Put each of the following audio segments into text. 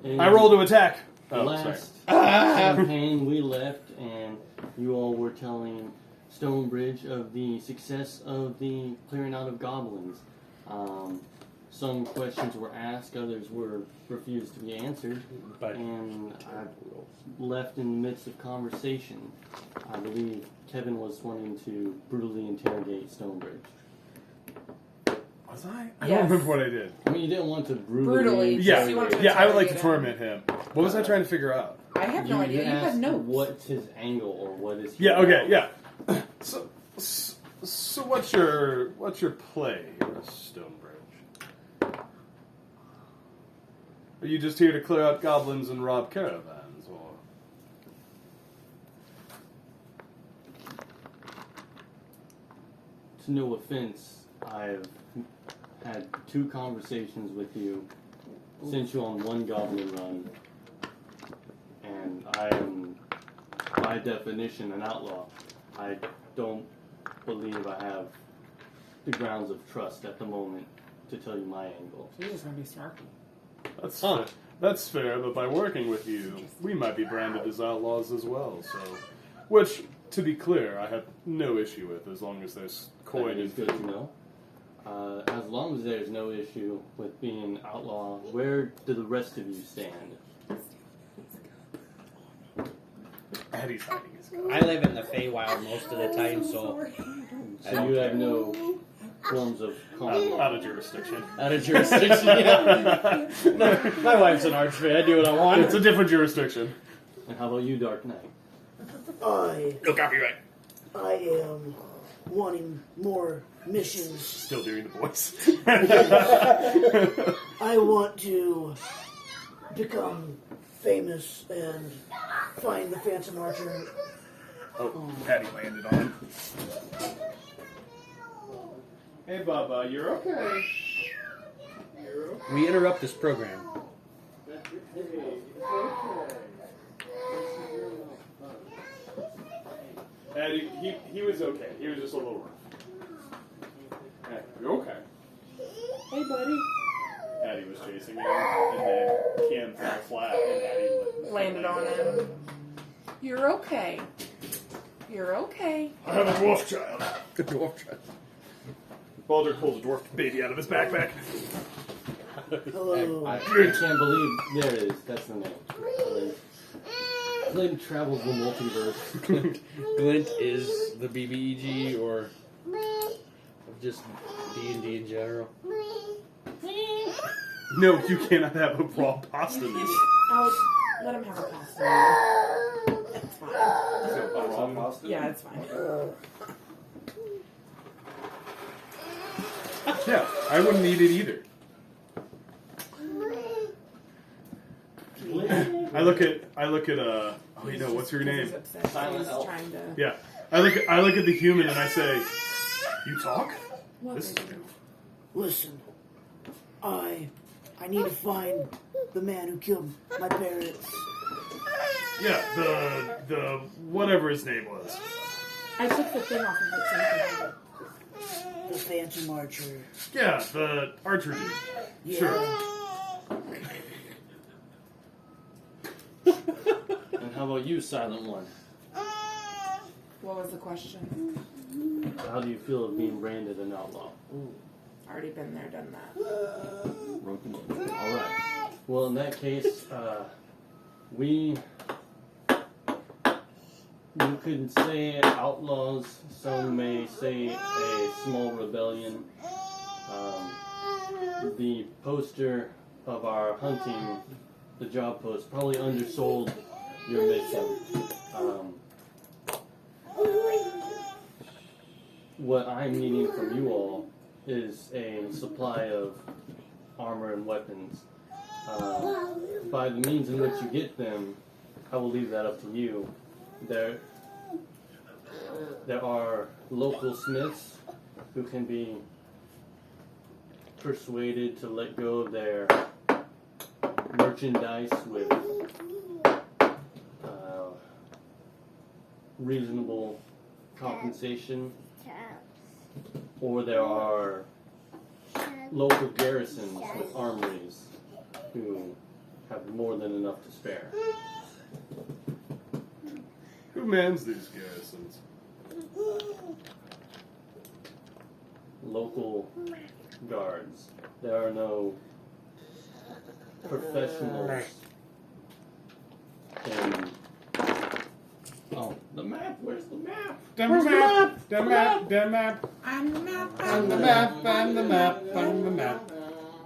I roll to attack. Last campaign we left, and you all were telling Stonebridge of the success of the clearing out of goblins. Some questions were asked, others were refused to be answered, and I left in the midst of conversation. I believe Kevin was wanting to brutally interrogate Stonebridge. Was I? I don't remember what I did. I mean, you didn't want to brutally Yeah, I would like to torment him. What was I trying to figure out? I have no idea. You have notes. What's his angle, or what is he? Yeah, okay, yeah. So what's your play, Stonebridge? Are you just here to clear out goblins and rob caravans, or? To no offense, I've had 2 conversations with you, sent you on 1 goblin run, and I am, by definition, an outlaw. I don't believe I have the grounds of trust at the moment to tell you my angle. You're just gonna be snarky. That's fair, but by working with you, we might be branded as outlaws as well, so... Which, to be clear, I have no issue with, as long as there's coin and good to know. As long as there's no issue with being an outlaw, where do the rest of you stand? Eddie's hiding his gun. I live in the Feywild most of the time, so So you have no forms of common out of jurisdiction. Out of jurisdiction, yeah. No, my wife's an archfey. I do what I want. It's a different jurisdiction. And how about you, Dark Knight? No copyright. I am wanting more missions. Still doing the voice. I want to become famous and find the Phantom Archer. Oh, Patty landed on him. Hey, Bubba, you're okay. You're okay. We interrupt this program. Hey, it's okay. Eddie, he was okay. He was just a little rough. Hey, you're okay. Hey, buddy. Addie was chasing him, and then Kim fell flat, and Addie Landed on him. You're okay. You're okay. I have a dwarf child. The dwarf child. Baldur pulls a dwarf baby out of his backpack. Hello. I can't believe there it is. That's the name. Clint travels the multiverse. Glint is the BBEG or just D&D in general. No, you cannot have a raw pasta meat. Oh, let him have a pasta. It's fine. Raw pasta? Yeah, it's fine. Yeah, I wouldn't eat it either. I look at oh, you know, what's your name? Silent Elf. Yeah. I look at the human and I say, you talk? This is new. Listen, I need to find the man who killed my parents. Yeah, the whatever his name was. I took the thing off of it so you can The Phantom Archer. Yeah, the archer dude. Yeah. Sure. And how about you, Silent One? What was the question? How do you feel of being branded an outlaw? Already been there, done that. Alright. Well, in that case, you could say outlaws, some may say a small rebellion. The poster of our hunting, the job post, probably undersold your mission. What I'm needing from you all is a supply of armor and weapons. By the means in which you get them, I will leave that up to you. There are local smiths who can be persuaded to let go of their merchandise with reasonable compensation, or there are local garrisons with armories who have more than enough to spare. Who mans these garrisons? Local guards. There are no professionals in... Oh, the map! Where's the map? The map! The map! The map! I'm the map. I'm the map! I'm the map! I'm the map!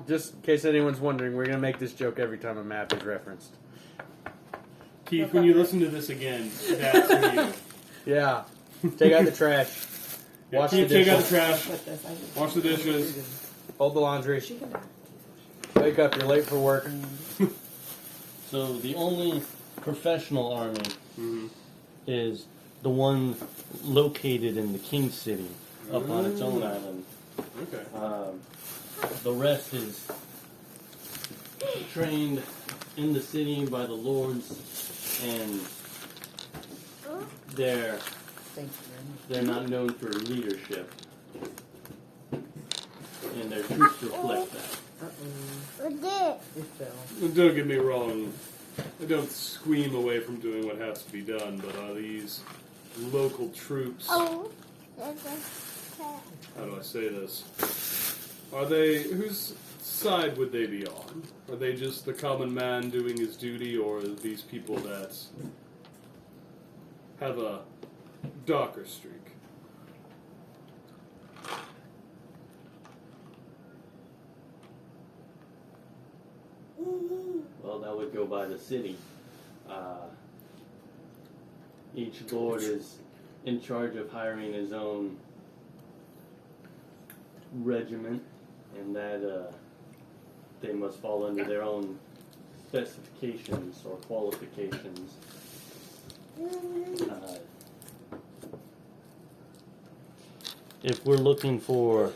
Just in case anyone's wondering, we're gonna make this joke every time a map is referenced. Keith, when you listen to this again, that's for you. Yeah. Take out the trash. Yeah, Wash Keith, the take out the dishes. trash. Put this, I Wash the dishes. Fold the laundry. She can. Wake up, you're late for work. So the only professional army Mm-hmm. is the one located in the King City, up on its own island. Okay. The rest is trained in the city by the lords, and they're not known for leadership, and their troops reflect that. Don't get me wrong. I don't squeam away from doing what has to be done, but are these local troops... How do I say this? Are they... Whose side would they be on? Are they just the common man doing his duty, or are these people that have a darker streak? Well, that would go by the city. Each lord is in charge of hiring his own regiment, and that they must fall under their own specifications or qualifications. If we're looking for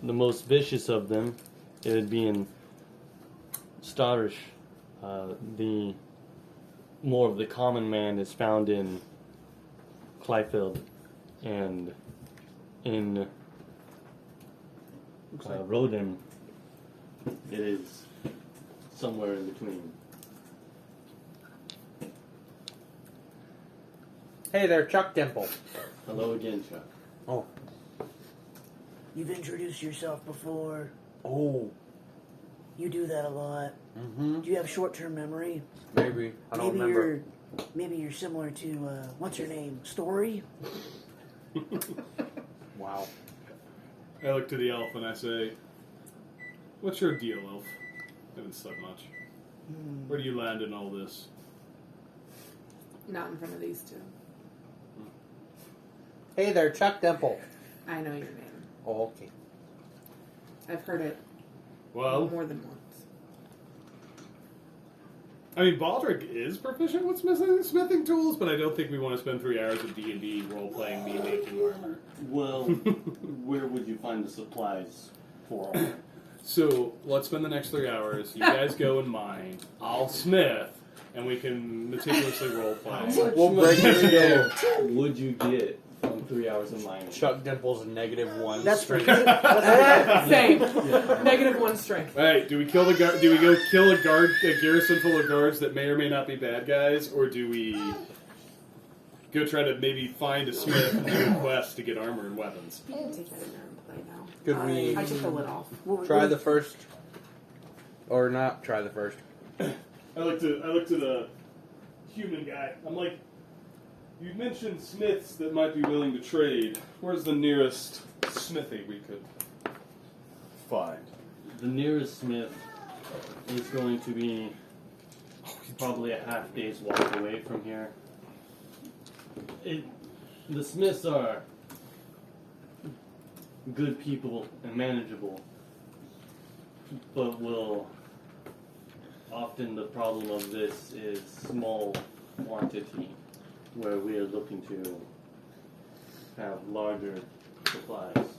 the most vicious of them, it would be in Starish. The more of the common man is found in Klifeld, and in Roden, it is somewhere in between. Hey there, Chuck Dimple. Hello again, Chuck. Oh. You've introduced yourself before. Oh. You do that a lot. Mm-hmm. Do you have short-term memory? Maybe. I don't remember. Maybe you're similar to what's her name? Story? Wow. I look to the elf and I say, "What's your deal, elf? Haven't said much. Where do you land in all this?" Not in front of these two. Hey there, Chuck Dimple. I know your name. Oh, okay. I've heard it Well, more than once. I mean, Baldric is proficient with smithing tools, but I don't think we want to spend 3 hours of D&D role-playing me making armor. Well, where would you find the supplies for all? So, let's spend the next 3 hours. You guys go and mine. I'll smith, and we can meticulously role-play. We'll break it together. Would you get from 3 hours of mining? Chuck Dimple's -1. That's strength. Same. -1 strength. All right, do we kill the guard? Do we go kill a garrison full of guards that may or may not be bad guys, or do we go try to maybe find a smith and do a quest to get armor and weapons? You can take that in there and play now. Could we I took the lid off. try the first, or not try the first? I look to the human guy. I'm like, you mentioned smiths that might be willing to trade. Where's the nearest smithy we could find? The nearest smith is going to be probably a half day's walk away from here. The smiths are good people and manageable, but often the problem of this is small quantity, where we are looking to have larger supplies.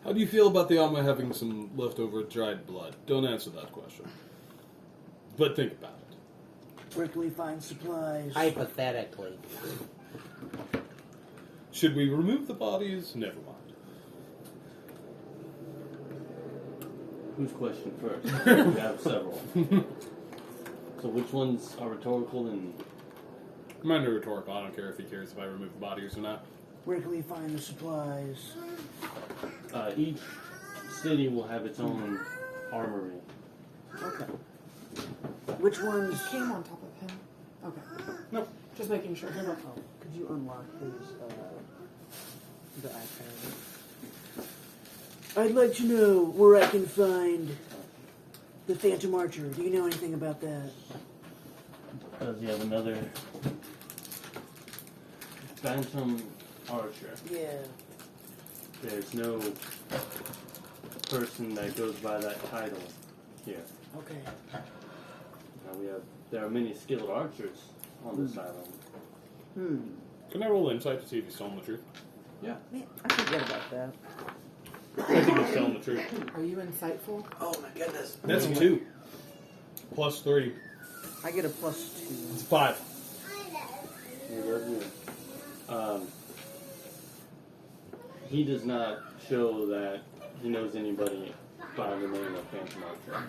How do you feel about the Alma having some leftover dried blood? Don't answer that question. But think about it. Where can we find supplies? Hypothetically. Should we remove the bodies? Never mind. Whose question first? We have several. So which ones are rhetorical and... Mine are rhetorical. I don't care if he cares if I remove the bodies or not. Where can we find the supplies? Each city will have its own armory. Okay. Which ones? He came on top of him. Okay. Nope. Just making sure. Oh, could you unlock his, the iPad? I'd like to know where I can find the Phantom Archer. Do you know anything about that? Does he have another Phantom Archer? Yeah. There's no person that goes by that title here. Okay. Now there are many skilled archers on this island. Can I roll insight to see if he's telling the truth? Yeah. Man, I forget about that. I think he's telling the truth. Are you insightful? Oh my goodness. That's a 2. Plus 3. I get a +2. It's 5. He does not show that he knows anybody by the name of Phantom Archer.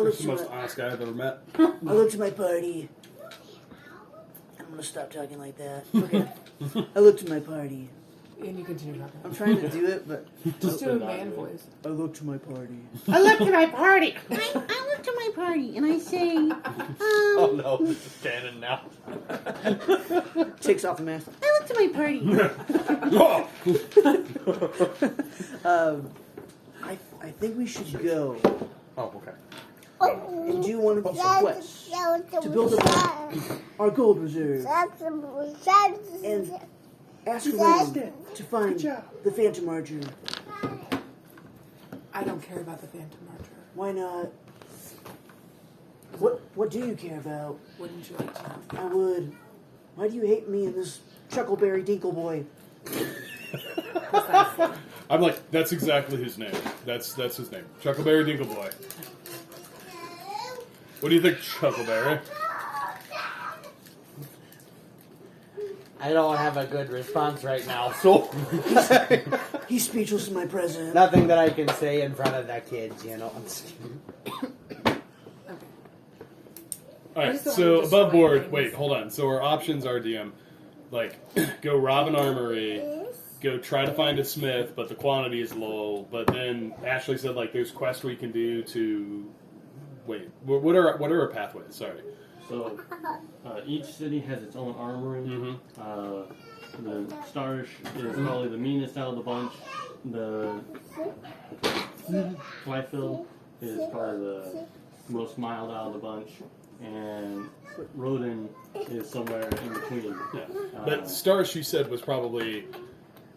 He's the most honest guy I've ever met. I look to my party. I'm gonna stop talking like that. Okay. I look to my party. And you continue talking. I'm trying to do it, but Just do a man voice. I look to my party. I look to my party. I look to my party and I say, Oh no, this is canon now. Takes off the mask. I look to my party. I think we should go Oh, okay. and do one of these quests to build up our gold reserve and ask around to find the Phantom Archer. I don't care about the Phantom Archer. Why not? What do you care about? Wouldn't you like to know? I would. Why do you hate me and this Chuckleberry Dinkle boy? Precisely. I'm like, that's exactly his name. That's his name. Chuckleberry Dinkleboy. What do you think, Chuckleberry? I don't have a good response right now, so He's speechless in my presence. nothing that I can say in front of the kids, you know. Okay. Alright, just don't so wanna above destroy board, things. wait, hold on. So our options are, DM, like, go rob an armory, go try to find a smith, but the quantity is low. But then Ashley said, like, there's quests we can do to... Wait, what are our pathways? Sorry. So each city has its own armory. The Starish is probably the meanest out of the bunch. The Klifeld is probably the most mild out of the bunch. And Rodin is somewhere in between. Yeah. But Starish, you said, was probably,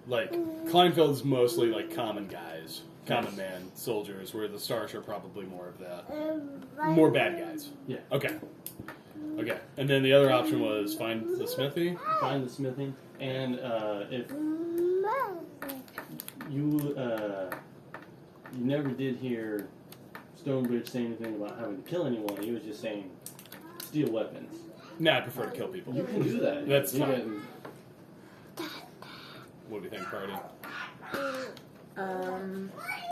like, Kleinfeld's mostly, like, common guys. Common man soldiers, where the Starish are probably more of the... More bad guys. Yeah. Okay. Okay. And then the other option was find the smithy? Find the smithing. And if you never did hear Stonebridge say anything about having to kill anyone, he was just saying steal weapons. Nah, I prefer to kill people. You can do that. That's You fine. can- What do you think, party?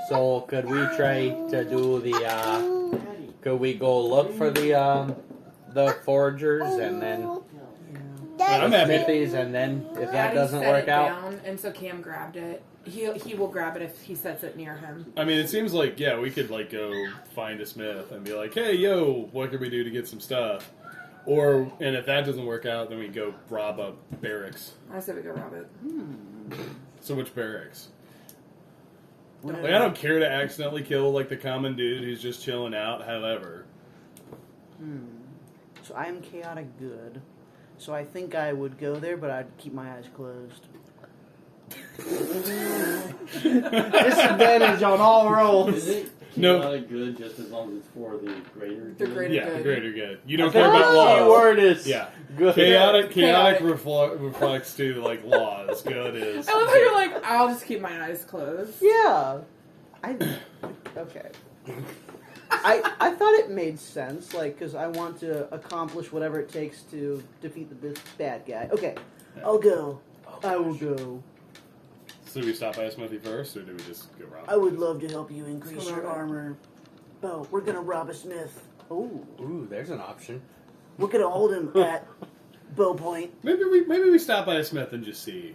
So could we try to do the? Could we go look for the foragers and then I'm happy. smithies, and then if that I doesn't set work it out, down, and so Cam grabbed it. He will grab it if he sets it near him. I mean, it seems like, yeah, we could, like, go find a smith and be like, hey, yo, what can we do to get some stuff? Or, and if that doesn't work out, then we go rob a barracks. I said we go rob it. So which barracks? What Like, I don't care to accidentally kill, like, the common dude who's just chilling out, however. So I am chaotic good. So I think I would go there, but I'd keep my eyes closed. disadvantage on all rolls. Is it No. chaotic good just as long as it's for the greater The good? greater Yeah, good. the greater good. You don't I care think about the key laws. word is Yeah. good. Chaotic Chaotic. reflects to, like, laws. Good is... I love how you're like, I'll just keep my eyes closed. Yeah. Okay. I thought it made sense, like, because I want to accomplish whatever it takes to defeat the bad guy. Okay, I'll go. I will go. So do we stop by a smithy first, or do we just go rob? I would love to help you increase Go your rob it. armor. Bo, we're gonna rob a smith. Oh, Ooh, there's an option. we're gonna hold him at bow point. Maybe we stop by a smith and just see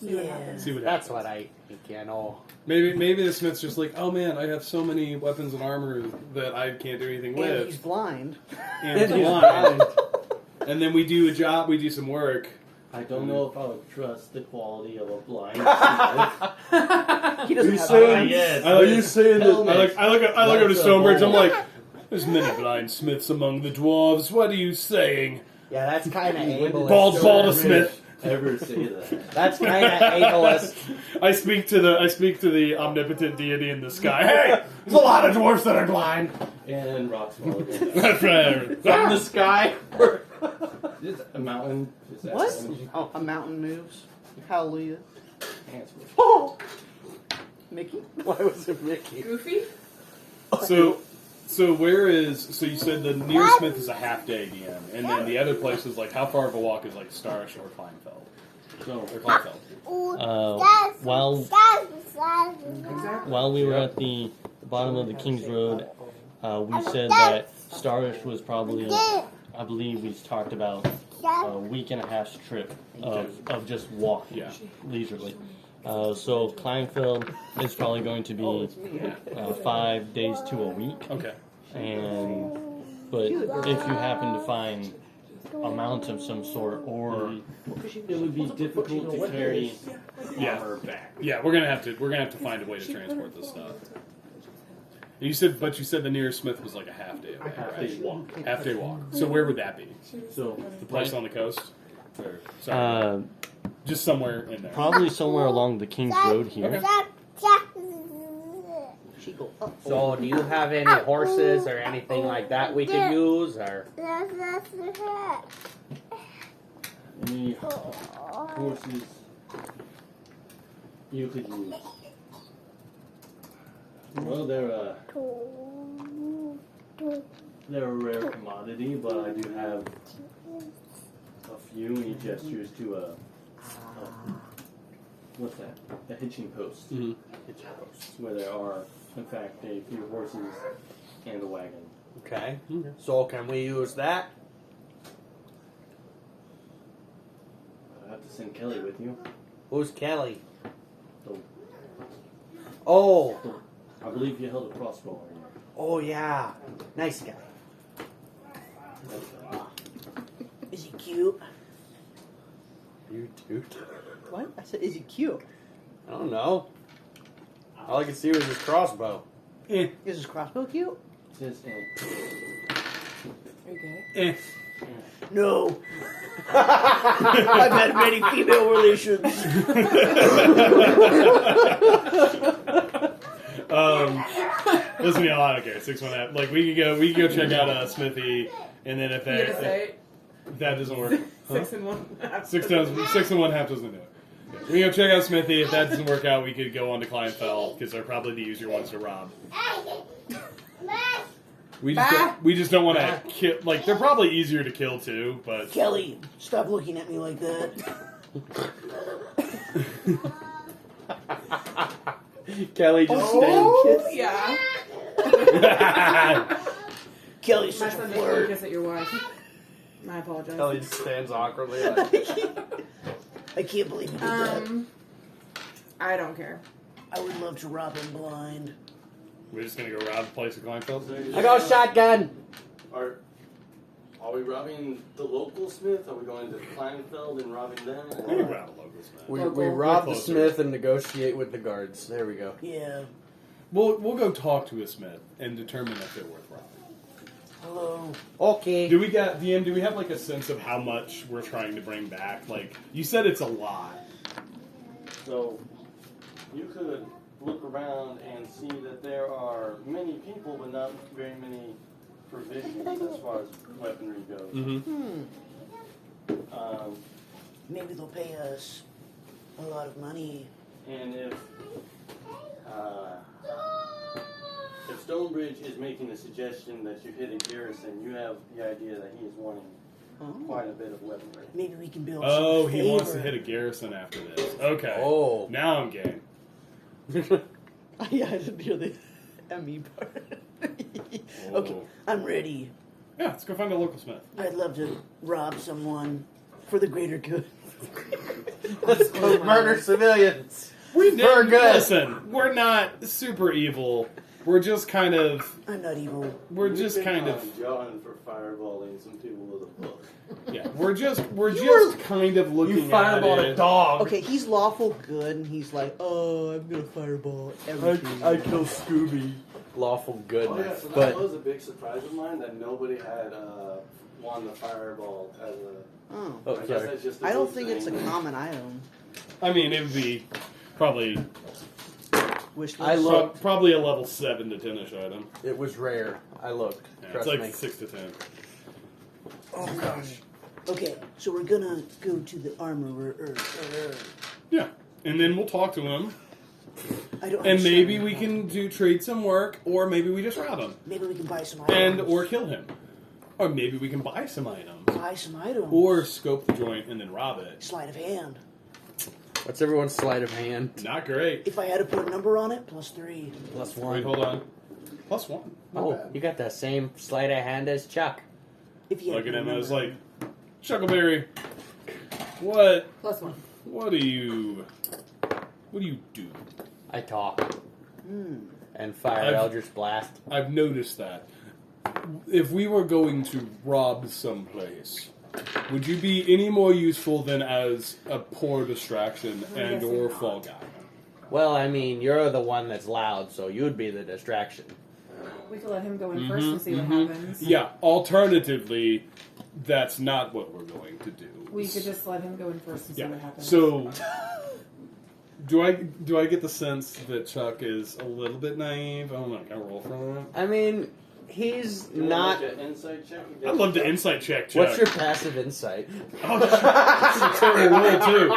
See what Yeah. happens. what That's happens. what I think, you know. Maybe the smith's just like, oh man, I have so many weapons and armor that I can't do anything And with. he's blind. And he's blind. And then we do a job, we do some work. I don't know if I would trust the quality of a blind smith. He doesn't You have saying- eyes. Yes. I like- Are you saying that? Helmet. I look over to That's a Stonebridge. I'm bowl. like, there's many blind smiths among the dwarves. What are you saying? Yeah, that's kind of When did ableist. Bald Smith. Ever say that? That's kind of ableist. I speak to the omnipotent deity in the sky. Hey, there's a lot of dwarfs that are blind. And rocks fall. That's right. From the sky. Just a mountain. Just that What? energy. Oh, a mountain moves. Hallelujah. Hands move. Oh, Mickey. Why was it Mickey? Goofy? So where is? So you said the nearest smith is a half day DM, and then the other place is like how far of a walk is like Starish or Klifeld? So, Or Klifeld. while we were at the bottom of the King's Road, we said that Starish was probably, I believe we talked about a week and a half's trip of just walking Yeah. leisurely. So Kleinfeld is probably going to be 5 days to a week. Okay. But if you happen to find a mount of some sort, or it would be difficult to carry Yeah. armor back. Yeah, we're gonna have to find a way to transport this stuff. You said the nearest smith was like a half day away, Half right? day walk. Half day walk. So where would that be? So The place on the coast? Or, sorry, just somewhere in there. probably somewhere along the King's Road here. She go up. So, do you have any horses or anything like that we could use? Or Any horses you could use? Well, they're a rare commodity, but I do have a few. And he gestures to a what's that? A hitching post. Mhm. Hitching post, where there are, in fact, a few horses and a wagon. okay. So, can we use that? I have to send Kelly with you. Who's Kelly? So, Oh, I believe you held a crossbow earlier. oh yeah, nice guy. Is he cute? You dude. What? I said, is he cute? I don't know. All I could see was his crossbow. Is his crossbow cute? Says, Okay. No. I've had many female relations. Listen, y'all, I don't care. 6-1 like we could go check out a smithy, and then if You gonna that say if that doesn't work, 6 and 1? 6 and 1 half doesn't do it. We go check out Smithy. If that doesn't work out, we could go on to Kleinfeld because they're probably the easier ones to rob. We just don't want to kill. Like they're probably easier to kill too, but Kelly, stop looking at me like that. Kelly just Oh, yeah. Kelly's My such a son didn't flirt. kiss at your wife. I apologize. Kelly just stands awkwardly. I can't believe you did that. I don't care. I would love to rob him blind. we're just gonna go rob the place at Kleinfeld. I got a shotgun. Are we robbing the local smith? Are we going to Kleinfeld and robbing them? We can rob a local Smith. We Local. rob the Closer. smith and negotiate with the guards. There we go. Yeah. We'll go talk to a Smith and determine if they're worth robbing. Hello. Okay. Do we got DM? Do we have like a sense of how much we're trying to bring back? Like you said, it's a lot. So, you could look around and see that there are many people, but not very many provisions as far as weaponry goes. Mm-hmm. Maybe they'll pay us a lot of money. And if Stonebridge is making the suggestion that you hit a garrison, you have the idea that he is wanting quite a bit of weaponry. Maybe we can build. Oh, some he favor. wants to hit a garrison after this. Okay. Oh. Now I'm game. Yeah, I didn't hear the ME part. Okay, I'm ready. Yeah, let's go find a local smith. I'd love to rob someone for the greater good. Let's go murder civilians. We We're good. Listen, we're not super evil. We're just kind of. I'm not evil. We're just kind of. John for fireballing some people with a book. Yeah, we're just kind of looking You fireballed at a it. dog. Okay, he's lawful good, and he's like, oh, I'm gonna fireball everything. I kill Scooby. Lawful goodness. Oh yeah, so that but was a big surprise of mine that nobody had won the fireball as a. Oh. oh, I guess sorry. that's just a I don't big think it's a thing. common item. I mean, it would be probably Wish I list. look- probably a level 7 to 10ish item. It was rare. I looked. Yeah, Trust it's like me. 6 to 10. Oh gosh. Okay, so we're gonna go to the armorer. Yeah, and then we'll talk to him, I don't. and understand. maybe we can trade some work, or maybe we just rob him, Maybe we can buy some and items. or kill him, or maybe we can buy some items, buy some items. or scope the joint and then rob it. Sleight of hand. What's everyone's sleight of hand? Not great. If I had to put a number on it, +3. Plus Wait, one. hold on. +1. Not Oh, bad. you got the same sleight of hand as Chuck. If you had Look to at put a him. I was number like, Chuckleberry, what +1. do you do? I talk on it. and fire I've- Eldritch Blast. I've noticed that. If we were going to rob someplace, would you be any more useful than as a poor distraction and guessing or not. fall guy? Well, I mean, you're the one that's loud, so you'd be the distraction. We could let him go in first and see what happens. Yeah, alternatively, that's not what we're going to do. We could just let him go in first and see Yeah. what happens. So, do I get the sense that Chuck is a little bit naive? I don't know. Can I roll for that? I mean, he's You wanna not. make an insight check? I'd love to insight check Chuck. What's your passive insight? Oh, that's a terrible roll too.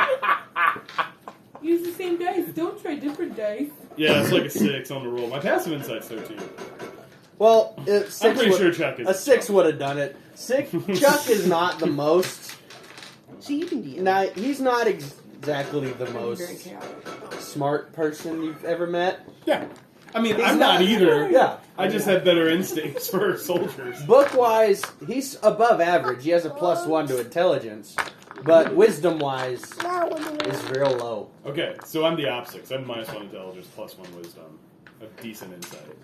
Use the same dice. Don't try different dice. Yeah, it's like a 6 on the roll. My passive insight's 13. Well, I'm pretty sure Chuck is. a 6 would have done it. Chuck is not the most. See, you can deal. Now, he's not exactly the Very most chaotic. smart person you've ever met. Yeah. I mean, He's I'm not either. Yeah. I just have better instincts for soldiers. Book-wise, he's above average. He has a +1 to intelligence. But wisdom-wise, is real low. Okay, so I'm the opposite. 'Cause I'm -1 intelligence, +1 wisdom. A decent insight.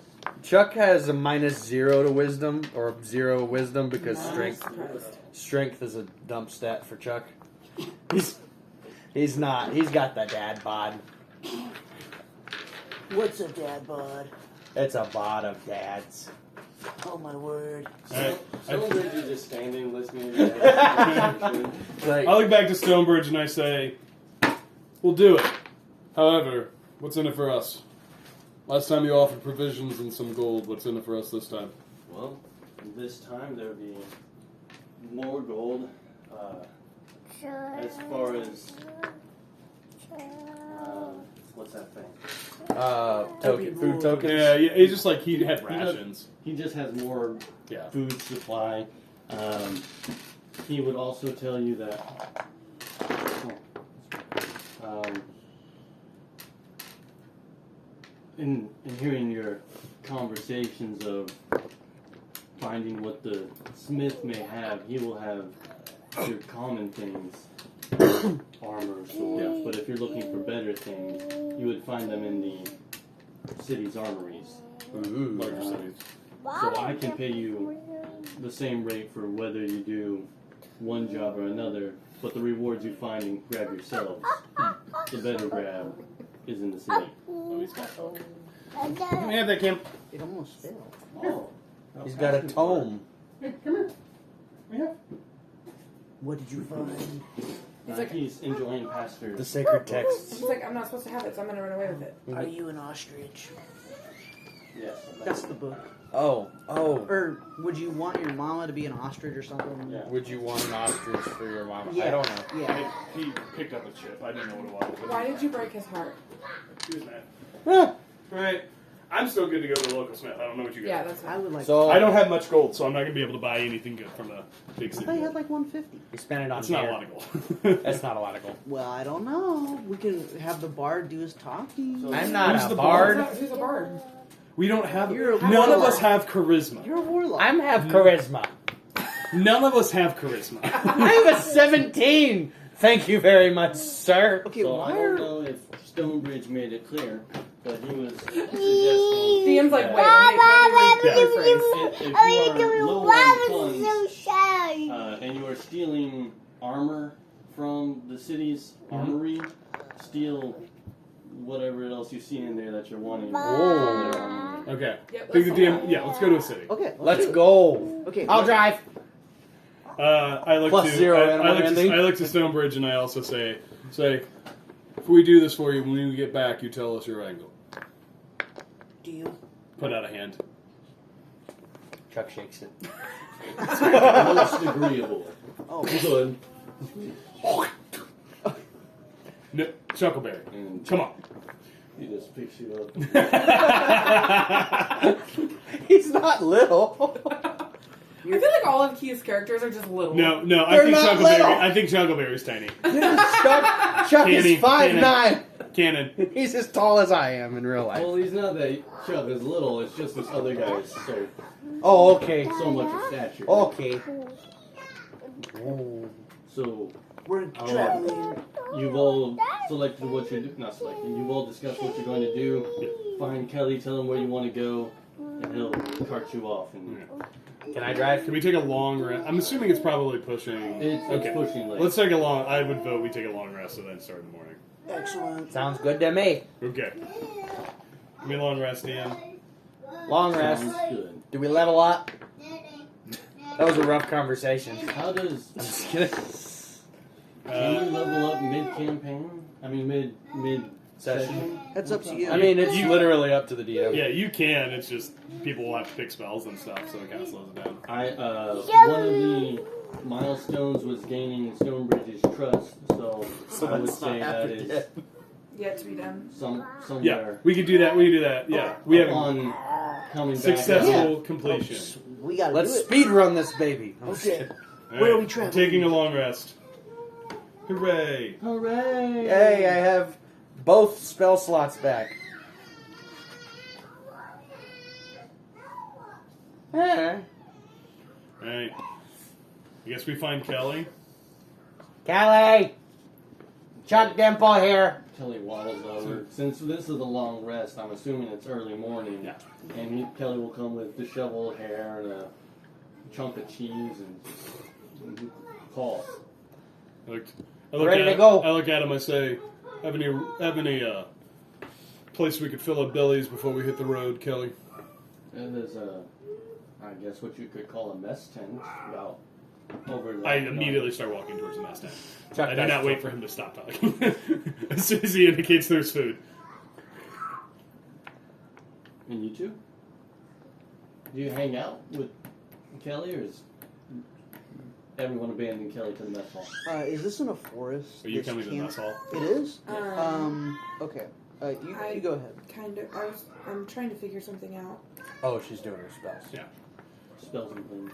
Chuck has a -0 to wisdom, or 0 wisdom, because Not surprised. strength is a dump stat for Chuck. He's not. He's got the dad bod. What's a dad bod? It's a bod of dads. Oh my word. Alright. Stonebridge is just standing listening to that. Like, I look back to Stonebridge and I say, we'll do it. However, what's in it for us? Last time you offered provisions and some gold. What's in it for us this time? Well, this time there'll be more gold. As far as what's that thing? food tokens. Yeah, it's just like he had rations. He just has more Yeah. food supply. He would also tell you that in hearing your conversations of finding what the smith may have, he will have your common things, armor, swords. But if you're looking for better things, you would find them in the city's armories. Ooh. Larger cities. So I can pay you the same rate for whether you do one job or another, but the rewards you find and grab yourselves, the better grab is in the city. Oh, he's got. Let me have that, Kim. It almost fell. Oh, He's got a tome. Hey, come here. Yeah. What did you find? he's enjoying Pastor. The sacred texts. He's like, I'm not supposed to have it, so I'm gonna run away with it. Are you an ostrich? yes. That's the book. Oh. Or would you want your mama to be an ostrich or something? Yeah. Would you want an ostrich for your mama? Yeah. I don't know. Yeah. He picked up a chip. I didn't know what it was. Why did you break his heart? He was mad. Alright. I'm still good to go to the local smith. I don't know what you guys. Yeah, that's I fine. would like. So I don't have much gold, so I'm not gonna be able to buy anything good from the big I city. thought you had like 150. we spend it on That's not a beer. lot of gold. That's not a lot of gold. Well, I don't know. We can have the bard do his talking. So- I'm not Who's a the bard. Who's a bard? We don't have. You're a None of warlock. us have charisma. You're a warlock. I'm have charisma. None of us have charisma. I'm a 17. Thank you very much, sir. Okay, So why I are don't know if Stonebridge made it clear, but he was suggesting DM's like, that wait, let me Yeah. rephrase. if you are low on funds and you are stealing armor from the city's armory, steal whatever else you see in there that you're wanting. Whoa. from their armory. Okay. Yep, Think the let's DM. go. Yeah, let's go to a city. okay? Let's do it. go. Okay, I'll drive. I look Plus to 0 I animal look handling. to I look to Stonebridge, and I also say, if we do this for you, when we get back, you tell us your angle. Deal. Put out a hand. Chuck shakes it. Most agreeable. Oh, Good. No, Chuckleberry. And Come on. he just picks you up. He's not little. I feel like all of Kia's characters are just little. No, I They're think not Chuckleberry. little. I think Chuckleberry's tiny. Chuck Canny, is 5'9". Cannon. He's as tall as I am in real life. Well, he's not that Chuck is little. It's just this other guy is Oh, okay. so much of stature. Okay. So we're traveling. you've all selected what you're not selected. You've all discussed what you're going to do. Find Kelly, tell him where you want to go, and he'll cart you off. And Can I drive? Can we take a long rest? I'm assuming it's probably pushing. it's pushing late. Let's take a long. I would vote we take a long rest and then start in the morning. Excellent. Sounds good to me. Okay. Give me a long rest, Ian. Long rest. Sounds good. Do we level up? That was a rough conversation. How does I'm just kidding. can you level up mid-campaign? I mean mid session. That's up to you. I mean, it's literally up to the DM. Yeah, you can. It's just people will have to pick spells and stuff, so it kind of slows it down. One of the milestones was gaining Stonebridge's trust, so I would say that is Yet to be done. Yeah, somewhere we could do that. We could do that. Yeah, we have on coming back. successful completion. We gotta Let's do it. speed run this baby. Okay. All Where are right, we traveling? Taking a long rest. Hooray! Hooray! Yay, I have both spell slots back. Eh. All right. I guess we find Kelly. Kelly! Chuck Dimple here. Kelly waddles over. Since this is a long rest, I'm assuming it's early morning. Yeah. And Kelly will come with disheveled hair and a chunk of cheese and call. I look Ready at to him, go. I look at him. I say, "Have any place we could fill our bellies before we hit the road, Kelly?" And there's I guess what you could call a mess tent about over there. I immediately start walking towards the mess tent. Chuck I do dice not too. wait for him to stop talking. As soon as he indicates there's food. And you two? Do you hang out with Kelly, or is everyone abandoning Kelly to the mess hall? Is this in a forest? Are you this coming to the camp? mess hall? It is? Um, Okay. You go ahead. Kind of. I'm trying to figure something out. Oh, she's doing her spells. Yeah. Spells and things.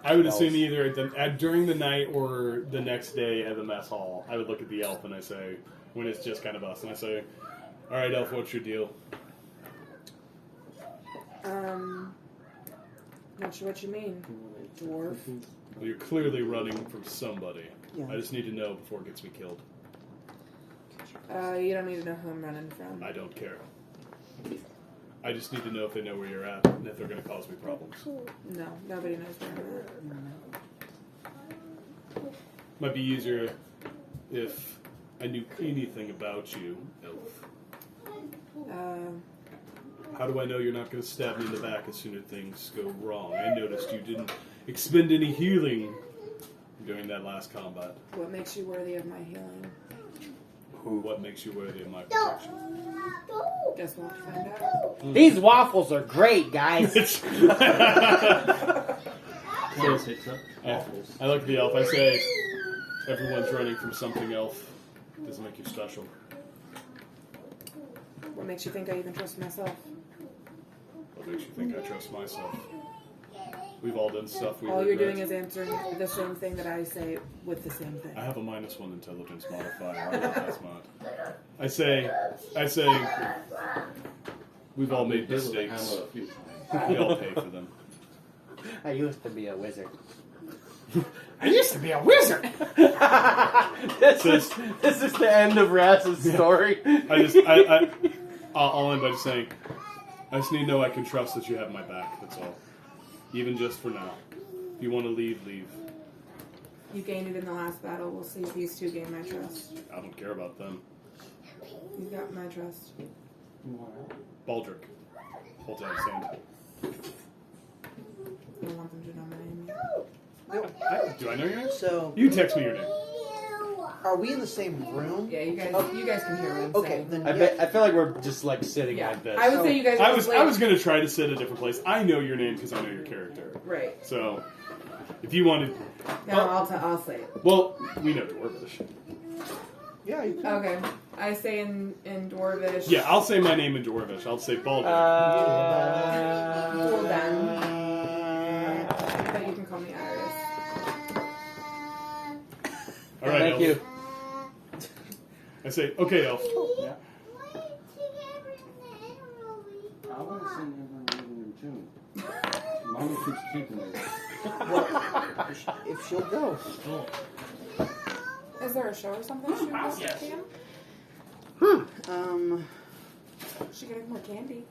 I would assume either during the night or the next day at the mess hall. I would look at the elf and I say, when it's just kind of us, and I say, "All right, elf, what's your deal?" Not sure what you mean. Dwarf. Well, you're clearly running from somebody. Yeah. I just need to know before it gets me killed. You don't need to know who I'm running from. I don't care. I just need to know if they know where you're at and if they're going to cause me problems. No, nobody knows where I'm at. Might be easier if I knew anything about you, elf. How do I know you're not going to stab me in the back as soon as things go wrong? I noticed you didn't expend any healing during that last combat. What makes you worthy of my healing? What makes you worthy of my protection? Guess we'll have to find out. These waffles are great, guys. Kelly picks up waffles. I look at the elf. I say, everyone's running from something, elf. Doesn't make you special. What makes you think I even trust myself? What makes you think I trust myself? We've all done stuff we All you're regret. doing is answering the same thing that I say with the same thing. I have a -1 intelligence modifier. I know that's not. I say, we've all made mistakes. We all pay for them. I used to be a wizard. I used to be a wizard. This is the end of Rass's story. I'll end by just saying, I just need to know I can trust that you have my back. That's all. Even just for now. If you want to leave, leave. You gained it in the last battle. We'll see if these two gain my trust. I don't care about them. You've got my trust. Baldric. Holds out his hand. I don't want them to know my name yet. Do I know your name? So, You text me your name. are we in the same room? Yeah, you guys can hear what I'm Okay, saying. then I feel like we're just like sitting Yeah, like this. I would say you guys. I are was like- going to try to sit a different place. I know your name because I know your character. right. So, if you wanted... No, I'll say it. Well, we know Dwarvish. Yeah, you can. Okay, I say in Dwarvish. Yeah, I'll say my name in Dwarvish. I'll say Baldric. Cool then. But you can call me Iris. All right, Thank Elf. you. I say, okay, Elf. Yeah. I want to send everyone in June. Mama keeps keeping it. If she'll go. Is there a show or something she wants to see? She getting more candy.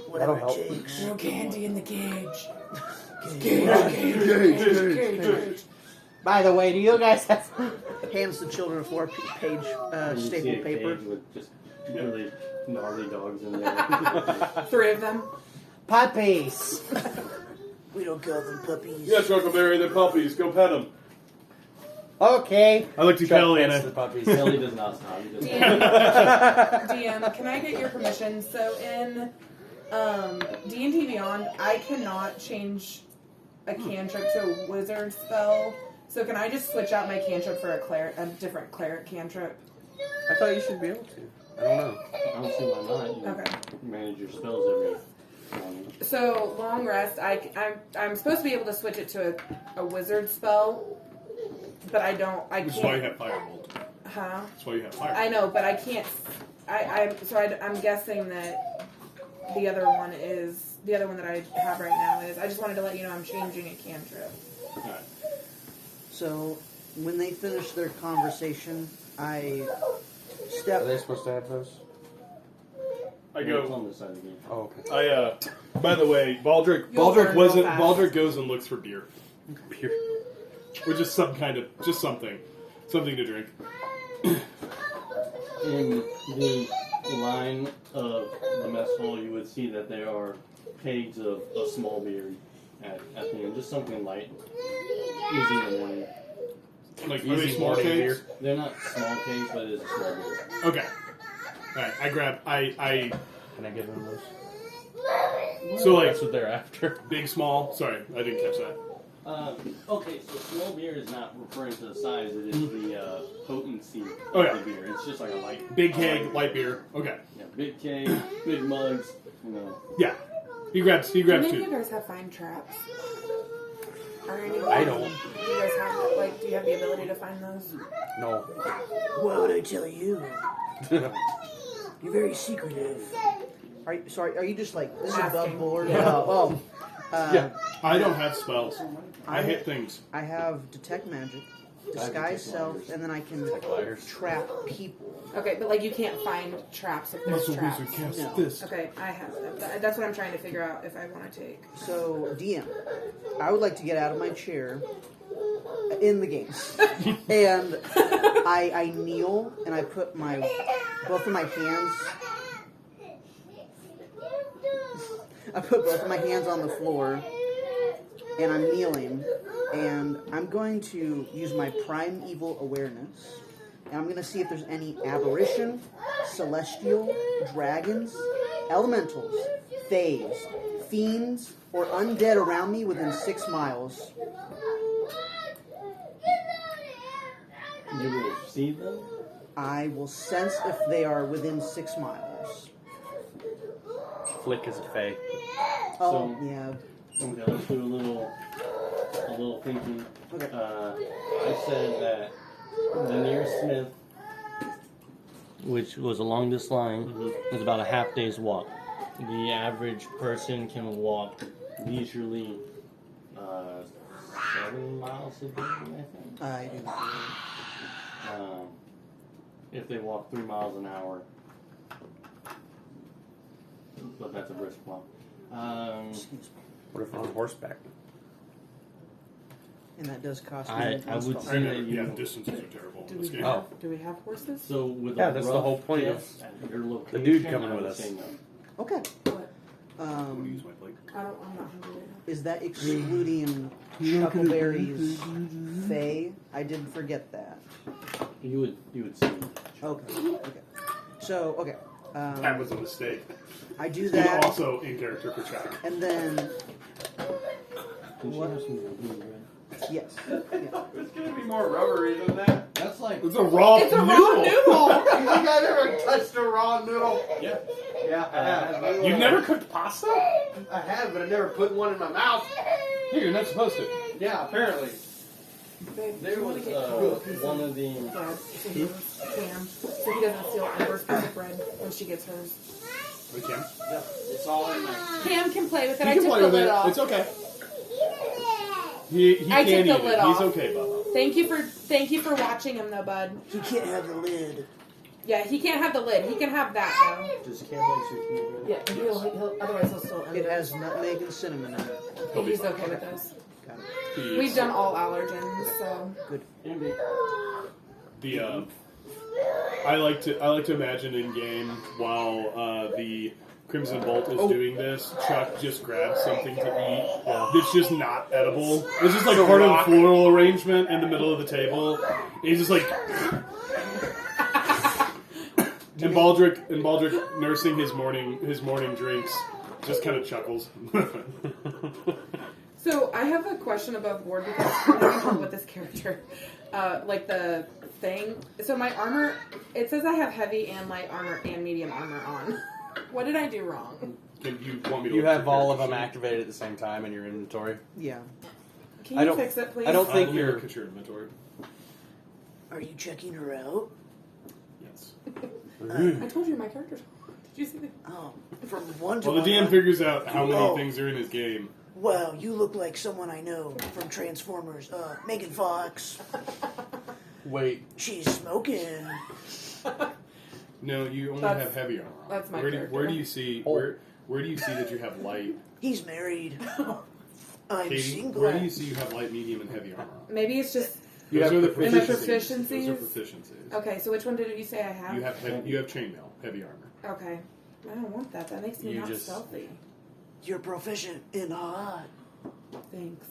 Whatever help. it takes. No candy in the cage. Cage. By the way, do you guys have... Hands the children a 4-page And you see staple a paper. cage with just really gnarly dogs in there. 3 of them. puppies? We don't call them puppies. Yes, Huckleberry, they're puppies. Go pet them. Okay. I looked at Kelly and That's the I... puppies. Kelly does not stop. He doesn't. DM, can I get your permission? So in D&D Beyond, I cannot change a cantrip to a wizard spell. So can I just switch out my cantrip for a different cleric cantrip? I thought you should be able to. I don't know. I don't see why not. You Okay. manage your spells every morning. So long rest, I'm supposed to be able to switch it to a wizard spell, but I don't. I That's why you can't. have Firebolt. Huh? That's why you have Firebolt. I know, but I can't. I'm guessing that the other one that I have right now is. I just wanted to let you know I'm changing a cantrip. Alright. So, when they finish their conversation, I Are step. they supposed to have those? I It's go... on this side of the game. Oh, okay. By the way, Baldric You'll learn real fast. Baldric goes and looks for beer. Beer. Or just some kind of, just something. Something to drink. In the line of the mess hall, you would see that there are kegs of a small beer at the end. Just something light. Easy in the morning. Like, are they Easy small morning kegs? beer. They're not small kegs, but it is a small beer. Okay. Alright, I grab, I, Can I give them those? so like, That's what they're after. big, small, sorry, I didn't catch that. Okay, so small beer is not referring to the size, it is the potency Oh, yeah. of the beer. It's just like a light. Big keg, light beer. Okay. Yeah, big keg, big mugs, you know. Yeah. He grabs Do any of you two. guys have find traps? Are any? I don't. Do you guys have do you have the ability to find those? No. What would I tell you? You're very secretive. Are you just like this is above Asking. board? Yeah. Yeah. I don't have spells. I hit things. I have detect magic, disguise detect self, liars. and then I can liars. trap people. Okay, but like you can't find traps if there's Muscle traps. wizard cast No. this. Okay, I have that. That's what I'm trying to figure out if I want to take. So DM, I would like to get out of my chair in the game, and I kneel and I put both of my hands. I put both of my hands on the floor, and I'm kneeling, and I'm going to use my primeval awareness, and I'm going to see if there's any aberration, celestial, dragons, elementals, fays, fiends, or undead around me within 6 miles. You will see them? I will sense if they are within 6 miles. Flick is a fae. Oh, So- yeah. Okay, let's do a little thinking. Okay. I said that the nearest smith, which was along this line, is about a half day's walk. The average person can walk leisurely 7 miles a day, I think. I do not know. If they walk 3 miles an hour. But that's a brisk walk. Excuse me. What if on horseback? And that does cost me I one would spell. say that Yeah, you. distances are terrible Do in we this game. Oh. do we have horses? So with Yeah, a that's the rough whole point of guess at your location, dude coming I with would us. say no. Okay. What? I'm gonna use my plate. I'm not hungry right now. Is that excluding Chuckleberry's Fae? I did forget that. You would see. Okay. Okay. So, okay. That was a mistake. I do And that, also in character for Chuck. and then, Can she What? have some blue bread? yes. Yeah. It's gonna be more rubbery than that. That's like. It's a raw It's a raw noodle. noodle! You think I've ever touched a raw noodle? Yeah. Yeah, I have. You've never cooked pasta? I have, but I've never put one in my mouth. Here, you're not supposed to. Yeah, apparently. Babe, There do you want was to get one of the. bread so he so he doesn't steal Amber's piece of bread when she gets hers. We can. It's all in my. Cam can play with it. You I can took play the with lid it. off. It's okay. He I can took eat the lid it. off. He's okay, Bubba. Thank you for watching him though, bud. He can't have the lid. Yeah, he can't have the lid. He can have that though. Does Cam like sushi bread? Yeah, he'll otherwise he'll still. It has nutmeg and cinnamon in it. He's okay with those. Got it. We've done all allergens, so. Andy. The I like to imagine in game while the Crimson Bolt is doing this, Chuck just grabs something to eat that's just not edible. It's just like part of the floral arrangement in the middle of the table. He's just like. And Baldric nursing his morning drinks just kind of chuckles. So I have a question above board because I'm having trouble with this character. Like the thing. So my armor, it says I have heavy and light armor and medium armor on. What did I do wrong? Can you want me to You look have at all of character them sheet? activated at the same time in your inventory. Yeah. Can I you don't- fix it, please? I don't think Let me you're- look at your inventory. Are you checking her out? Yes. I told you my character's. Did you see the? Oh, from one to Well, the DM one. figures out how many Oh. things are in his game. Wow, you look like someone I know from Transformers. Megan Fox. Wait, She's smoking. No, you only That's- have heavy armor. on. that's my where character. where do you see where do you see that you have light? He's married. I'm Katie, single. where do you see you have light, medium, and heavy armor? on? Maybe it's just. You Those have are the Am I proficiencies. Those are proficiencies? proficiencies. Okay, so which one did you say I have? You have chainmail, heavy armor. Okay. I don't want that. That makes me You not just- stealthy. You're proficient in hot. Thanks.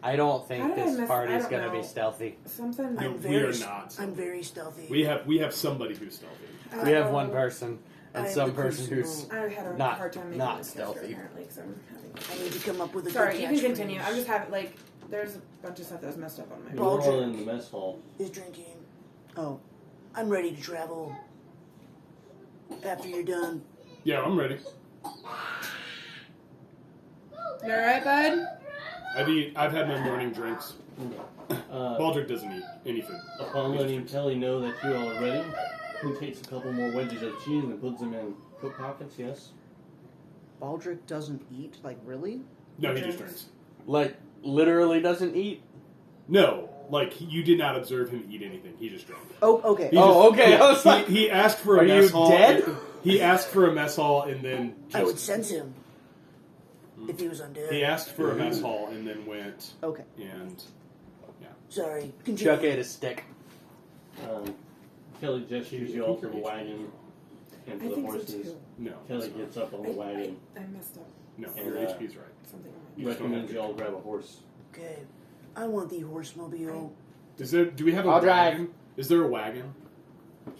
I don't How think did I this miss- party's I don't gonna know. be stealthy. Sometimes No, I'm we very, are not. I'm very stealthy. We have somebody who's stealthy. We have one person and I am some the person who's. crucible. I had a Not- hard time making not this character, stealthy. apparently, 'cause I'm having. I need to come up with a Sorry, good you can catchphrase. continue. I'm just having like there's a bunch of stuff that was messed up on my. We're all Baldric in the mess hall. is drinking. Oh, I'm ready to travel. After you're done. Yeah, I'm ready. You all right, bud? I've had my morning drinks. Uh, Baldric doesn't eat any food. upon letting Kelly know that you all are ready, he takes a couple more wedges of cheese and puts them in coat pockets. Yes. Baldric doesn't eat? Like, really? No, he just drinks. Like, literally doesn't eat? No, like you did not observe him eat anything. He just drank. Oh, okay. He Oh, just- okay, yeah, I was like, he asked for a are mess you hall. dead? He asked for a mess hall and then I would just, sense him. If he was undead. he asked for a mess hall and then went Okay. and Sorry. Continue. Chuck ate a stick. Kelly gestures you all to the wagon and I to the think so horses. too. no. Kelly it's gets up on the wagon, I messed up not. No, and, your uh, HP's right. something. You just don't recommends have you all grab a horse. Okay. I want the horsemobile. Is there? Do we have a I'll drive. wagon? Is there a wagon?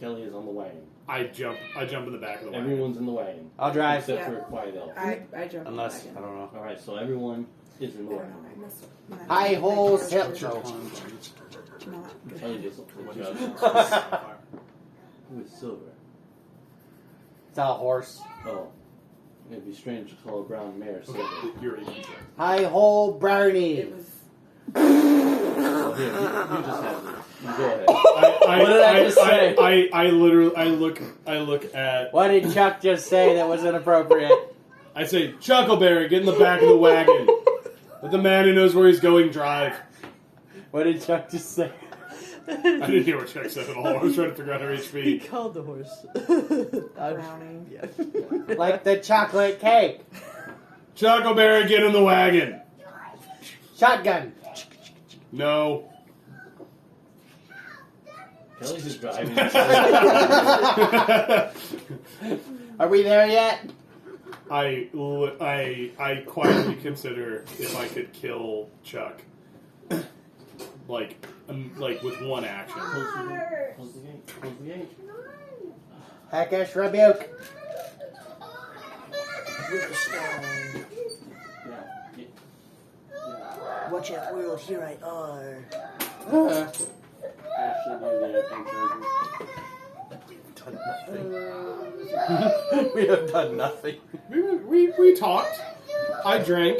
Kelly is on the wagon. I jump in the back of the wagon. Everyone's in the wagon. I'll drive. Except Yeah. for Quiet Elf. I jumped. Unless, on I the wagon. don't know. Alright, so everyone is in I the don't wagon. know. I messed up. When I Hi was ho, making my help. character No. not good. Kelly just adjusts. Who is Silver? It's not a horse. Oh. It'd be strange to call a brown mare silver. Okay, you're a check. Hi ho, Barney. It was. Well, here, you just have it. You go ahead. What did I just say? I literally look at. What did Chuck just say that was inappropriate? I say, Chuckleberry, get in the back of the wagon. Let the man who knows where he's going drive. What did Chuck just say? I didn't hear what Chuck said at all. I was trying to figure out her He HP. called the horse. Brownie. Yeah. Like the chocolate cake. Chuckleberry, get in the wagon. Shotgun. No. Kelly's just driving. Are we there yet? I quietly consider if I could kill Chuck, like with one action. Close the gate. Close the gate. Close the gate. Hackish rebuke. With the stone. Yeah. Watch out, world, here I are. Actually, do the thing We have done nothing. We talked. I drank.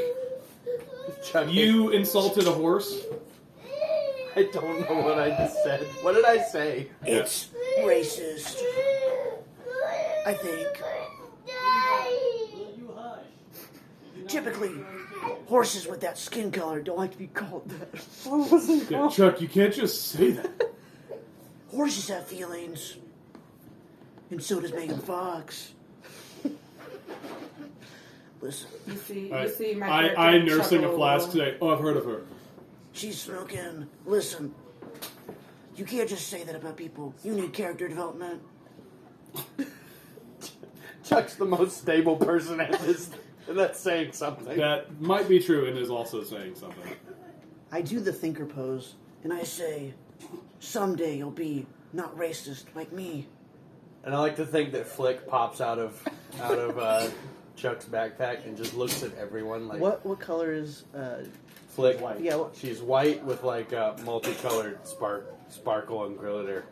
Chuck, You insulted a horse. I don't know what I just said. What did I say? It's racist. I think. You hush. Typically, horses with that skin color don't like to be called that. Yeah, Chuck, you can't just say that. Horses have feelings. And so does Megan Fox. Listen, You see my I character nursing a chuckle flask little. today. Oh, I've heard of her. she's smoking. Listen, you can't just say that about people. You need character development. Chuck's the most stable person at this, and that's saying something. That might be true and is also saying something. I do the thinker pose, and I say, someday you'll be not racist like me. And I like to think that Flick pops out of Chuck's backpack and just looks at everyone like What color is Flick. White. yeah, what, She's white with like multicolored sparkle and glitter.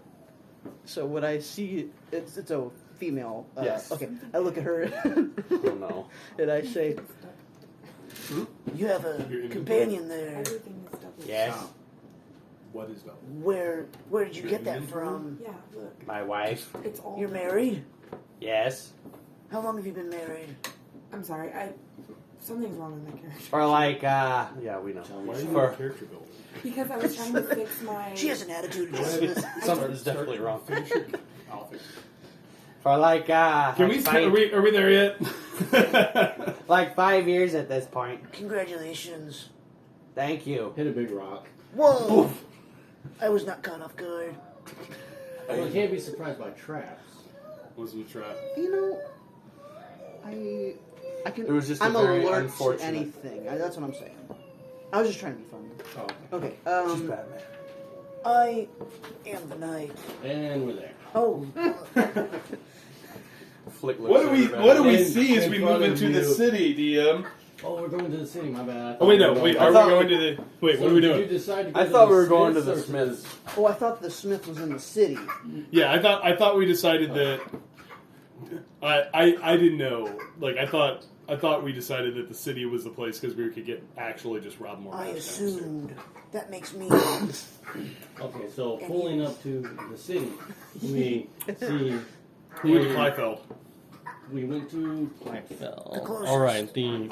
so what I see it's a female. Yes. Okay. I look at her Oh no. and I say, you have a Your companion there. Everything is double. Yes, What is that? Where did you get that from? Yeah, look. my wife. It's all. You're married? Yes. How long have you been married? I'm sorry. Something's wrong with my character. For like yeah, we know. Why are you For in character building? Because I was trying to fix my. She has an attitude. something's definitely wrong. Finish your- I'll fix it. For like Can we? Are we there yet? like 5 years at this point. Congratulations. Thank you. Hit a big rock. Whoa! I was not caught off guard. Well, you can't be surprised by traps. Was the trap? You know, I can. It was just a I'm very alert to unfortunate- anything. That's what I'm saying. I was just trying to be funny. Oh, Okay. She's Batman. I am the knight. and we're there. Oh, Flick looks What do at we? her What do we In- see as in we front move of into the you. city, DM? Oh, we're going to the city. My bad. Oh wait, no, wait. Are we going to the? Wait, what are we Did you doing? decide to go I to thought the we were going to Smiths the or Smiths. oh! I thought the Smith was in the city. Yeah, I thought we decided that. I didn't know. Like I thought we decided that the city was the place because we could get actually just rob more. I guys down the street. assumed. That makes me. Okay, so pulling up to the city, we see. We went to Klifeld. We went to Klifeld. The closest. All right, the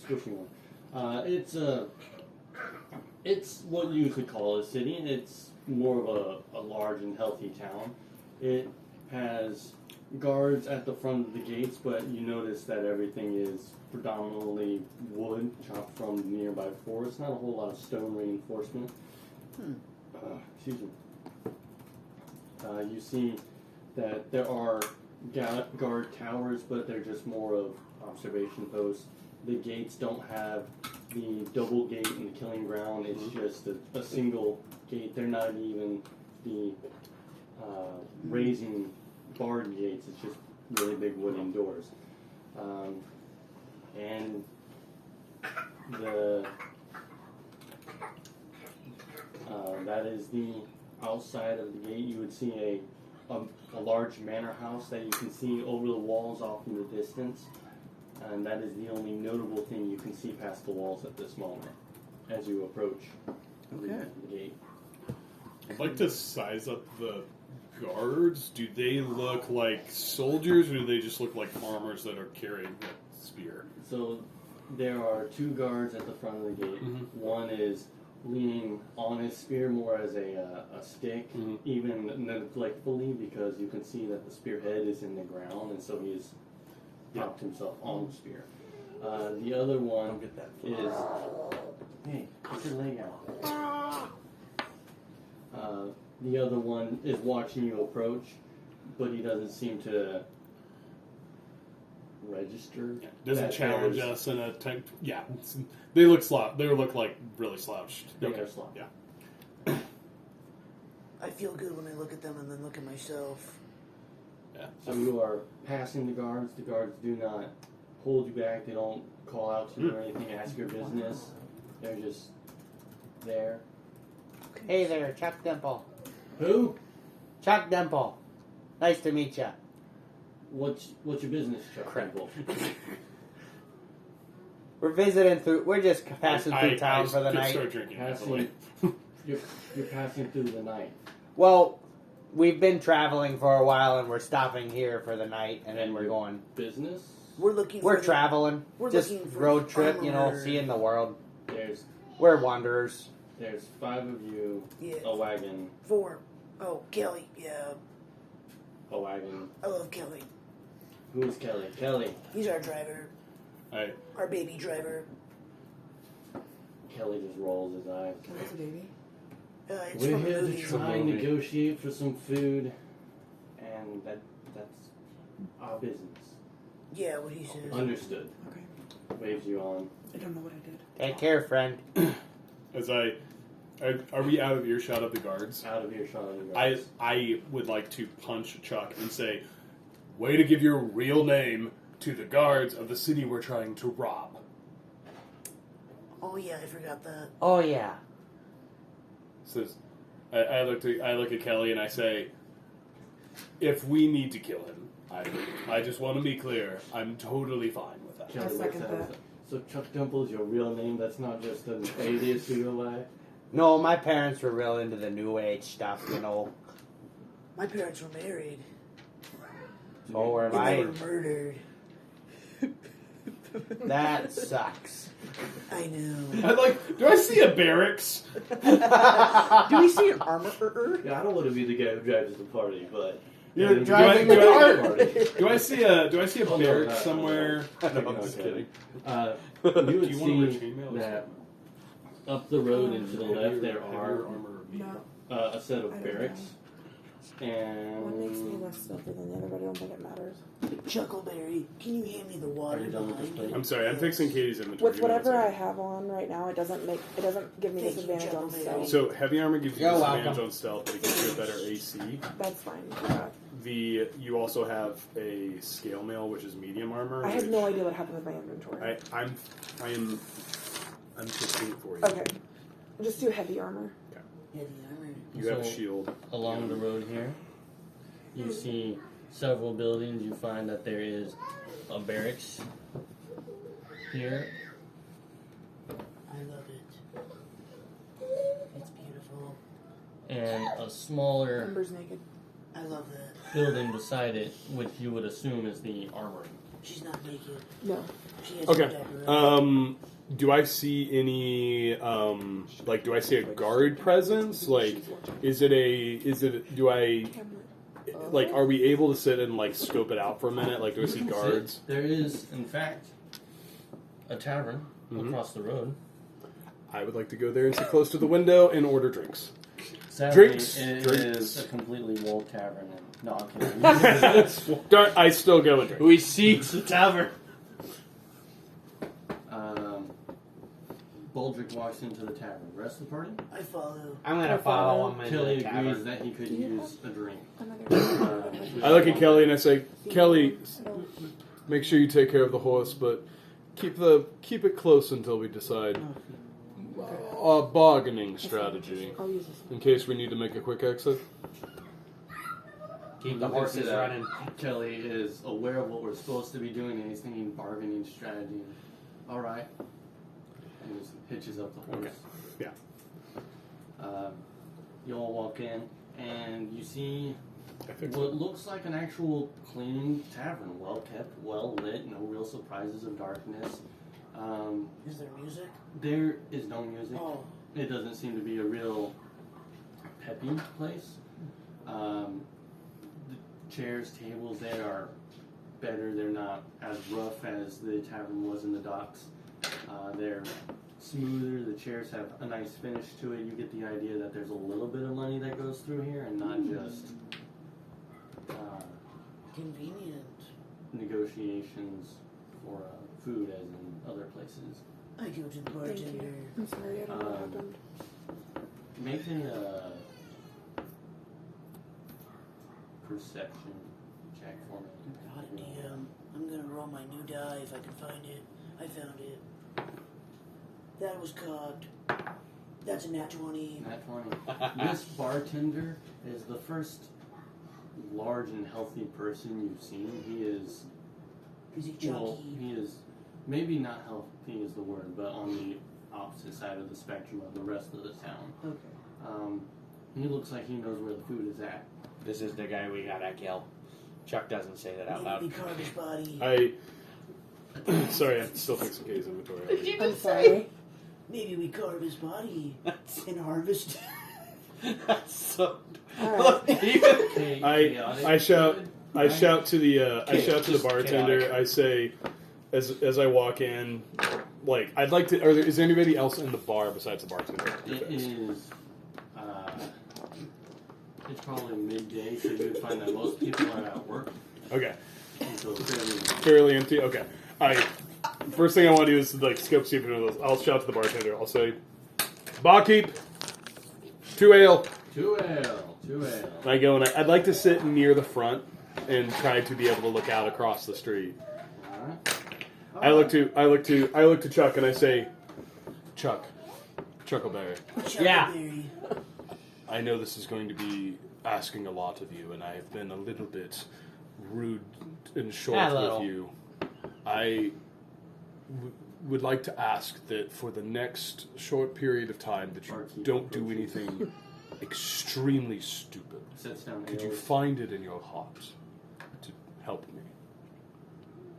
squishy one. It's what you could call a city. It's more of a large and healthy town. It has guards at the front of the gates, but you notice that everything is predominantly wood chopped from the nearby forest. Not a whole lot of stone reinforcement. Excuse me. You see that there are guard towers, but they're just more of observation posts. The gates don't have the double gate and the killing ground. It's just a single gate. They're not even the raising barred gates. It's just really big wooden doors. And that is the outside of the gate. You would see a a large manor house that you can see over the walls off in the distance, and that is the only notable thing you can see past the walls at this moment as you approach the gate. I'd like to size up the guards. Do they look like soldiers, or do they just look like farmers that are carrying a spear? So there are 2 guards at the front of the gate. Mhm. One is leaning on his spear more as a stick, Mhm. even neglectfully, because you can see that the spearhead is in the ground, and so he's propped himself on the spear. The other one is, hey, get your leg out. The other one is watching you approach, but he doesn't seem to register. Yeah. Doesn't that challenge there's- us in a type. Yeah, they look They look like really slouched. They Okay. are slouched. Yeah. I feel good when I look at them and then look at myself. Yeah. So you are passing the guards. The guards do not hold you back. They don't call out to you or anything, ask your business. They're just there. Hey there, Chuck Dimple. Who? Chuck Dimple. Nice to meet you. What's your business, Chuck Crap. Temple? We're visiting through. We're just passing through town for the could night. Start drinking. Passing, you're passing through the night. Well, we've been traveling for a while, and we're stopping here for the night, and then we're going. Business? We're looking. We're for traveling. We're just looking for road trip, you know, armor. seeing the world. There's We're wanderers. 5 of you, Yeah. a wagon, 4. Oh, Kelly. Yeah, a wagon. I love Kelly. Who is Kelly? Kelly. He's our driver. Alright. Our baby driver. Kelly just rolls his eyes. Kelly's a baby. It's We're from the here to movies. try and negotiate for some food, and that's our business. Yeah, what he says. Understood. Okay. Waves you on. I don't know what I did. Take care, friend. Are we out of earshot of the guards? Out of earshot of the guards. I would like to punch Chuck and say, way to give your real name to the guards of the city we're trying to rob. Oh yeah, I forgot that. Oh yeah. Says, I look at Kelly and I say, if we need to kill him, I just want to be clear, I'm totally fine with that. Kelly I looks second at us. that. So Chuck Temple is your real name? That's not just an alias you go by? No, my parents were real into the new age stuff, you know. My parents were married. So were And they mine. were murdered. That sucks. I know. Do I see a barracks? Do we see an armor? Yeah, I don't want to be the guy who drives the party, but... You're Yeah, driving do the I- cart. Do I see a Oh, no, barracks no, somewhere? no, No, no, I'm just okay. kidding. You Do would you want to wear see chainmail? that up the road and to the left there Heavier are armor. No. a set I of don't barracks. What makes me And less stealthy than the other, but I don't think it matters. Chuckleberry, can you hand me the water Are you done with this behind plate? I'm sorry, I'm fixing Katie's inventory. With Give me one whatever I second. have on right now, it doesn't give me Thank you, disadvantage on Chuckleberry. stealth. So heavy armor gives you You're disadvantage welcome. on stealth, but it gives you a better AC. That's fine. You also have a scale mail, which is medium armor. I have which no idea what happened with my inventory. I'm fixing it for you. Okay. Just do heavy armor. Heavy armor. You have a So- shield. along the road here, you see several buildings. You find that there is a barracks here. I love it. It's beautiful. And a smaller Ember's naked. I love that. building beside it, which you would assume is the armory. She's not naked. No. She has Okay. a diaper on. Do I see any do I see a guard presence? Like, are we able to sit and like scope it out for a minute? Like, do I see guards? There is, in fact, a tavern Mhm. across the road. I would like to go there and sit close to the window and order drinks. Sadly, Drinks, it drinks. is a completely walled tavern. And, no, I'm kidding. Darn, I still go and drink. We seek the tavern. Baldric walks into the tavern. The rest of the party? I follow. I'm gonna follow him into Kelly the agrees tavern. that he could use a drink. Another. I look at Kelly and I say, Kelly, I don't- make sure you take care of the horse, but keep it close until we decide a bargaining strategy I'll use this one. in case we need to make a quick exit. Keep the You can see horses that running. Kelly is aware of what we're supposed to be doing, and he's thinking bargaining strategy. All right. And just hitches up the horse. Okay. Yeah. You all walk in, and you see I think what looks like an actual clean tavern, well kept, well lit, no real surprises of darkness. Is there music? There is no music. Oh. It doesn't seem to be a real peppy place. The chairs, tables there are better. They're not as rough as the tavern was in the docks. They're smoother. The chairs have a nice finish to it. You get the idea that there's a little bit of money that goes through here and not just Convenient. negotiations for food as in other places. I go to the Thank bartender. you. I'm sorry, I don't know what happened. Make a perception check for me. Got it, DM. I'm gonna roll my new die if I can find it. I found it. That was cocked. That's a nat 20. Nat 20. This bartender is the first large and healthy person you've seen. He is, Is he chunky? well, he is maybe not healthy is the word, but on the opposite side of the spectrum of the rest of the town. Okay. He looks like he knows where the food is at. This is the guy we gotta kill. Chuck doesn't say that out Maybe loud. we carve his body. Sorry, I still think some K's inventory. I'm sorry. Maybe we carve his body and harvest. That's so. Alright. I shout to the Just bartender. chaotic. I say, as I walk in, like I'd like to. Is there anybody else in the bar besides the bartender? It is. It's probably midday, so you would find that most people are at work. Okay, So fairly. fairly empty. Okay, first thing I want to do is like scope see if anyone else. I'll shout to the bartender. I'll say, "Barkeep, 2 ale." 2 ale. And I go and I'd like to sit near the front and try to be able to look out across the street. Alright. I look to Chuck and I say, Chuck, Chuckleberry, Yeah. Chuckleberry. I know this is going to be asking a lot of you, and I have been a little bit rude and short A with little. you. I would like to ask that for the next short period of time that you Barkeep don't do approaches. anything extremely stupid. Sets down Could ale. you find it in your heart to help me?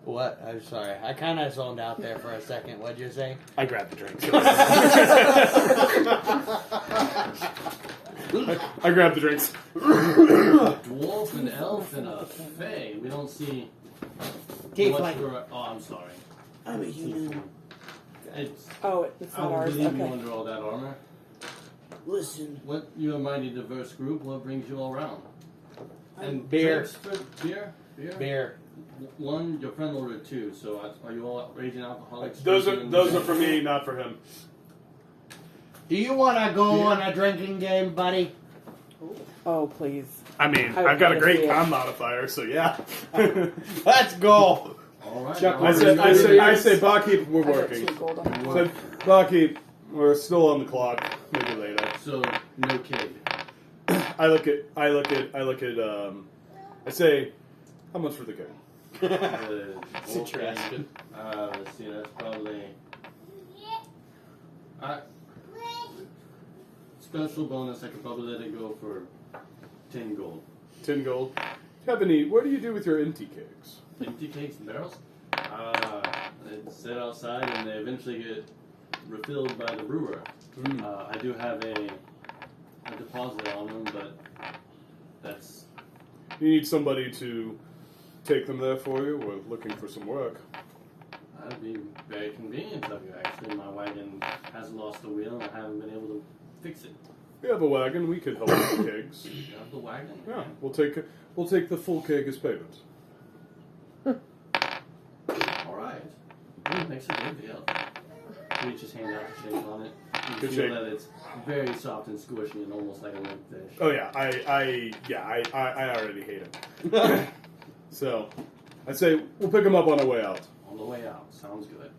What? I'm sorry. I kind of zoned out there for a second. What'd you say? I grab the drink. I grab the drinks. A dwarf, an elf, and a fae. We don't see much Tiefling. for. Oh, I'm sorry. I'm a human. It's, Oh, it's I not will ours. believe you Okay. under all that armor. Listen, What? You're a mighty diverse group. What brings you all around? And Beer. drinks for beer. Beer. One, your friend ordered 2. So are you all raging alcoholics? Those drinking- are for me, not for him. Do you want to go on a drinking game, buddy? Oh, please. I mean, I would I've got a love to great see it. con modifier, so yeah. Let's go. All right. Chuck, now I say, barkeep, we're I got working. 2 gold on that. So, barkeep, we're still on the clock. Maybe later. So no keg. I say, how much for the keg? Interesting. Let's see. That's probably. Special bonus. I could probably let it go for 10 gold. 10 gold. Have any? What do you do with your empty kegs? Empty kegs and barrels. They sit outside and they eventually get refilled by the brewer. I do have a deposit on them, but that's. You need somebody to take them there for you. We're looking for some work. That'd be very convenient of you, actually. My wagon has lost a wheel and I haven't been able to fix it. We have a wagon. We could help with the kegs. You have the wagon? Yeah, we'll take the full keg as payment. Alright. It makes a good deal. Reach his hand out to shake on it. You Good feel shake. that it's very soft and squishy and almost like a limp fish. Oh yeah, I already hate it. So, I say we'll pick them up on our way out. On the way out. Sounds good.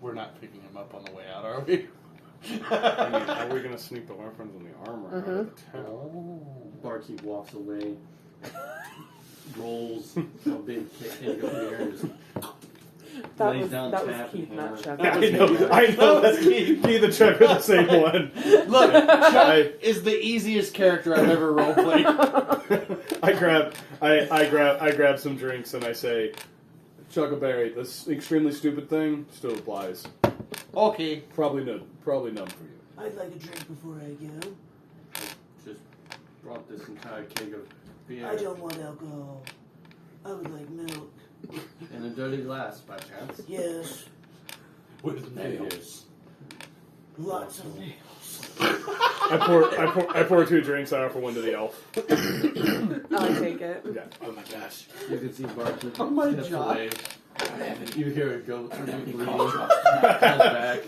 We're not picking him up on the way out, are we? I mean, are we gonna sneak the weapons and the armor out of the town? Barkeep walks away. rolls a big keg of beer and just That lays was down that was tap Keith, and not hammer. Chuck. I know. That's Keith and Chuck are the same one. Look, Chuck I- is the easiest character I've ever roleplayed. I grab some drinks and I say, Chuckleberry, this extremely stupid thing still applies. Okay. Probably none for you. I'd like a drink before I go. Just brought this entire keg of beer I don't want alcohol. I would like milk. in a dirty glass by chance. Yes, With nails. lots of nails. I pour 2 drinks. I offer one to the elf. I'll take it. Yeah. Oh my gosh. You can see Barkley Oh my steps God. away. You hear it go through bleeding, comes back,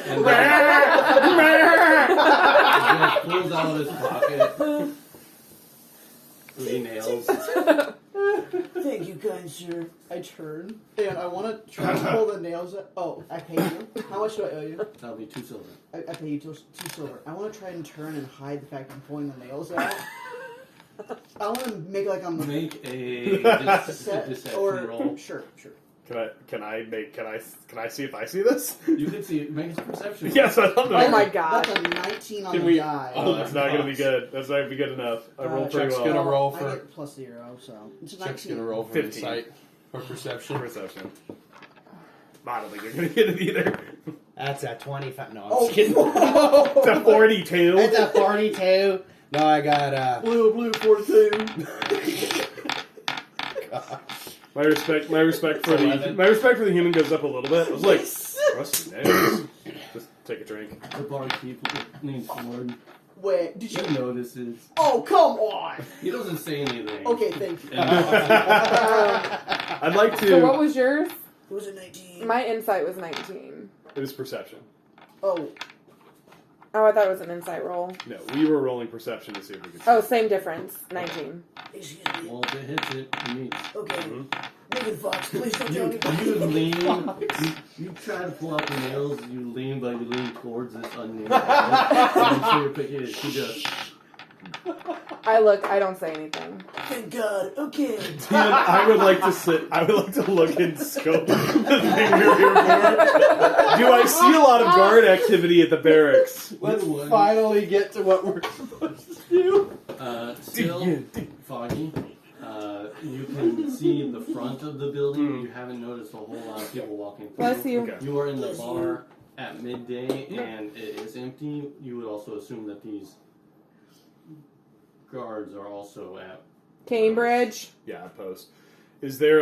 and then pulls out of his pocket 3 nails. Thank you, kind sir. I turn and I want to try to pull the nails out. Oh, I pay you. How much do I owe you? That'll be 2 silver. I pay you 2 silver. I want to try and turn and hide the fact I'm pulling the nails out. I want to make like I'm Make a deception or roll. sure. Can I see if I see this? You can see it. Make a perception roll. Yes, I love Oh that. my god. That's a 19 on Can the we? die. Oh, that's not gonna be good. That's not gonna be good enough. I rolled pretty Chuck's well. gonna roll I for. get plus 0, so it's a Chuck's 19. gonna roll for 15. insight or perception. Perception. I don't think you're gonna get it either. That's a 25. No, I'm Oh, just kidding. It's a 42. It's a 42. No, I got Blue 42. My respect for the human goes up a little bit. I was like, rusty nails. Just take a drink. The barkeep leans forward. Wait, did He you? notices. Oh, come on. He doesn't say anything. Okay, thank you. And I'd like to. So what was yours? It was a 19. My insight was 19. It was perception. Oh, Oh, I thought it was an insight roll. No, we were rolling perception to see if we could. Oh, same difference. 19. Excuse me. well, if it hits it, it meets. Okay. Mhm. Megan Fox, please don't tell You me. lean. You try to pull out the nails. You lean, but you lean towards this unnamed nail. I'm sure you pick it. She just. I look. I don't say anything. Thank God. Okay. Dan, I would like to look and scope the thing we're here for. Do I see a lot of guard activity at the barracks? let's Good one. finally get to what we're supposed to do. Still foggy. You can see the front of the building. You haven't noticed a whole lot of people walking through. Bless you. Okay. You are in the bar at midday, and it is empty. You would also assume that these guards are also at. Cambridge. Yeah, post. Is there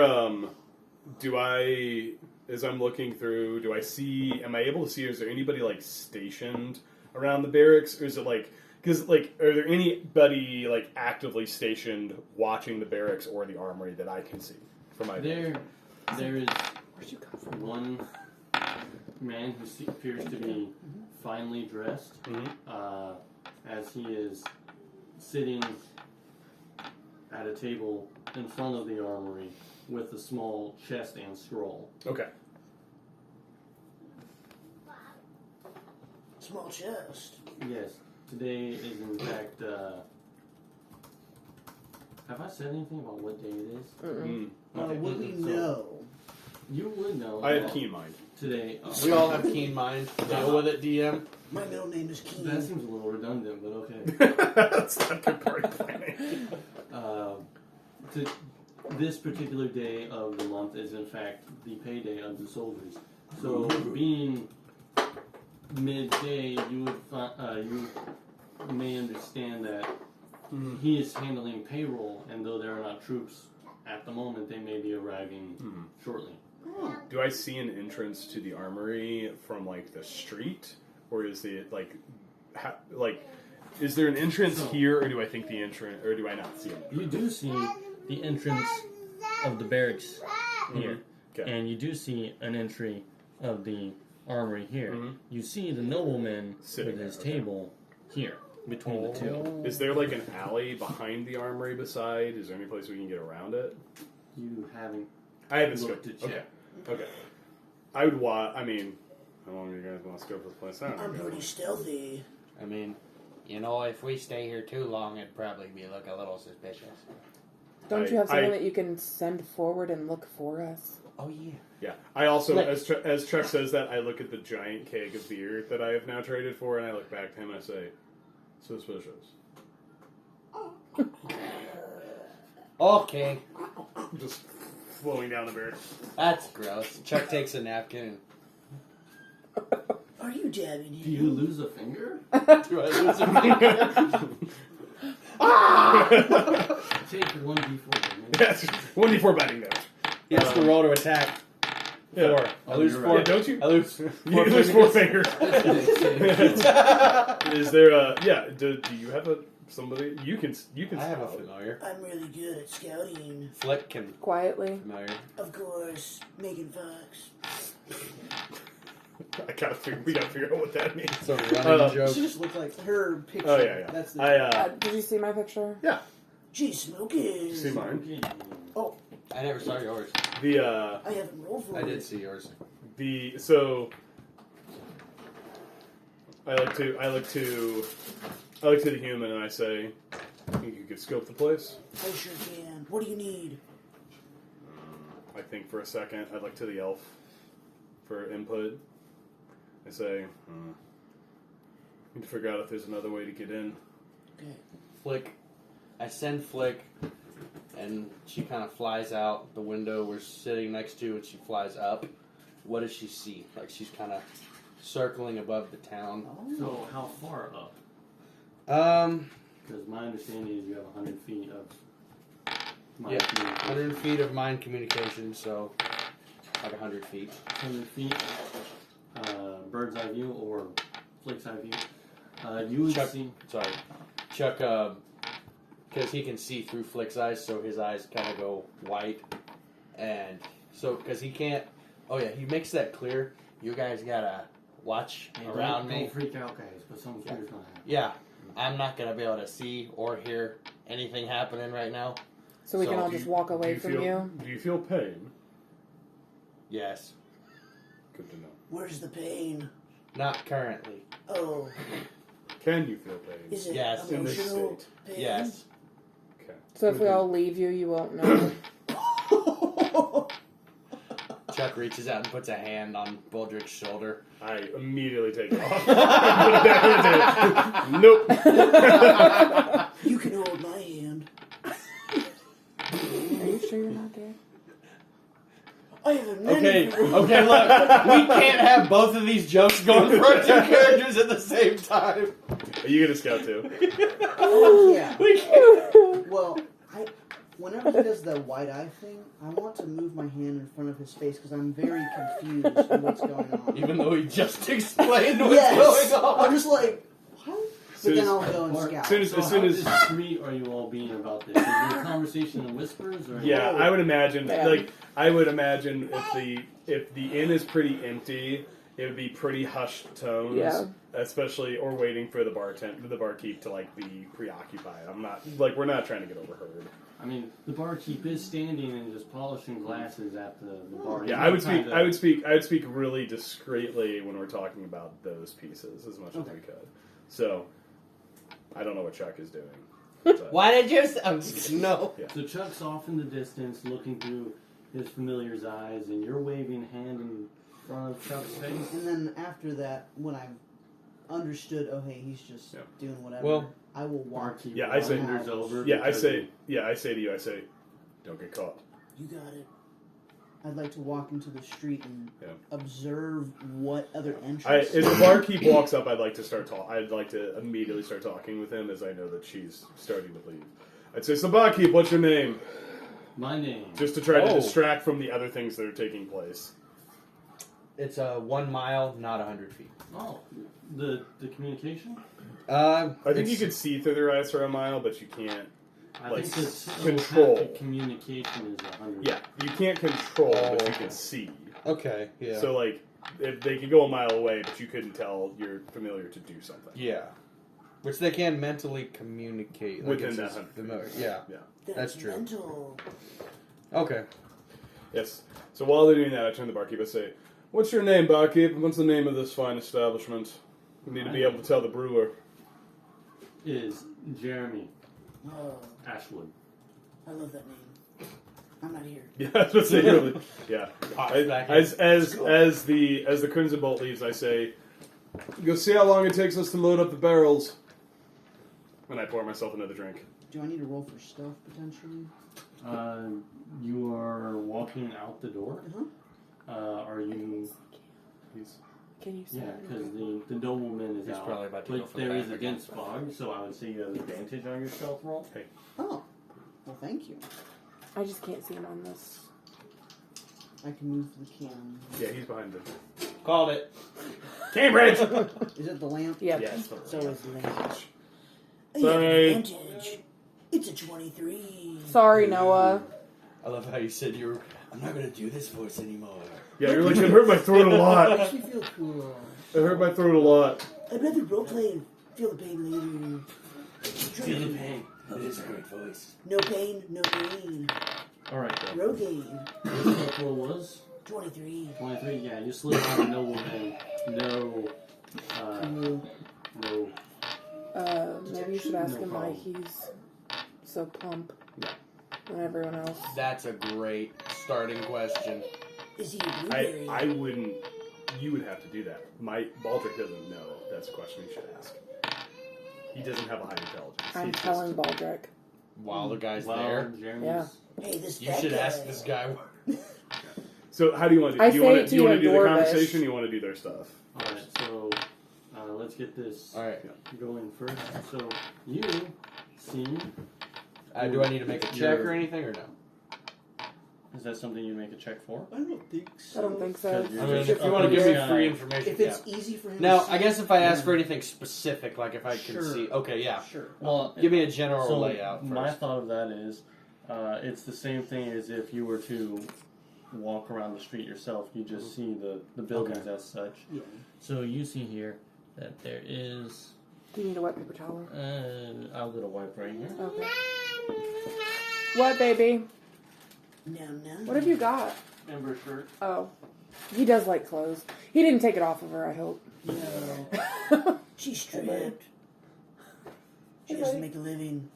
do I, as I'm looking through, do I see? Am I able to see? Is there anybody like stationed around the barracks, or is it like? Because like, are there anybody like actively stationed watching the barracks or the armory that I can see from my? There is Where'd you come from? one man who appears to be finely dressed, as he is sitting at a table in front of the armory with a small chest and scroll. Okay. Small chest. Yes, today is in fact. Have I said anything about what day it is? Mm. Okay. Would we So, know? You would know. I have keen mind. Today. We all have keen mind. Deal with it, DM. My middle name is Keen. That seems a little redundant, but okay. That's not good party planning. This particular day of the month is in fact the payday of the soldiers. So being midday, you may understand that he is handling payroll, and though there are not troops at the moment, they may be arriving shortly. Do I see an entrance to the armory from like the street, or is it like, is there an entrance here, or do I think the entrance, or do I not see it? You do see the entrance of the barracks here, Okay. and you do see an entry of the armory here. You see the nobleman Sitting with his there, okay. table here between the two. Is there like an alley behind the armory beside? Is there any place we can get around it? You haven't. I haven't Look scoped. to check. Okay. I would want. I mean, how long do you guys want to scope this place out? I'm pretty stealthy. I mean, You know, if we stay here too long, it'd probably look a little suspicious. Don't you have someone that you can send forward and look for us? Oh, yeah. Yeah. I also, Like- as Chuck says that, I look at the giant keg of beer that I have now traded for, and I look back to him and I say, suspicious. Okay. Just flowing down the beer. That's gross. Chuck takes a napkin Are you dabbing Do you lose a finger? and... Do I lose a finger? Take 1d4 damage. Yes, 1d4 batting damage. He has to roll to attack. Yeah. 4. I Oh, lose you're 4. right. Don't you? I lose 4 You lose 4 fingers. That's Is there a do you have somebody you can I have a scout. familiar. I'm really good at scouting. Flick can Quietly. familiar. Of course, Megan Fox. We gotta figure out what that means. It's a running joke. She just looks like her picture. Oh yeah. That's the. Did you see my picture? Gee, smoking. See mine. I never saw yours. The I haven't rolled for I it. did see yours. so I look to the human and I say, think you could scope the place? I sure can. What do you need? I think for a second. I look to the elf for input. I say, need to figure out if there's another way to get in. Okay. Flick. I send Flick, and she kind of flies out the window we're sitting next to, and she flies up. What does she see? Like, she's kind of circling above the town. So how far up? Because my understanding is you have 100 feet of mind communication. 100 feet of mind communication, so like 100 feet. 100 feet, bird's eye view or Flick's eye view. You would Chuck, see. sorry, Chuck, because he can see through Flick's eyes, so his eyes kind of go white, and so because he can't. Oh yeah, he makes that clear. You guys gotta watch Hey, around me. Don't freak out, guys, but something's gonna happen. Yeah, I'm not gonna be able to see or hear anything happening right now. So we So can all Do just walk away do from feel, you? Do you feel pain? Yes, Good to know. Where's the pain? not currently. Oh, Can you feel pain? is it Yes. In this emotional state. pain? Yes. Okay. So if we all leave you, you won't know. Chuck reaches out and puts a hand on Baldrick's shoulder. I immediately take it off. Put it back in the table. Nope. You can hold my hand. Are you sure you're not gay? I have a Okay, look, we can't have both of these jokes going for our two characters at the same time. Are you gonna scout too? Oh, yeah. We can't. Well, whenever he does the wide eye thing, I want to move my hand in front of his face because I'm very confused on what's going on. Even though he just explained what's Yes! going on. I'm just like, what? But then I'll go and Or- scout. Soon as So how discreet are you all being about this? Is your conversation in whispers or? Yeah, I would imagine. Yeah. I would imagine if the inn is pretty empty, it would be pretty hushed tones. Yeah. Especially or waiting for the barkeep to be preoccupied. We're not trying to get overheard. I mean, the barkeep is standing and just polishing glasses at the bar. Yeah, He's I would speak really discreetly when we're talking about those pieces as much as we could. So, I don't know what Chuck is doing. But, Why did you? I'm just kidding. No. Yeah. So Chuck's off in the distance, looking through his familiar's eyes, and you're waving a hand in front of Chuck's face. And then after that, when I've understood, oh hey, he's just Yeah. doing whatever, Well, I will walk. Barkeep Yeah, I say- wanders over. Yeah, I because say to you, don't get caught. You got it. I'd like to walk into the street and Yeah. observe what other entrances. If the barkeep walks up, I'd like to immediately start talking with him, as I know that she's starting to leave. I'd say, so barkeep, what's your name? My name. Just to try to Oh. distract from the other things that are taking place. It's 1 mile, not 100 feet. Oh, the communication. I think you could see through their eyes for a mile, but you can't. I Like, think the control. telepathic communication is 100. Yeah, you can't control, but you okay. can see. Okay. Yeah. So, if they could go a mile away, but you couldn't tell you're familiar to do something. yeah. Which they can mentally communicate Within it's that just 100 familiar. feet. Yeah. That's true. Mental. Okay. Yes. So while they're doing that, I turn to the barkeep. I say, "What's your name, barkeep? What's the name of this fine establishment? We need to be able to tell the brewer." is Jeremy Oh, Ashwood. I love that name. I'm not here. Yeah, I was going to say, really. Yeah. Back in. As the Crimson Bolt leaves, I say, "Go see how long it takes us to load up the barrels." And I pour myself another drink. Do I need to roll for stuff potentially? You are walking out the door. Uh-huh. Are you? Can you see? Yeah, because the nobleman is He's out. probably about to go But for the there is bathroom. against fog, so I would say you have advantage on your stealth roll. Hey. Oh. Well, thank you. I just can't see him on this. I can move the cam. Yeah, he's behind them. Called it. Cambridge! Is it the lamp? Yep. Yes. So is language. Sorry. Advantage. It's a 23. Sorry, Noah. I love how you said you were. I'm not gonna do this voice anymore. Yeah, you're like, it hurt my throat a lot. Makes me feel cool. It hurt my throat a lot. I'd rather roleplay and feel the pain later. Feel the pain. It is a great voice. No pain, no gain. All right, then. Rogaine. Your stealth roll was 23. 23. Yeah, you slid on the nobleman. No. No. Maybe you should ask No him why problem. he's so plump. Yeah. Than everyone else. That's a great starting question. Is he a blueberry? I wouldn't. You would have to do that. Baldric doesn't know. That's a question you should ask. He doesn't have a high intelligence. I'm He's telling Baldric. While the guy's Well, there, Jeremy's. Yeah. Hey, this you fat should guy. ask this guy. So how do you want to do I it? Do you say want it to to do, you you in do the Dwarvish. conversation? Or you want to do their stuff? All right, so let's get this All right. going first. So you see, Do I need to make a check or anything or no? is that something you make a check for? I don't think so. I don't think so. Because I mean, just if you up want to on give me the free sky. information, If yeah. it's easy for him Now, to see, I guess if I ask for anything specific, like if I can Sure. see, okay, yeah. Sure. Well, Give me a general so layout first. my thought of that is, it's the same thing as if you were to walk around the street yourself. You just see the buildings as such. Yeah. So you see here that there is. Do you need a wet paper towel? I'll get a wipe right here. Okay. What, baby? No, no. What have you got? Ember shirt. Oh. He does like clothes. He didn't take it off of her, I hope. No. She's strapped. She has to make a living.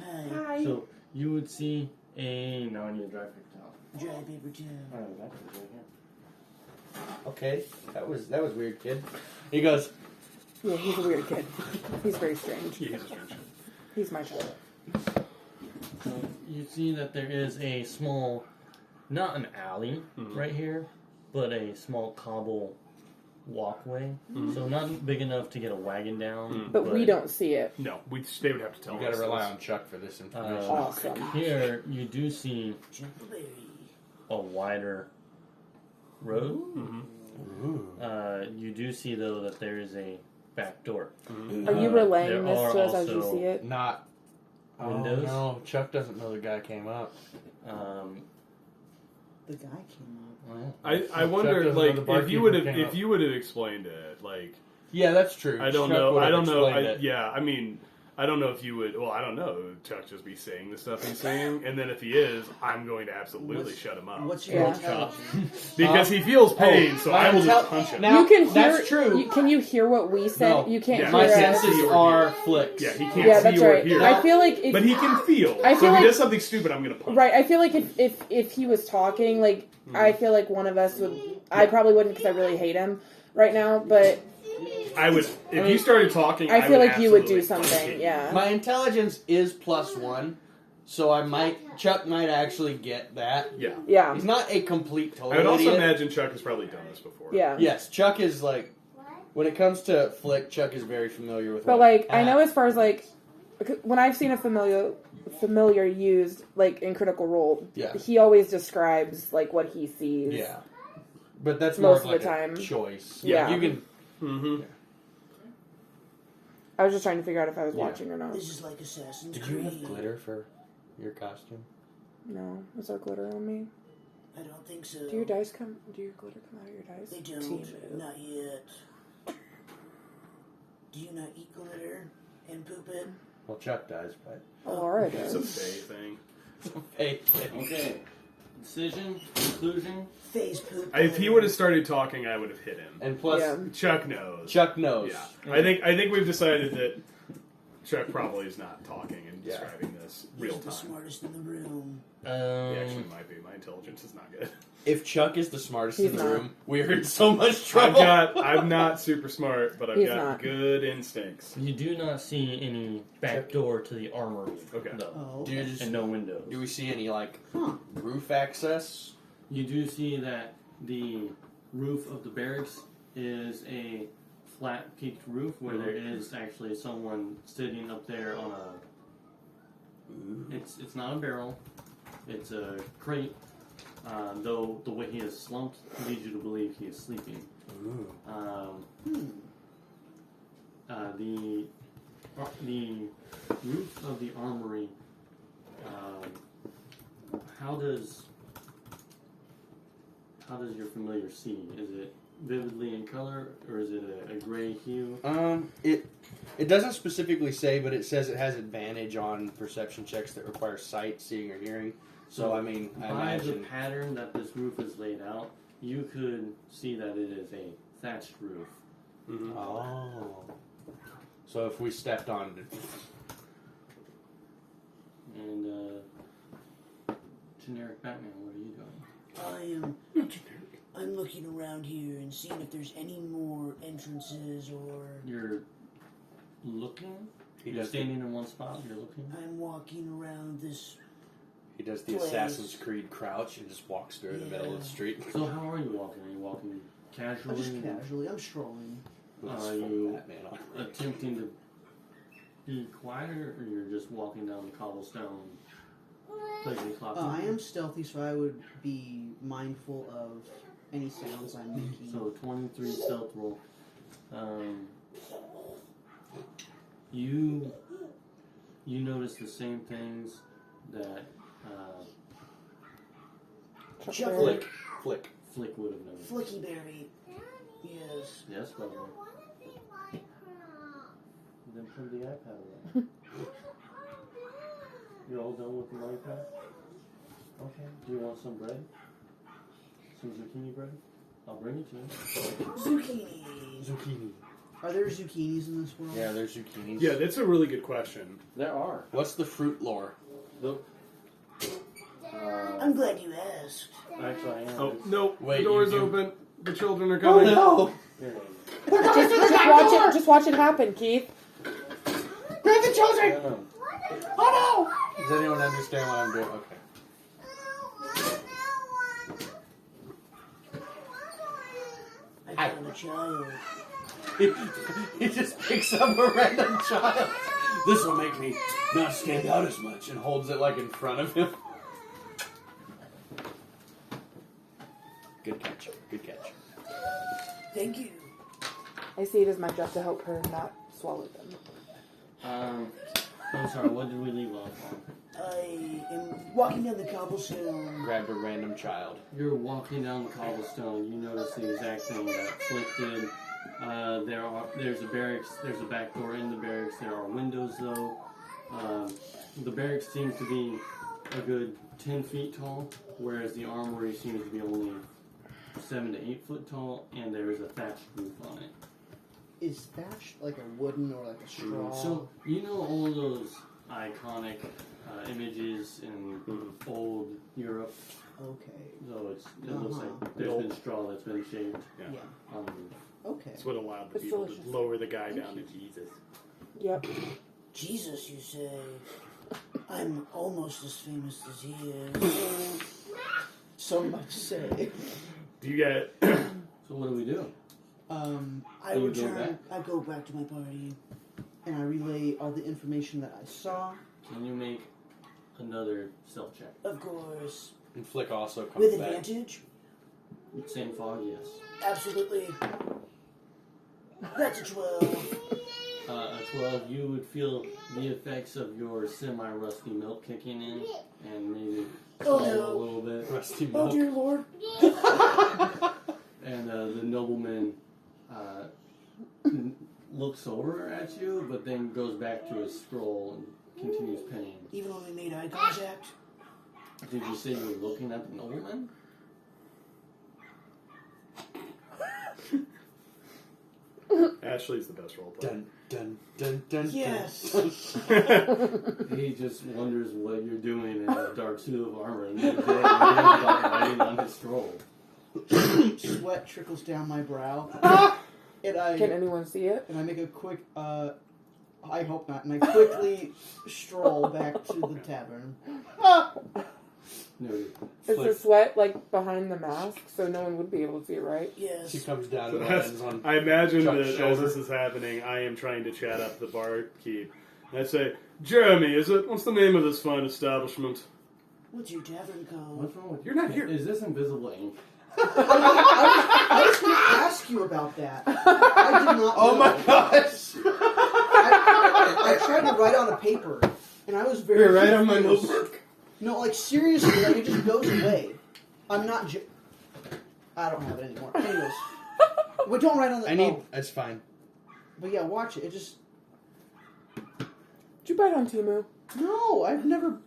Hi. Hi. So you would see a. Now I need a dry paper towel. Dry paper towel. Oh, that is right here. Okay, that was weird, kid. He goes, Yeah, he's a weird kid. He's very strange. Yeah, he's a strange. He's my child. So you see that there is a small, not an alley right here, but a small cobble walkway. So not big enough to get a wagon down. But we don't see it. No, they would have to tell you us. gotta rely this. on Chuck for this information. Awesome. Here you do see Chuckleberry. a wider road. You do see though that there is a back door. Are you relaying there this are to us as you also- see it? Not Windows? Oh, no, Chuck doesn't know the guy came up. The guy came up. I wonder, doesn't know like, the if barkeeper you would have came up. if you would have explained it, like, Yeah, that's true. I don't Chuck know, would I have don't know, explained it. yeah, I mean, I don't know if you would. Well, I don't know. Chuck just be saying the stuff he's saying, and then if he is, I'm going to absolutely shut him up What's Yeah. your intelligence? because he feels pain. So my I will intel- just punch him. Now, You can hear. that's true. Can you hear what we said? No. You can't Yeah. hear My us. senses Or are hear. flicks. Yeah, he can't Yeah, see that's or right. hear. I feel like if, But he can feel. I so feel if like- he does something stupid, I'm going to punch. right. I feel like if he was talking, like I feel like one of us would. I probably wouldn't because I really hate him right now. But I would. If you started talking, I feel would like you would do absolutely something. punch Yeah. My intelligence is +1, so Chuck might actually get that. Yeah. Yeah. He's not a complete total I would also idiot. imagine Chuck has probably done this before. Yeah. Yes, Chuck is like, when it comes to flick, Chuck is very familiar with. But what like I know acts. as far as like when I've seen a familiar used like in Critical Role, Yeah. he always describes like what he sees. Yeah, but that's Most more of of the like time. a choice. Yeah. you can. Mm-hmm. I was just trying to figure out if I was Yeah. watching or not. This is like Assassin's Did you Creed. have glitter for your costume? No, is there glitter on me? I don't think so. Do your dice come? Do your glitter come out of your dice? They Team don't. move. Not yet. Do you not eat glitter and poop it? Well, Chuck does, but Oh, Laura It's a does. Faye thing. hey, Okay. Decision? Conclusion? Phase poop. If he would have started talking, I would have hit him. And plus, Yeah. Chuck knows. Chuck knows. Yeah, I think we've decided that Chuck probably is not talking and Yeah. describing this He's real the time. smartest in the room. He actually might be. My intelligence is not good. If Chuck is the smartest He's in the not. room, we're in so much trouble. I'm not super smart, but I've He's got not. good instincts. You do not see any back door to the armory, Okay. though, Oh. Do, you just, and no windows. do we see any, like, Huh. roof access? You do see that the roof of the barracks is a flat peaked roof where there is actually someone sitting up there on a. It's not a barrel, it's a crate. Though the way he is slumped leads you to believe he is sleeping. The roof of the armory. How does your familiar see? Is it vividly in color, or is it a gray hue? It doesn't specifically say, but it says it has advantage on perception checks that require sight, seeing, or hearing. So, I mean, I By the imagine... pattern that this roof is laid out, you could see that it is a thatched roof. Mm-hmm. Oh. So if we stepped on it... And, generic Batman, what are you doing? I'm looking around here and seeing if there's any more entrances or You're looking? He You're does standing in one spot, you're looking? I'm walking around this. He does the Place. Assassin's Creed crouch and just walks through the middle of the street. So how are you walking? Are you walking casually? Just casually, I'm strolling. With Are his full you Batman on. attempting to be quieter, or you're just walking down the cobblestone, playing clock? I am stealthy, so I would be mindful of any sounds I'm making. So 23 stealth roll. You notice the same things that Flick. Flick. Flick would have noticed. Flickyberry. Yes. Yes, brother. Then put the iPad away. You're all done with the iPad? Okay. Do you want some bread? Some zucchini bread? I'll bring it to you. Zucchini. Zucchini. Are there zucchinis in this world? Yeah, there's zucchinis. Yeah, that's a really good question. There are. What's the fruit lore? I'm glad you asked. Actually, I am. Oh, no. Wait, the door's you- open. The children are coming. no! Here. Just watch it happen, Keith. Grab the children! No. Oh no! Does anyone understand what I'm doing? Okay. I found a child. He just picks up a random child. This will make me not stand out as much, and holds it like in front of him. Good catch. Good catch. Thank you. I see it as my job to help her not swallow them. I'm sorry, what did we leave off on? I am walking down the cobblestone. Grabbed a random child. You're walking down the cobblestone, you notice the exact thing that Flick did. There's a barracks, there's a back door in the barracks, there are windows though. The barracks seems to be a good 10 feet tall, whereas the armory seems to be only 7 to 8 foot tall, and there is a thatched roof on it. Is thatch like a wooden or like a straw? So, you know all of those iconic images in old Europe? Okay. So it looks like there's been straw that's been shaved Yeah. on the roof. Okay. That's what allowed the It's people delicious. to lower the guy down to Jesus. Yep. Jesus, you say? I'm almost as famous as he is. So much say. Do you get... So what do we do? I Do you go return. back? I go back to my party. And I relay all the information that I saw. Can you make another stealth check? Of course. And Flick also comes With back. advantage? Same fog, yes. Absolutely. That's a 12. A 12, you would feel the effects of your semi-rusty milk kicking in, and maybe Oh, swallow no. a little bit. Rusty Oh milk. dear Lord. And the nobleman looks over at you, but then goes back to his scroll and continues penning. Even when we made eye contact. Did you say you were looking at the nobleman? Ashley's the best role player. Dun dun dun dun. Yes. He just wonders what you're doing in a dark suit of armor and then about writing on his scroll. Sweat trickles down my brow. And Can anyone see it? I make a quick, I hope not, and I quickly stroll back to the tavern. No, Is the sweat like behind the mask, so no one would be able to see it, right? Yes. She comes down So and that's- lands on. I imagine Chuck's that as shoulder. this is happening, I am trying to chat up the barkeep. And I say, Jeremy, is it? What's the name of this fine establishment? What's your tavern called? what's wrong with You're not here. Is this invisible ink? I was going to ask you about that. I did not Oh know. my gosh! I tried to write on a paper, and I was very You're right on my confused. notebook. No, like seriously, like it just goes away. I'm not. I don't have it anymore. Anyways, but don't write on the. I need. Oh, That's fine. but yeah, watch it. It just. Did you buy it on Temu? No, I've never.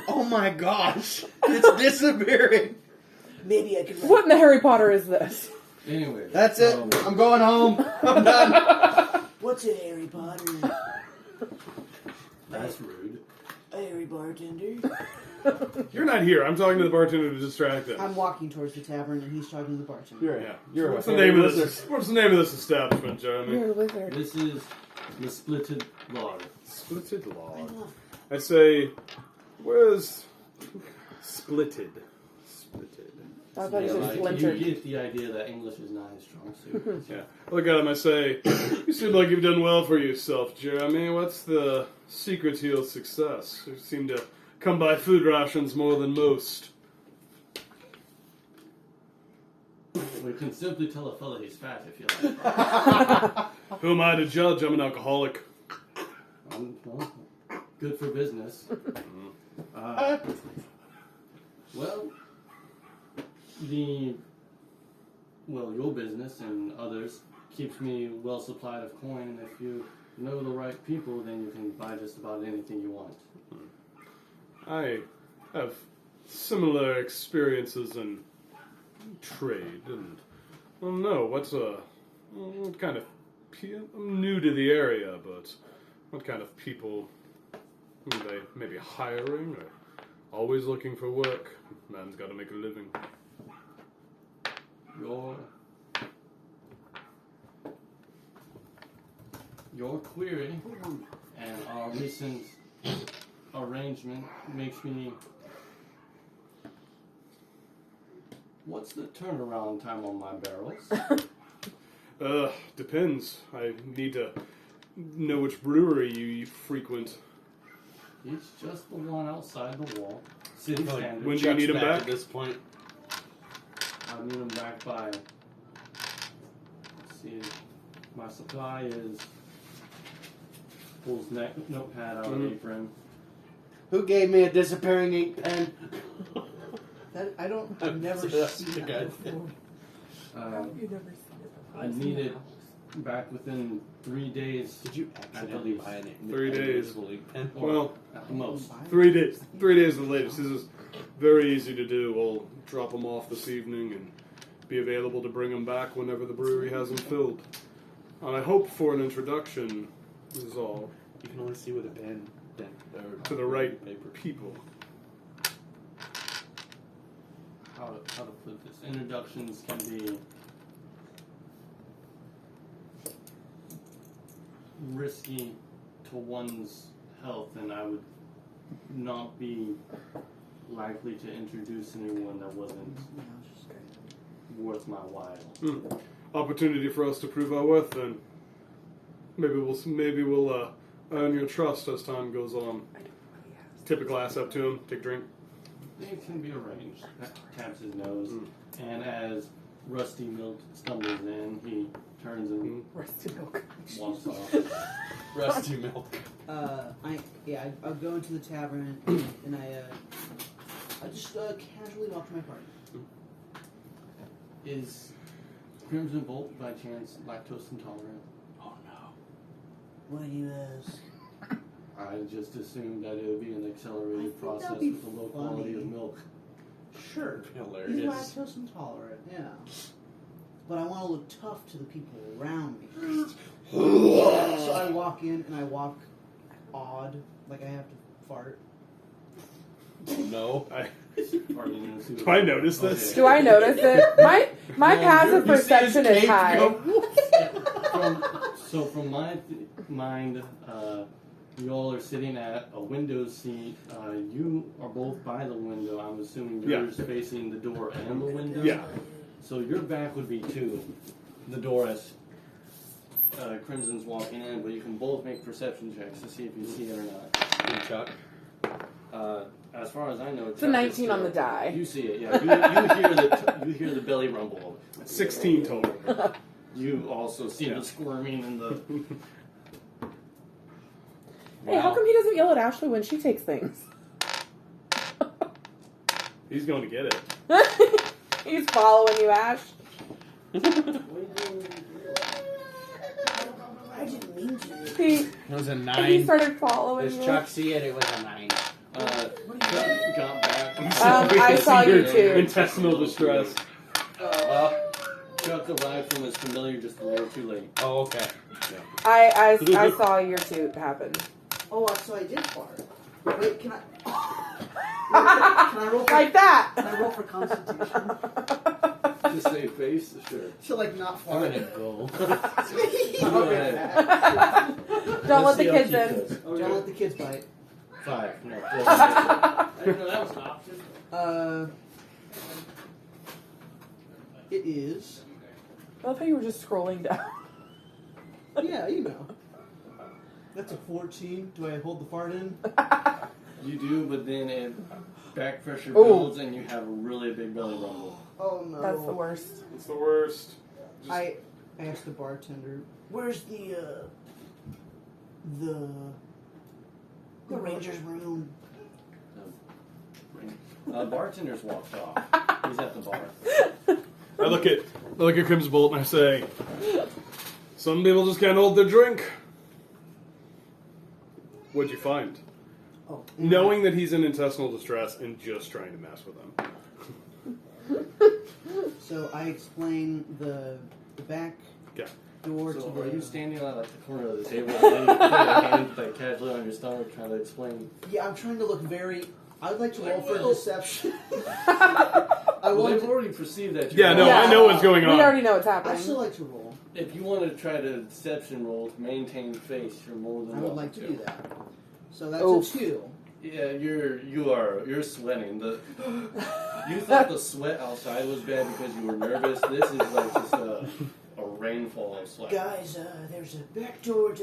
Oh my gosh! It's disappearing. Maybe I could. Write. What in the Harry Potter is this? Anyway. That's it. I'm going home. I'm done. What's a Harry Potter? That's rude. A Harry bartender. You're not here. I'm talking to the bartender to distract him. I'm walking towards the tavern, and he's talking to the bartender. Yeah. You're What's a the name of wizard. this? What's the name of this establishment, Jeremy? You're a wizard. This is the Splitted Log. Splitted I Log. love. I say, where's Splitted? Splitted. I thought you Yeah, said like, you splintered. get the idea that English is not his strong suit. Yeah. I look at him. I say, you seem like you've done well for yourself, Jeremy. What's the secret to your success? You seem to come by food rations more than most. We can simply tell a fella he's fat if you like. Who am I to judge? I'm an alcoholic. Well, good for business. Well, your business and others keeps me well supplied of coin, and if you know the right people, then you can buy just about anything you want. I have similar experiences in trade, and well, no, what kind of I'm new to the area, but what kind of people are they? Maybe hiring or always looking for work? Man's got to make a living. Your query and our recent arrangement makes me. What's the turnaround time on my barrels? Depends. I need to know which brewery you frequent. It's just the one outside the wall. City Like, standard. When do you need him back? At this point, I need them back by. Let's see. My supply is. Pulls notepad out of Mhm. apron. who gave me a disappearing ink pen? I've never That's seen the that guy. before. You've never seen it. I need it back within 3 days. Did you At accidentally least. buy an 3 days. invisible ink pen? Well, At the most. 3 days. 3 days at the latest. This is very easy to do. We'll drop them off this evening and be available to bring them back whenever the brewery has them filled. I hope for an introduction is all You can only see with a pen. to the right paper. people. How to put this? Introductions can be risky to one's health, and I would not be likely to introduce anyone that wasn't worth my while. Opportunity for us to prove our worth. Then maybe we'll earn your trust as time goes on. Tip a glass up to him. Take a drink. It can be arranged. Taps his nose, and as Rusty Milk stumbles in, he turns and Rusty milk. walks off. Rusty milk. I'll go into the tavern and I just casually walk to my party. Is Crimson Bolt by chance lactose intolerant? Oh no. Why do you ask? I just assumed that it would be an accelerated process that'd be with a low quality of milk. Sure. He's Hilarious. lactose intolerant, yeah. But I want to look tough to the people around me. So I walk in and I walk odd, like I have to fart. No. Do I notice this? Do I notice it? My passive perception is high. From my mind, you all are sitting at a window seat. You are both by the window. I'm assuming yours facing the door and the window. Yeah. So your back would be to the door as Crimson's walking in, but you can both make perception checks to see if you see it or not. Hey, Chuck. As far as I know, It's a 19 on the die. You see it, yeah. You hear the belly rumble. 16 total. You also see the squirming and the. Hey, how come he doesn't yell at Ashley when she takes things? He's going to get it. He's following you, Ash. I didn't mean to. He It was a he 9. started following Does you. Chuck see it? It was a 9. Got back. I saw you too. Intestinal distress. Chuck arrived from his familiar just a little too late. Oh, okay. I saw your toot happen. Oh, so I did fart. Wait, can I roll for, Like that. Can I roll for Constitution? Just say face, sure. To like not I'm fart. gonna go. Don't Don't let the see how kids cute in. it is. Don't let the kids bite. 5. No. 4. I didn't know that was an option. It is. I love how you were just scrolling down. Yeah, you know. That's a 14. Do I hold the fart in? You do, but then it back pressure Ooh. builds and you have a really big belly rumble. Oh no. That's the worst. It's the worst. I asked the bartender, "Where's the Ranger's room?" Bartender's walked off. He's at the bar. I look at Crimson Bolt and I say, some people just can't hold their drink. What'd you find? Oh, Knowing that he's in intestinal distress and just trying to mess with him. So I explain the back Okay. door So to are the. you standing at like the corner of the table and then you put your hand like casually on your stomach trying to explain? Yeah, I'm trying to look very. I'd like to roll for deception. I Well, want they've to. already perceived that. Yeah, no, Yeah. I know what's going on. We already know what's I happening. still like to roll. If you want to try to deception roll to maintain face, you're more than I would welcome like to do that. So that's Oof. a 2. Yeah, you're sweating. You thought the sweat outside was bad because you were nervous. This is like just a rainfall of sweat. Guys, there's a back door to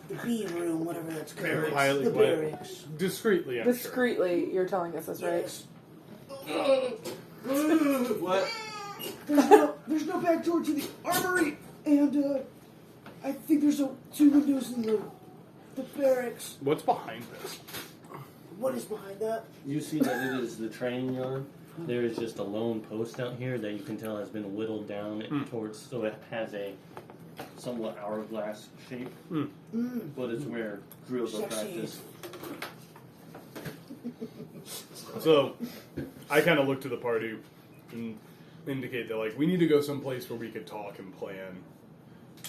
the B room, whatever that's called. Very highly the quiet. barracks. Discreetly, I'm sure. Discreetly, you're telling us this, right? Yes. What? There's no back door to the armory, and I think there's 2 windows in the barracks. What's behind this? What is behind that? You see that it is the training yard. There is just a lone post out here that you can tell has been whittled down towards, so it has a somewhat hourglass shape. But it's where drills are Sexy. practiced. So, I kind of look to the party and indicate that, like, we need to go someplace where we could talk and plan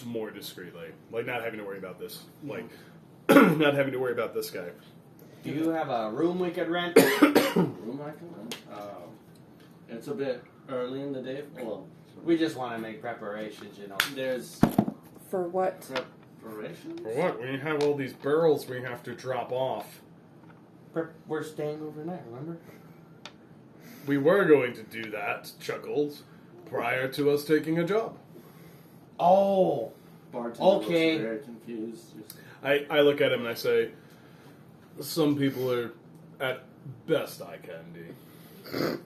more discreetly. Like, not having to worry about this. Like, not having to worry about this guy. Do you have a room we could rent? Room I can rent? It's a bit early in the day. Well, We just want to make preparations, you know. there's For what? preparations. For what? We have all these barrels we have to drop off. We're staying overnight, remember? We were going to do that, Chuckles, prior to us taking a job. Oh! Bartender Okay. looks very confused. Just, I look at him and I say, some people are at best eye candy.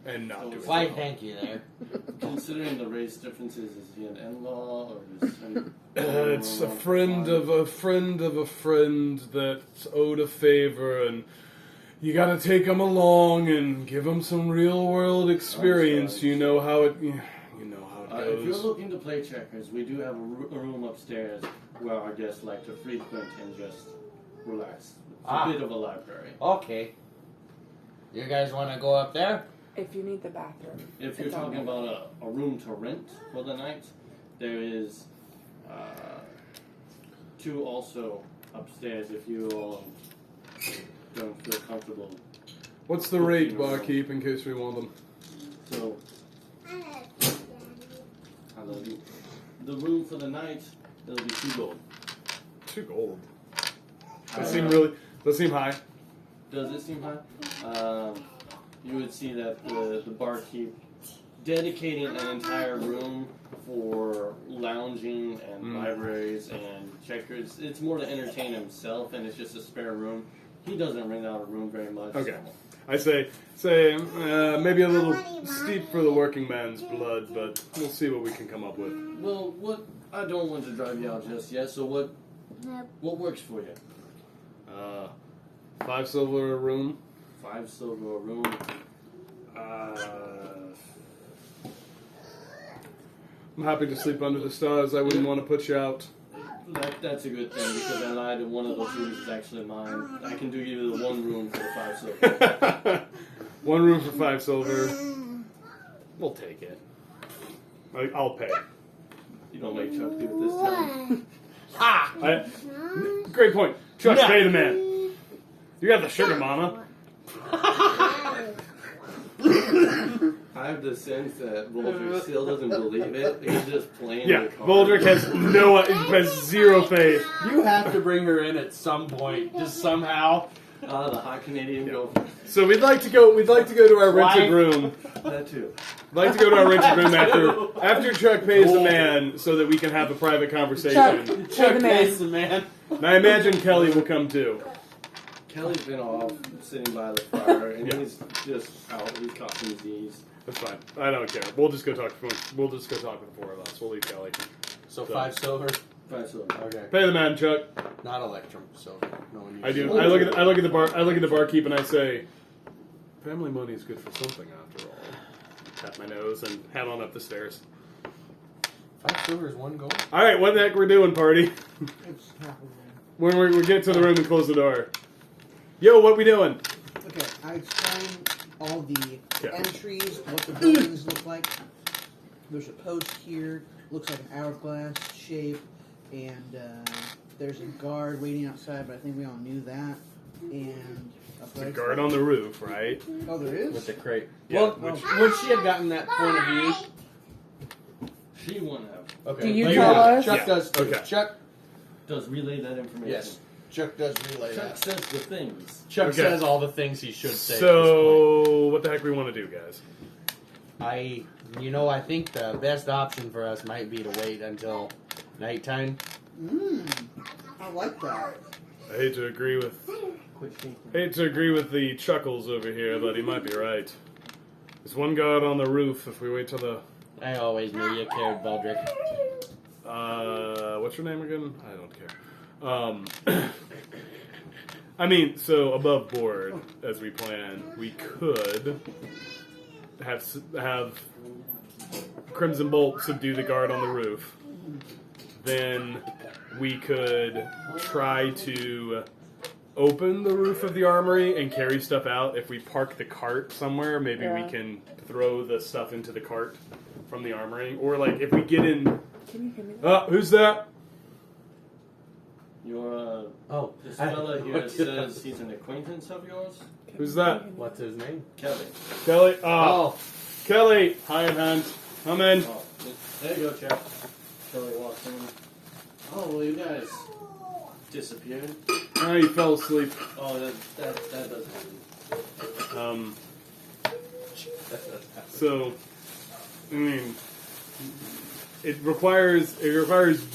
And not doing Why, well. thank you there. considering the race differences, is he an in-law or just an It's a friend of a friend of a friend that's owed a favor, and you gotta take him along and give him some real world experience. You know how it, you know how it If you're goes. looking to play checkers, we do have a room upstairs where our guests like to frequent and just relax. It's Ah. a bit of a library. Okay. You guys want to go up there? If you need the bathroom. If you're it's on talking there. about a room to rent for the night, there is 2 also upstairs if you all don't feel comfortable. What's the rate, barkeep, in case we want them? So, the room for the night, it'll be 2 gold. 2 gold. Uh, Does seem high. Does it seem high? You would see that the barkeep dedicating an entire room for lounging and libraries and checkers. It's more to entertain himself, and it's just a spare room. He doesn't rent out a room very much. Okay. I say, maybe a little steep for the working man's blood, but we'll see what we can come up with. Well, I don't want to drive you out just yet. So what works for you? 5 silver a room. 5 silver a room. I'm happy to sleep under the stars. I wouldn't want to put you out. That's a good thing because then one of those rooms is actually mine. I can do you the 1 room for the 5 silver. 1 room for 5 silver. We'll take it. I'll pay. You don't make Chuck do it this time. Great point. Chuck, pay the man. You got the sugar mama. I have the sense that Voldrick still doesn't believe it. He's just playing Yeah, the card. Voldrick has 0 faith. You have to bring her in at some point, just somehow. The hot Canadian gopher. So we'd like to go to our rented room. That too. I'd like to go to our rented room after Chuck pays the man so that we can have a private conversation. Chuck, Pays the man. And I imagine Kelly will come too. Kelly's been off sitting by the fire, and Yeah. he's just out. He's coughing his knees. That's fine. I don't care. We'll just go talk with the 4 of us. We'll leave Kelly. So 5 silver. 5 silver. Okay. Pay the man, Chuck. Not Electrum, so no one I uses do. I look at the barkeep and I say, family money is good for something after all. Tap my nose and head on up the stairs. 5 silver is 1 gold. All right, what the heck we're doing, party? It's half of them. When we get to the room and close the door. Yo, what we doing? Okay, I explain all the Yeah. entries, what the buildings look like. There's a post here, looks like an hourglass shape, and there's a guard waiting outside, but I think we all knew that. And a The guard on the roof, right? Oh, there is? With the crate. Yeah, Well, would she have gotten that point of view? She wouldn't have. Okay. Do you But tell us? Chuck Yeah. does. Too. Okay. Chuck. Does relay that information. Yes. Chuck does relay Chuck that. says the things. Chuck Okay. says all the things he should say. So, what the heck we want to do, guys? I think the best option for us might be to wait until nighttime. I like that. I hate to agree with Quit shaking. the chuckles over here, but he might be right. There's 1 guard on the roof. If we wait till the I always knew you cared, Baldric. what's your name again? I don't care. I mean, so above board, as we plan, we could have Crimson Bolt subdue the guard on the roof. Then we could try to open the roof of the armory and carry stuff out. If we park the cart somewhere, maybe we can throw the stuff into the cart from the armory. Or, like, if we get in... Can you hear me? Who's that? Your Oh, this fella here says he's an acquaintance of yours. Who's that? What's his name? Kelly. Kelly. Oh, Kelly. Hired hand. Come in. Oh, there you go, Chuck. Kelly walks in. Oh, well, you guys disappeared. Oh, you fell asleep. Oh, that does happen. So, I mean, it requires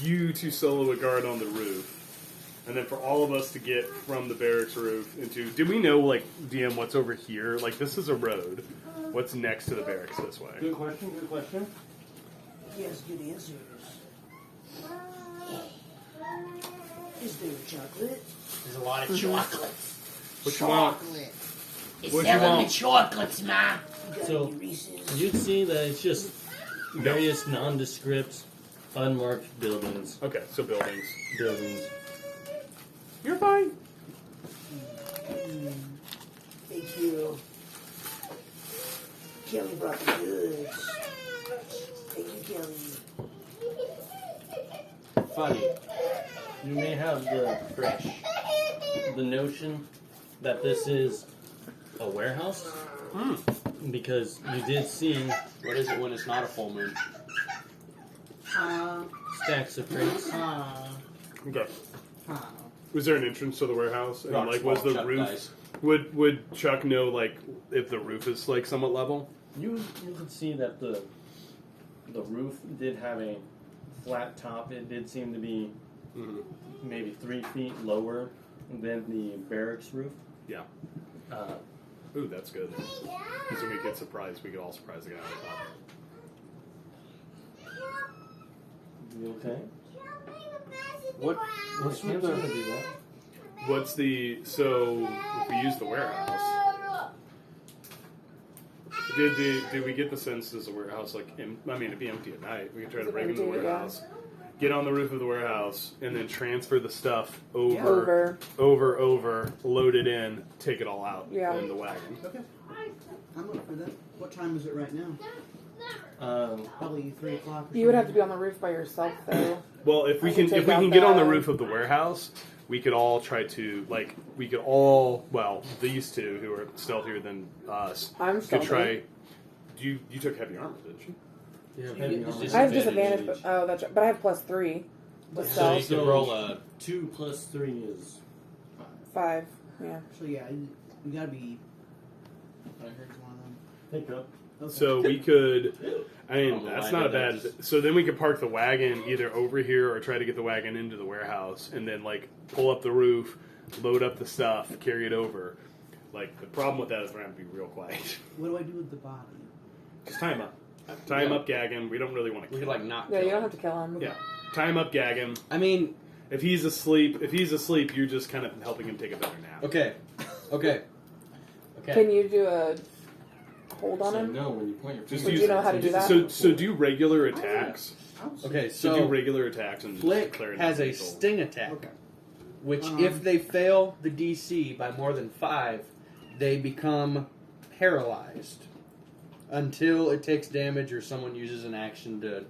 you to solo a guard on the roof, and then for all of us to get from the barracks roof into. Do we know, like, DM, what's over here? Like, this is a road. What's next to the barracks this way? Good question. Good question. Yes, good answers. Is there chocolate? there's a lot of chocolate. What you want? Chocolate. What you want? chocolates, ma. You got So- any Reese's? You'd see that it's just various nondescript, unmarked buildings. Okay, so buildings. Buildings. You're fine. you. Kelly brought the goods. Thank you, Kelly. Funny. You may have the notion that this is a warehouse because you did see What is it when it's not a full moon? stacks of crates. Okay. Was there an entrance to the warehouse? And Rocks, like, was the Chuck roof? dice. Would Chuck know like if the roof is like somewhat level? You could see that the roof did have a flat top. It did seem to be maybe 3 feet lower than the barracks roof. Yeah. Ooh, that's good. Because when we get surprised, we could all surprise the guy on top. You okay? What's with Can't the... do that. What's the so if we use the warehouse? Did we get the sense there's a warehouse like it'd be empty at night. We could try to break into the warehouse, get on the roof of the warehouse, and then transfer the stuff over, load it in, take it all out in the wagon. Okay. I'm up for that. What time is it right now? Probably 3 o'clock. You would have to be on the roof by yourself, though. Well, if we I can can take get out on the the- roof of the warehouse, we could all try to these two who are stealthier than us I'm could stealthy. try. You took heavy armor, didn't you? Heavy armor. I have disadvantage, but I have +3 with So stealth. you can roll a... 2 plus 3 is 5. Yeah. So yeah, you gotta be. I heard one of them. pick up. Okay. So we could. I mean, On the that's wagon, not a bad. that's- So then we could park the wagon either over here or try to get the wagon into the warehouse, and then like pull up the roof, load up the stuff, carry it over. Like the problem with that is we're gonna have to be real quiet. What do I do with the body? Just tie him up. Tie him up, gag him. We don't really want to We kill could like him. not Yeah, kill you don't him. have to kill him. Yeah, tie him up, gag him. I mean, If he's asleep, you're just kind of helping him take a better nap. okay. Can you do a hold on So him? no, when you point your Just Would finger, you know how to do that? So do regular attacks. Okay, So do so regular attacks and Flick declare it has a lethal. sting attack, Okay. which if they fail the DC by more than 5, they become paralyzed until it takes damage or someone uses an action to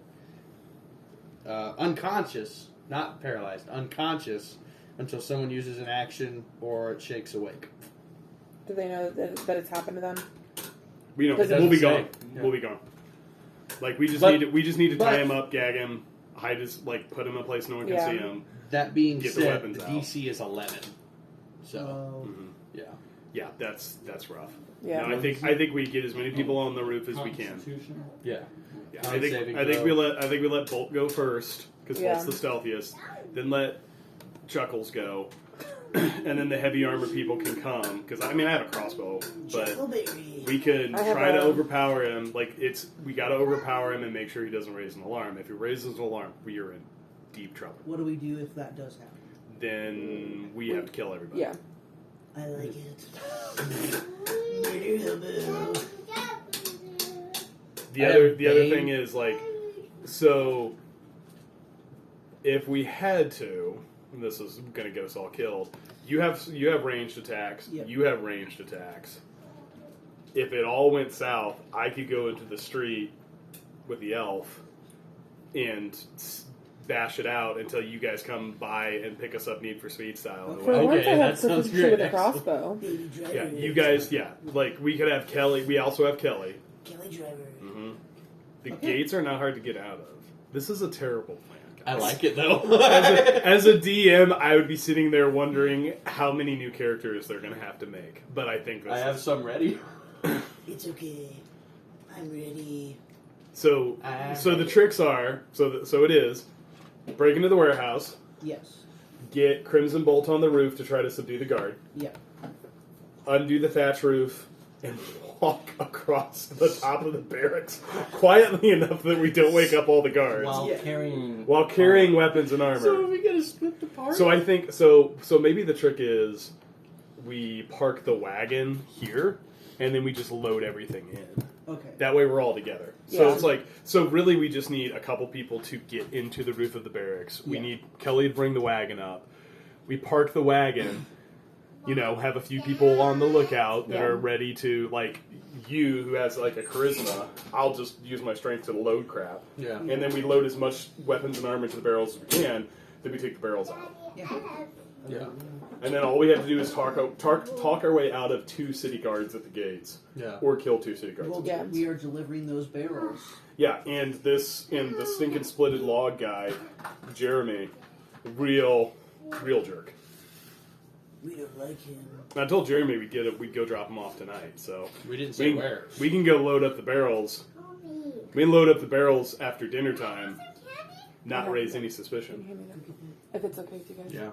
unconscious, not paralyzed, unconscious until someone uses an action or it shakes awake. Do they know that it's happened to them? We don't. Does it We'll be say? gone. Yeah. We'll be gone. Like we just But- need to tie but- him up, gag him, hide his put him in a place no one can Yeah. see him. That being Get the said, weapons the out. DC is 11. So, Mhm. yeah. Yeah, that's rough. Yeah. No, I think we get as many people on the roof as we can. Constitution? Yeah. Yeah, Con I think saving we throw. let Bolt go first because Yeah. Bolt's the stealthiest. Then let Chuckles go, and then the heavy armor people can come. Because I have a crossbow, but Chuckleberry. we could I have try to a- overpower him. We got to overpower him and make sure he doesn't raise an alarm. If he raises an alarm, we are in deep trouble. What do we do if that does happen? Then we have to kill everybody. Yeah. I like it. Murder hobo. The I other have the other Bane. thing is so if we had to, and this is going to get us all killed. You have ranged attacks. Yep. You have ranged attacks. If it all went south, I could go into the street with the elf and bash it out until you guys come by and pick us up Need for Speed style. For Okay, once, I that have sounds proficiency great. with a Excellent. crossbow. Baby driver. Yeah, you guys. Yeah, we could have Kelly. We also have Kelly. Kelly driver. Mm-hmm. The gates are not hard to get out of. This is a terrible plan, I guys. like it though. As a DM, I would be sitting there wondering how many new characters they're going to have to make. But I think this I have is... some ready. It's okay. I'm ready. So the tricks are... So it is... Break into the warehouse. Yes. Get Crimson Bolt on the roof to try to subdue the guard. Yeah. Undo the thatch roof. And walk across the top of the barracks quietly enough that we don't wake up all the guards. While While carrying weapons and armor. So are we gonna split the party? So I think so maybe the trick is we park the wagon here and then we just load everything in. Okay. That way we're all together. So Yeah. it's really we just need a couple people to get into the roof of the barracks. We Yeah. need Kelly to bring the wagon up. We park the wagon have a few people on the lookout that Yeah. are ready to, like, you who has, like, a charisma, I'll just use my strength to load crap. Yeah. And then we load as much weapons and armor to the barrels as we can, then we take the barrels out. Yeah. Yeah. And then all we have to do is talk our way out of 2 city guards at the gates. Yeah. Or kill 2 city guards Well, at the Yeah. gates. we are delivering those barrels. Yeah, and the stinking splitted log guy, Jeremy, real jerk. We don't like him. And I told Jeremy we'd go drop him off tonight, so We didn't say we, where. we can go load up the barrels. We can load up the barrels after dinner time, not raise any suspicion. If it's okay with you guys. Yeah.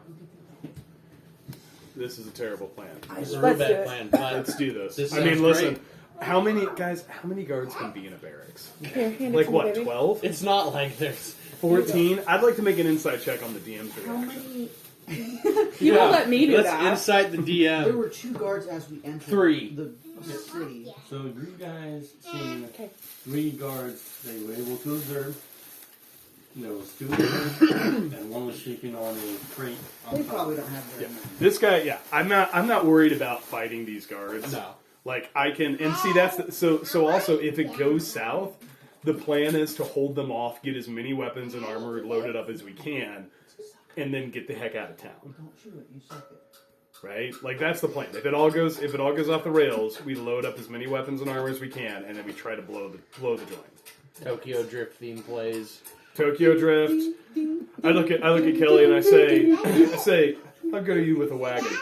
This is a terrible plan. This is a Let's real do bad it. plan. But Let's do this. This I mean, sounds listen. great. How many guards can be in a barracks? Here, hand it Like to me, what? baby. 12? it's not like there's 14? I'd like to make an inside check on the DM's How reaction. many? You won't let me do Let's that. incite the There DM. were 2 guards as we entered 3. the city. So you guys seen Okay. 3 guards they were able to observe. There was 2 of them, and one was sleeping on a crate. They On top. probably don't have very Yeah. many. This guy, yeah, I'm not worried about fighting these guards. No. Like I can, and see so also if it goes south, the plan is to hold them off, get as many weapons and armor loaded up as we can, and then get the heck out of town. Don't shoot it. You suck it. Right? Like that's the plan. If it all goes off the rails, we load up as many weapons and armor as we can, and then we try to blow the joint. Tokyo Drift theme plays. Tokyo Drift. I look at Kelly and I say, how good are you with a wagon?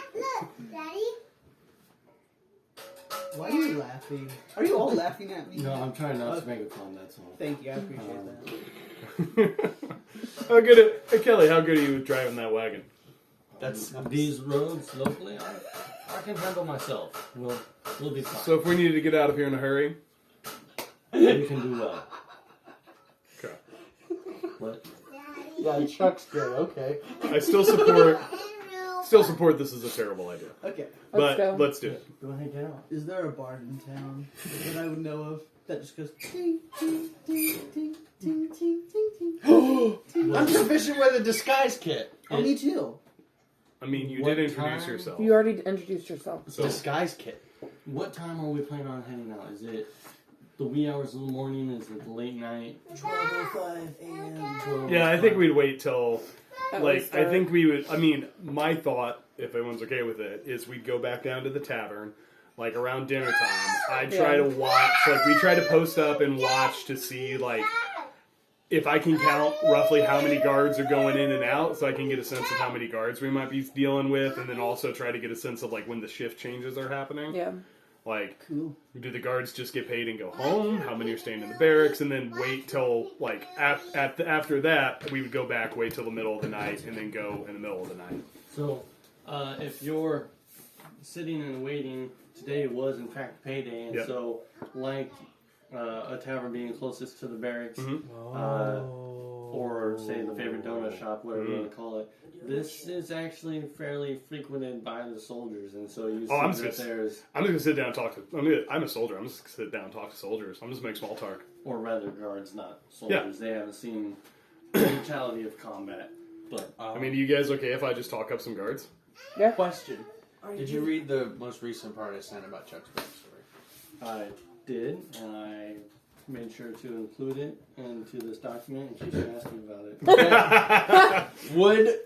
Why are you laughing? Are you all laughing at me? No, I'm trying not to make it fun, that's all. Thank you. I appreciate that. Hey Kelly, how good are you with driving that wagon? That's These roads locally, I can handle myself. We'll be fine. So if we needed to get out of here in a hurry, You can do well. okay. But yeah. Chuck's good. Okay. I still support this is a terrible idea. Okay. But go. let's do it. go ahead and get out. Is there a bar in town that I would know of that just goes ting, ting, ting, ting, ting, ting, ting, ting? I'm proficient with a disguise kit. Oh, me too. I mean, you What did introduce time? yourself. You already introduced yourself. So Disguise kit. What time are we planning on heading out? Is it the wee hours of the morning? Is it the late night? 12:05 a.m. yeah, I think we'd wait till At like least, I think we would. I mean, my thought, if everyone's okay with it, is we'd go back down to the tavern. Like around dinner time, I'd try to watch. Like we try to post up and watch to see like if I can count roughly how many guards are going in and out, so I can get a sense of how many guards we might be dealing with, and then also try to get a sense of like when the shift changes are happening. Yeah. Like, Cool. do the guards just get paid and go home? How many are staying in the barracks? And then wait till like after that, we would go back, wait till the middle of the night, and then go in the middle of the night. So, if you're sitting and waiting, today was in fact payday, and Yep. so like a tavern being closest to the barracks, or say the favorite donut shop, whatever you want to call it, this is actually fairly frequented by the soldiers, and so you see I'm that just- there's, I'm just gonna sit down and talk to. I'm a soldier. I'm just gonna sit down and talk to soldiers. I'm just gonna make small talk. or rather guards, not soldiers. They haven't seen the brutality of combat, but I mean, are you guys okay if I just talk up some guards? Question. Did you read the most recent part I sent about Chuck's backstory? I did, and I made sure to include it into this document in case you asked me about it. Would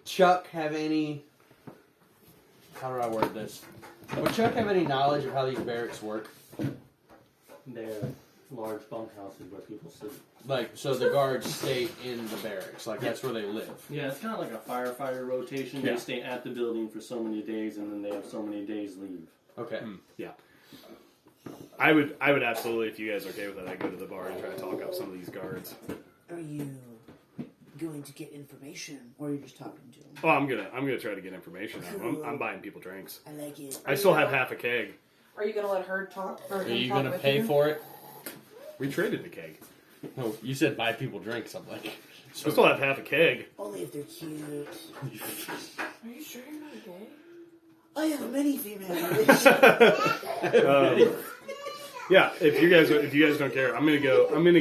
Chuck have any... How do I word this? Would Chuck have any knowledge of how these barracks work? They're large bunkhouses where people sleep. Like, so the guards stay in the barracks. Like, that's where they live. Yeah, it's kind of like a firefighter rotation. Yeah. They stay at the building for so many days, and then they have so many days leave. Okay. Yeah. I would absolutely, if you guys are okay with that, I'd go to the bar and try to talk up some of these guards. Are you going to get information, Or you're just talking to them? Oh, I'm gonna try to get information out of them. I'm buying people drinks. I like it. I still have half a keg. Are you gonna let her talk? Or Are him you talk going to with pay you? for it? We traded the keg. No, you said buy people drinks. I'm like... I still have half a keg. Only if they're cute. Are you sure you're not gay? I have many female relations. Yeah, if you guys don't care, I'm gonna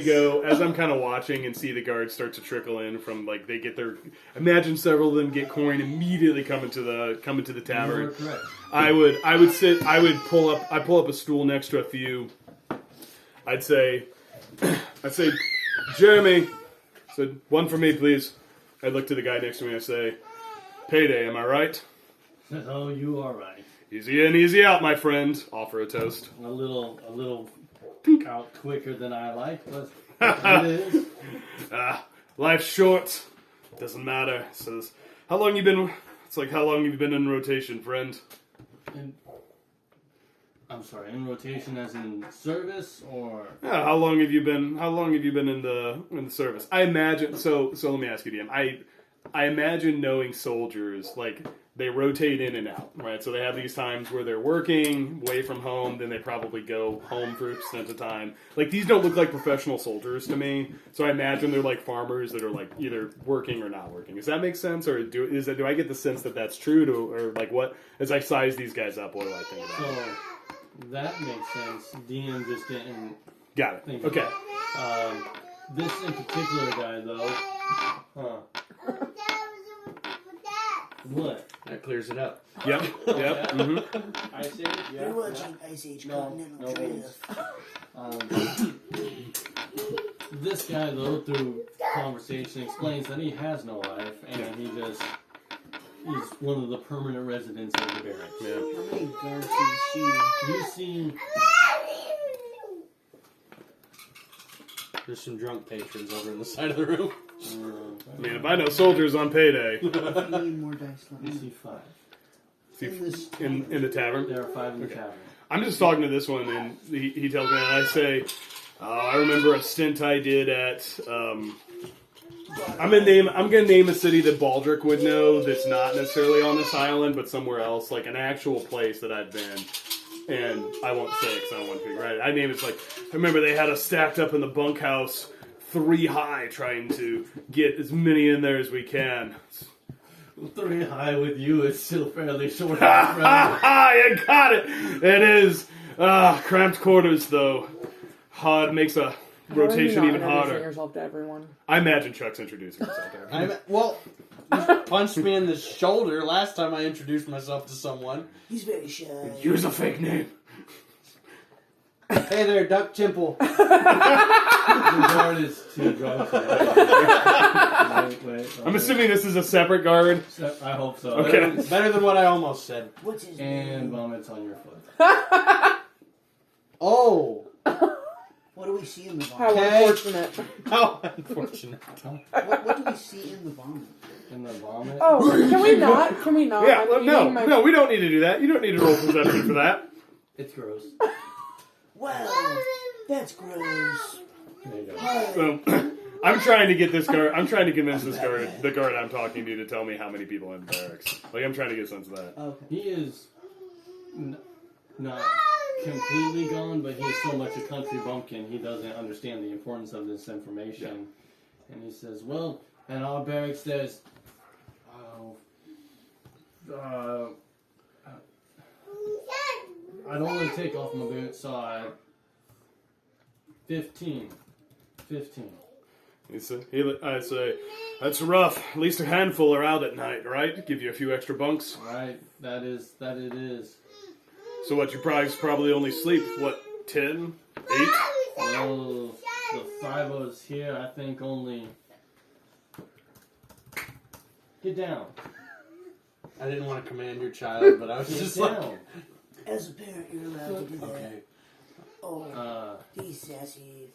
go as I'm kind of watching and see the guards start to trickle in from like they get their. Imagine several of them get coin immediately coming to the tavern. You are correct. I would pull up a stool next to a few. I'd say, Jeremy, so one for me, please. I look to the guy next to me. I say, payday, am I right? Oh, you are right. Easy in, easy out, my friend. Offer a toast. A little out quicker than I like, but it is. Life's short. Doesn't matter. Says, how long you been? It's like, how long have you been in rotation, friend? I'm sorry, in rotation as in service or? Yeah, how long have you been in the service? I imagine. So let me ask you, DM. I imagine knowing soldiers like they rotate in and out, right? So they have these times where they're working away from home, then they probably go home for a extent of time. Like these don't look like professional soldiers to me. So I imagine they're like farmers that are like either working or not working. Does that make sense, or do I get the sense that that's true? Or like what? As I size these guys up, what do I think about? So that makes sense. DM just didn't. Got it. think Okay. about it. This in particular guy though. What? That clears it up. Yep. Yep. Mm-hmm. I say it? You're watching Ice Age Continental Drift. This guy, though, through conversation, explains that he has no life, and he's one of the permanent residents of the barracks. Yeah. How many guards do you see? You see, There's some drunk patrons over in the side of the room. I mean, if I know soldiers on payday, If you need more dice, let you me see 5. in this. in the tavern. There are 5 in the tavern. I'm just talking to this one, and he tells me, and I say, I remember a stint I did at. I'm gonna name a city that Baldric would know that's not necessarily on this island, but somewhere else, like an actual place that I've been. And I won't say it because I don't want to be right. I name it's like I remember they had us stacked up in the bunkhouse 3 high, trying to get as many in there as we can. 3 high with you is still fairly short. You got it. It is cramped quarters though. Hard makes a rotation even harder. Yourself to everyone. I imagine Chuck's introducing himself to everyone. Well, you punched me in the shoulder last time I introduced myself to someone. He's very shy. Use a fake name. Hey there, Duck Temple. The guard is too drunk. Wait. I'm assuming this is a separate guard. I hope so. Okay. Better than what I almost said. What's his And name? vomits on your foot. Oh, What do we see in the How vomit? unfortunate. how unfortunate. What do we see in the vomit? In the vomit? Oh, can we not? Can we not? Yeah, I'm no, eating my- no, we don't need to do that. You don't need to roll perception for that. It's gross. Wow, that's gross. There you go. So, I'm trying to get this guard. I'm trying to convince this guard, the guard I'm talking to tell me how many people are in the barracks. Like I'm trying to get a sense of that. Okay. He is not completely gone, but he's so much a country bumpkin, he doesn't understand the importance of this information. Yeah. And he says, well, in our barracks there's... I don't want to take off my boots, so 15. I say, that's rough. At least a handful are out at night, right? Give you a few extra bunks. Right, that it is. So what, you probably only sleep, what, 10? 8? Well, the 5 of us here, I think only... Get down. I didn't want to command your child, but I was Get just down. like, As a parent, you're allowed to do that. okay. Oh, he's sassy.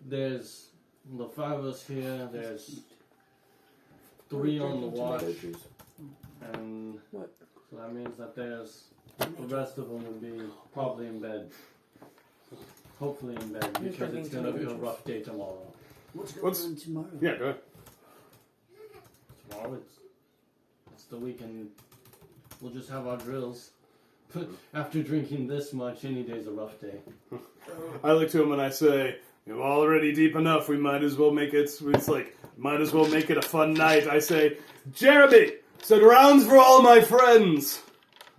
There's the 5 of us here, there's 3 on the watch, and What? so that means that there's the rest of them will be probably in bed. Hopefully in bed, because it's going to be a rough day tomorrow. What's going on tomorrow? Yeah, go ahead. Tomorrow it's the weekend. We'll just have our drills. But after drinking this much, any day's a rough day. I look to him and I say, you're already deep enough. We might as well make it. It's like, might as well make it a fun night. I say, Jeremy, set rounds for all my friends.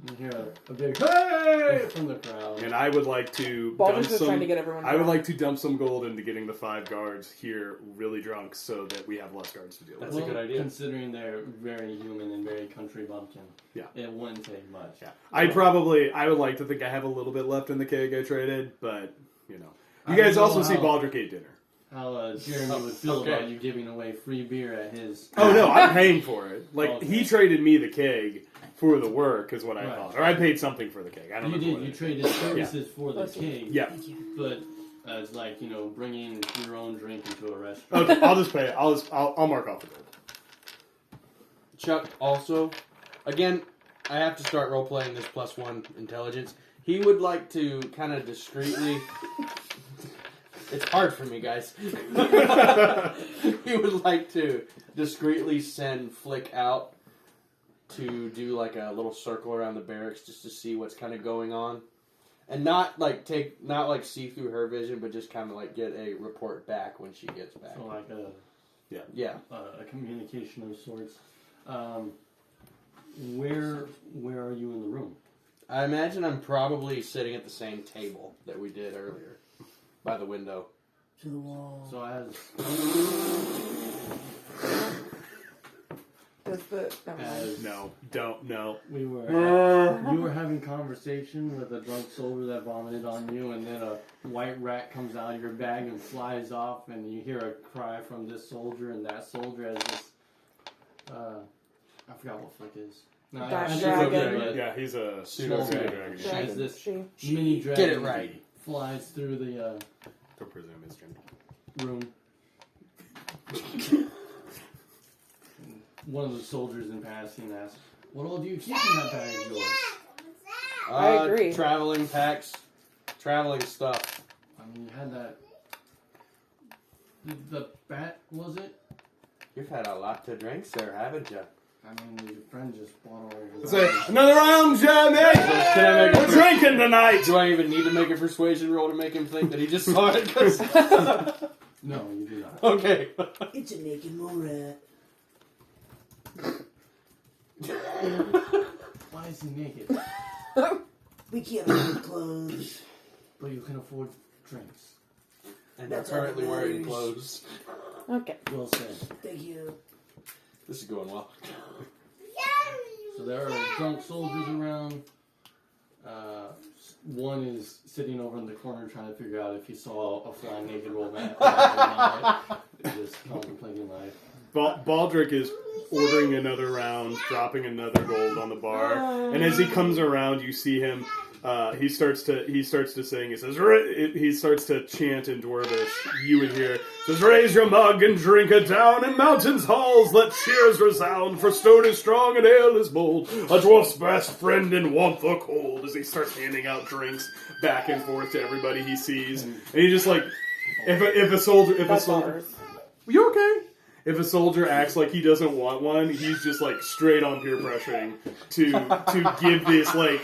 You hear a big hey from the crowd. And I would like to Baldur's dump just some. trying to get everyone. I would down. like to dump some gold into getting the 5 guards here really drunk, so that we have less guards to deal with. That's a good idea. Considering they're very human and very country bumpkin. Yeah. It wouldn't take much. Yeah. I would like to think I have a little bit left in the keg I traded, but you know, I you guys don't know also see how- Baldric ate dinner. How Jeremy would feel Okay. about you giving away free beer at his. Oh no, I'm paying for it. Like Okay. he traded me the keg for the work, is what I Right. thought, or I paid something for the keg. I don't You know. did. You traded services for the cake. Yeah. Thank you. But as like bringing your own drink into a restaurant. Okay, I'll just pay it. I'll mark off the bill. Chuck also, again, I have to start role playing this +1 intelligence. He would like to kind of discreetly. It's hard for me, guys. He would like to discreetly send Flick out to do like a little circle around the barracks just to see what's kind of going on, and not like see through her vision, but just kind of like get a report back when she gets back. So like Yeah. a communication of sorts. Where are you in the room? I imagine I'm probably sitting at the same table that we did earlier, by the window. To the wall. So as Does the never mind. as No, don't. No. you were having conversation with a drunk soldier that vomited on you, and then a white rat comes out of your bag and flies off, and you hear a cry from this soldier and that soldier as this. I forgot what Flick is. No, I That should dragon. know, but Yeah, he's a Small pseudo dragon. dragon. As this She. mini dragon Get it right. flies through the Don't presume it's gender. room. One of the soldiers in passing asks, "What all do you keep in that bag of yours?" I agree. Traveling packs, traveling stuff. I mean, you had that. The bat, was it? You've had a lot to drink, sir, haven't you? I mean, your friend just bought all his. Say another round, Jeremy. Can I make We're drinking tonight. Do I even need to make a persuasion roll to make him think that he just saw it? 'Cause- No, you do not. okay. It's a naked mole rat. Why is he naked? We can't afford clothes. But you can afford drinks. And That's you're currently all that wearing matters. clothes. Okay. Well said. Thank you. This is going well. So there are drunk soldiers around. One is sitting over in the corner trying to figure out if he saw a flying naked romance or not. Just contemplating life. Baldric is ordering another round, dropping another gold on the bar, and as he comes around, you see him. He starts to sing. He says, he starts to chant in Dwarvish. You would hear, says, "Raise your mug and drink it down in mountains' halls. Let cheers resound, for stone is strong and ale is bold. A dwarf's best friend in warmth or cold." As he starts handing out drinks back and forth to everybody he sees, and he just like, if a soldier, you okay? If a soldier acts like he doesn't want one, he's just like straight on peer pressuring to give this like.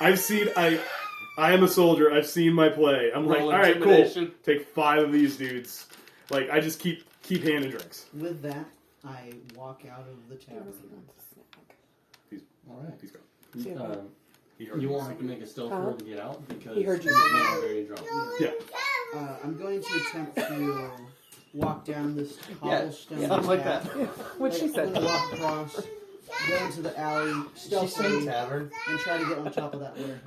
I am a soldier. I've seen my play. I'm like, Roll all right, cool. intimidation. Take 5 of these dudes. Like, I just keep handing drinks. With that, I walk out of the tavern. All right. He's gone. He You heard won't us. have to make a stealth roll to get out because He heard you he's say now that. very drunk. Yeah. I'm going to attempt to walk down this cobblestone sounds like path. What she I'm said. gonna walk across, go into the alley, She stealthily, said tavern. and try to get on top of that warehouse.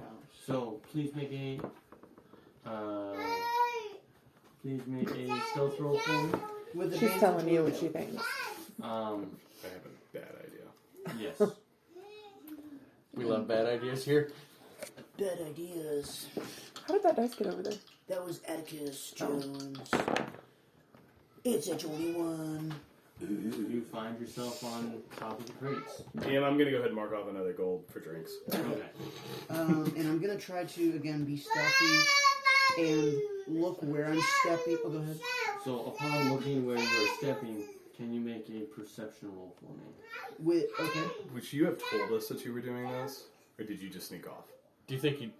So please make a stealth roll for me. With She's advantage telling you or what she no? thinks. I have a bad idea. Yes. We love bad ideas here. Bad ideas. How did that dice get over there? That was Atticus Jones. It's a 21. You find yourself on top of the crates. And I'm going to go ahead and mark off another gold for drinks. Okay. And I'm gonna try to again be stealthy and look where I'm stepping. Oh, go ahead. So upon looking where you are stepping, can you make a perception roll for me? Okay. Would you have told us that you were doing this? Or did you just sneak off? Do you think you...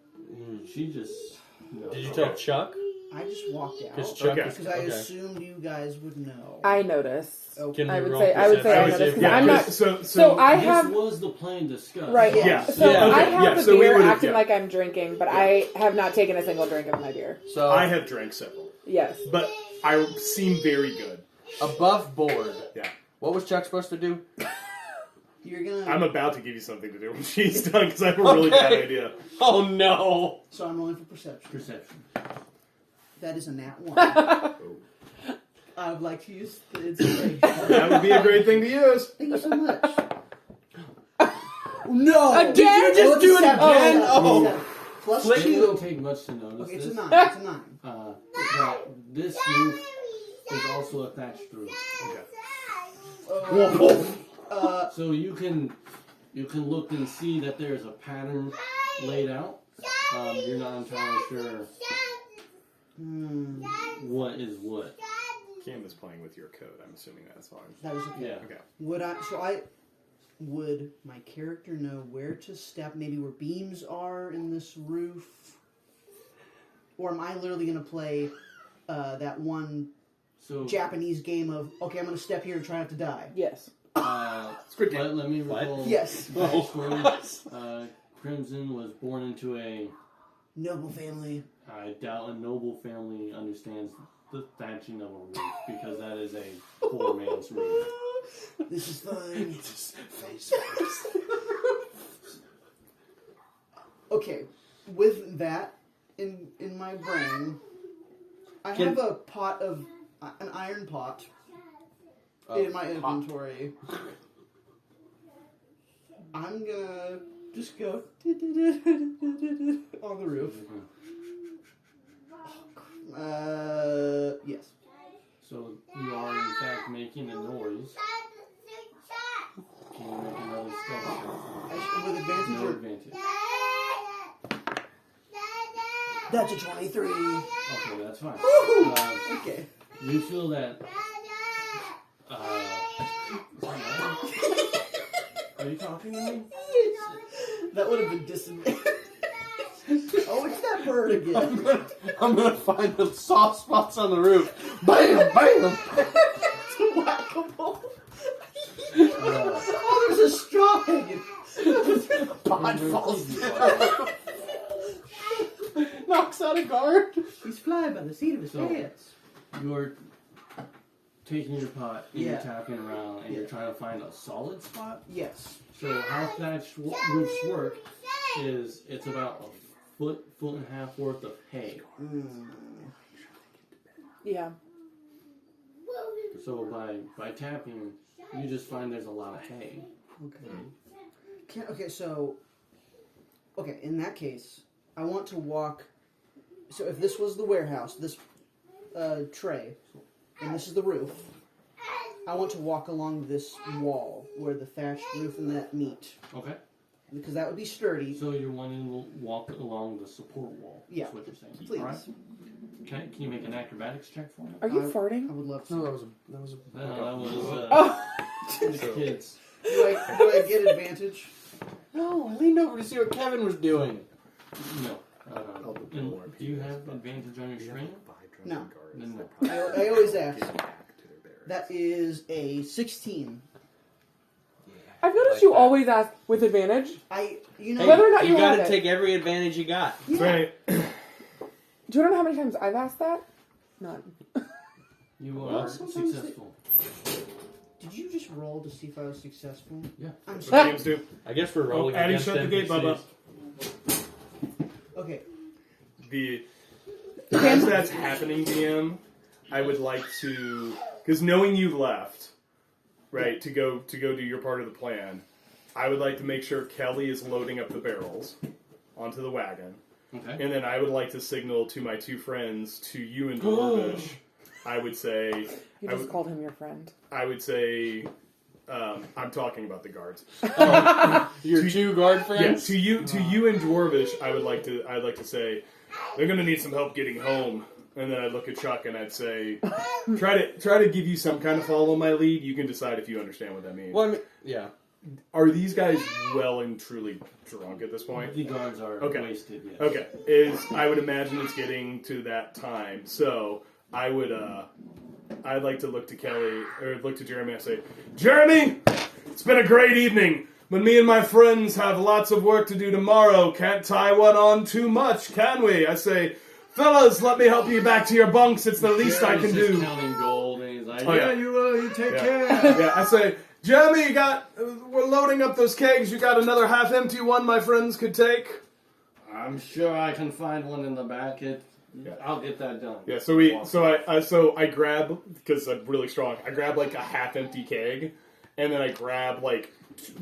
She just. No. Did you tell Chuck? I just walked out Because Chuck Okay. is because I okay. assumed you guys would know. I notice. Okay. Can I we would roll say I would say I perception? notice because Yeah, I'm not. so I This have was the plan discussed. right. Yeah. So Yeah. I Okay, have yeah, the so we beer would've- acting yeah. like I'm drinking, but I have not taken a single drink of my beer. So I have drank several, Yes. but I seem very good. above board. Yeah. What was Chuck supposed to do? You're gonna. I'm about to give you something to do when she's done because I have a really bad Okay. idea. Oh no! So I'm rolling for perception. Perception. That is a nat 1. I would like to use the inspiration. That would be a great thing to use. Thank you so much. No! Again? Did you just do it again? Oh. Oh. Plus It 2. wouldn't take much to notice Okay, it's this. a 9. It's a 9. That this roof is also a thatched roof. So you can look and see that there's a pattern laid out. You're not entirely sure what is what. Cam is playing with your code. I'm assuming that's fine. That was okay. Yeah. Would my character know where to step, maybe where beams are in this roof? Or am I literally going to play that one So Japanese game of, okay, I'm going to step here and try not to die? Yes. It's a good game. let me recall. Yes. the backstory. Crimson was born into a. Noble family. I doubt a noble family understands the thatching of a roof because that is a poor man's roof. This is fine. Okay, with that in my brain, I have a pot of an iron pot in my inventory. I'm gonna just go on the roof. Yes. So you are in fact making a noise. Can you make another stealth check? With advantage No or advantage. that's a 23. Okay, that's fine. Okay. You feel that. Are you talking to me? That would have been disadvantage. Oh, it's that bird again. I'm gonna find the soft spots on the roof. Bam! Bam! Whack-a-mole. Oh, there's a straw hanging. Pod falls down. Knocks out a guard. He's flying by the seat of his So- pants. You're taking your pot and you're Yeah. tapping around and Yeah. you're trying to find a solid spot. Yes. So how thatched roofs work is it's about a foot and a half worth of hay. Yeah. So by tapping, you just find there's a lot of hay. Okay. Okay, in that case, I want to walk. So if this was the warehouse, this tray, and this is the roof, I want to walk along this wall where the thatched roof and that meet. Okay. Because that would be sturdy. So you're wanting to walk along the support wall. Yeah. That's what you're saying. Please. All right. Okay. Can you make an acrobatics check for me? Are you I farting? would love to. No, that was a. No, that was Oh. the kids. Do I get advantage? No, I leaned over to see what Kevin was doing. No. And do you have advantage on your strength? No. Then no. I always ask. That is a 16. I've noticed you always ask with advantage. Whether or not you gotta have it. take every advantage you got. That's right. Do you know how many times I've asked that? None. You Well, are sometimes successful. Did you just roll to see if I was successful? Yeah. I'm What sorry. games do? I guess we're rolling Addy, against shut the gate, Bubba. NPCs. Okay. As that's happening, DM, I would like to, because knowing you left, right, to go do your part of the plan, I would like to make sure Kelly is loading up the barrels onto the wagon, Okay. and then I would like to signal to my two friends, to you and Dwarvish, I would say, You just called him your friend. I would say, I'm talking about the guards. Your two guard Yeah, friends? to you and Dwarvish, I'd like to say, they're gonna need some help getting home. And then I'd look at Chuck and I'd say, try to give you some kind of follow my lead. You can decide if you understand what that means. Well, I mean, yeah. Are these guys well and truly drunk at this point? The guards are Okay. wasted, yes. Okay, I would imagine it's getting to that time. So I would, I'd like to look to Kelly or look to Jeremy and say, Jeremy, it's been a great evening, but me and my friends have lots of work to do tomorrow. Can't tie one on too much, can we? I say, fellas, let me help you back to your bunks. It's the least I can Jeremy's just do. counting gold, and he's like, Oh, yeah. you take care. Yeah, I say, Jeremy, we're loading up those kegs. You got another half-empty one my friends could take? I'm sure I can find one in the back. I'll get that done. Yeah, so I grab, because I'm really strong, I grab like a half-empty keg, and then I grab like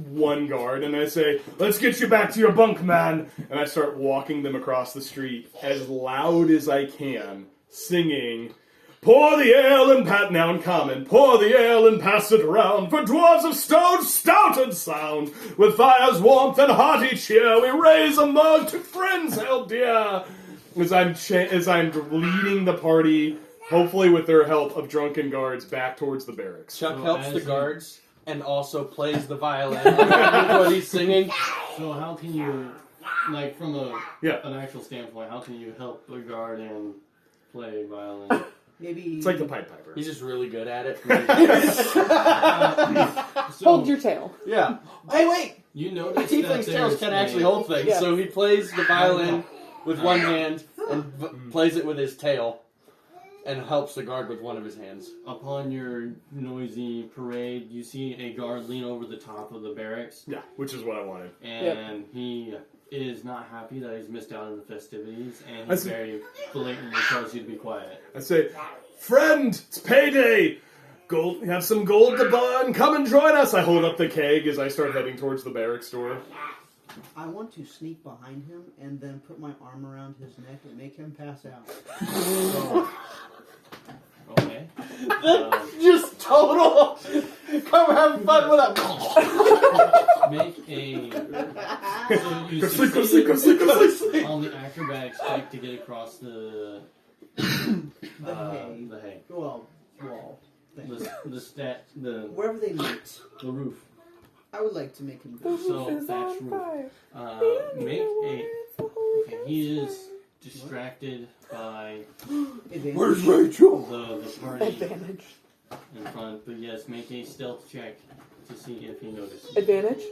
one guard, and I say, let's get you back to your bunk, man! And I start walking them across the street as loud as I can, singing, pour the ale and now in common, pour the ale and pass it around, for dwarves of stone, stout and sound, with fire's warmth and hearty cheer, we raise a mug to friends held dear. As I'm leading the party, hopefully with their help of drunken guards, back towards the barracks. Chuck So helps as the you- guards and also plays the violin what he's singing. So how can you, like from Yeah. an actual standpoint, how can you help the guard and play violin? Maybe It's like the Pied Piper. He's just really good at it. So Hold your tail. Yeah. Hey, wait! you notice Tiefling's that tails there's can a- actually hold things, Yeah. so he plays the violin with one hand and plays it with his tail, and helps the guard with one of his hands. Upon your noisy parade, you see a guard lean over the top of the barracks, Yeah, which is what I wanted. and he is not happy that he's missed out on the festivities, and I he see. very blatantly tells you to be quiet. I say, friend, it's payday! Gold, have some gold to burn, come and join us! I hold up the keg as I start heading towards the barracks door. I want to sneak behind him and then put my arm around his neck and make him pass out. Okay. Just total! Come have fun with it! Make a. So you Go sleep, go succeed sleep, go sleep, go sleep! on the acrobatics check to get across the hay. the hay, Well, wall thing. the Wherever they meet, the roof. I would like to make him go. So thatch roof. Make a. Okay, he is distracted by Advantage. Rachel? the party Advantage. in front, but yes, make a stealth check to see if he notices. Advantage?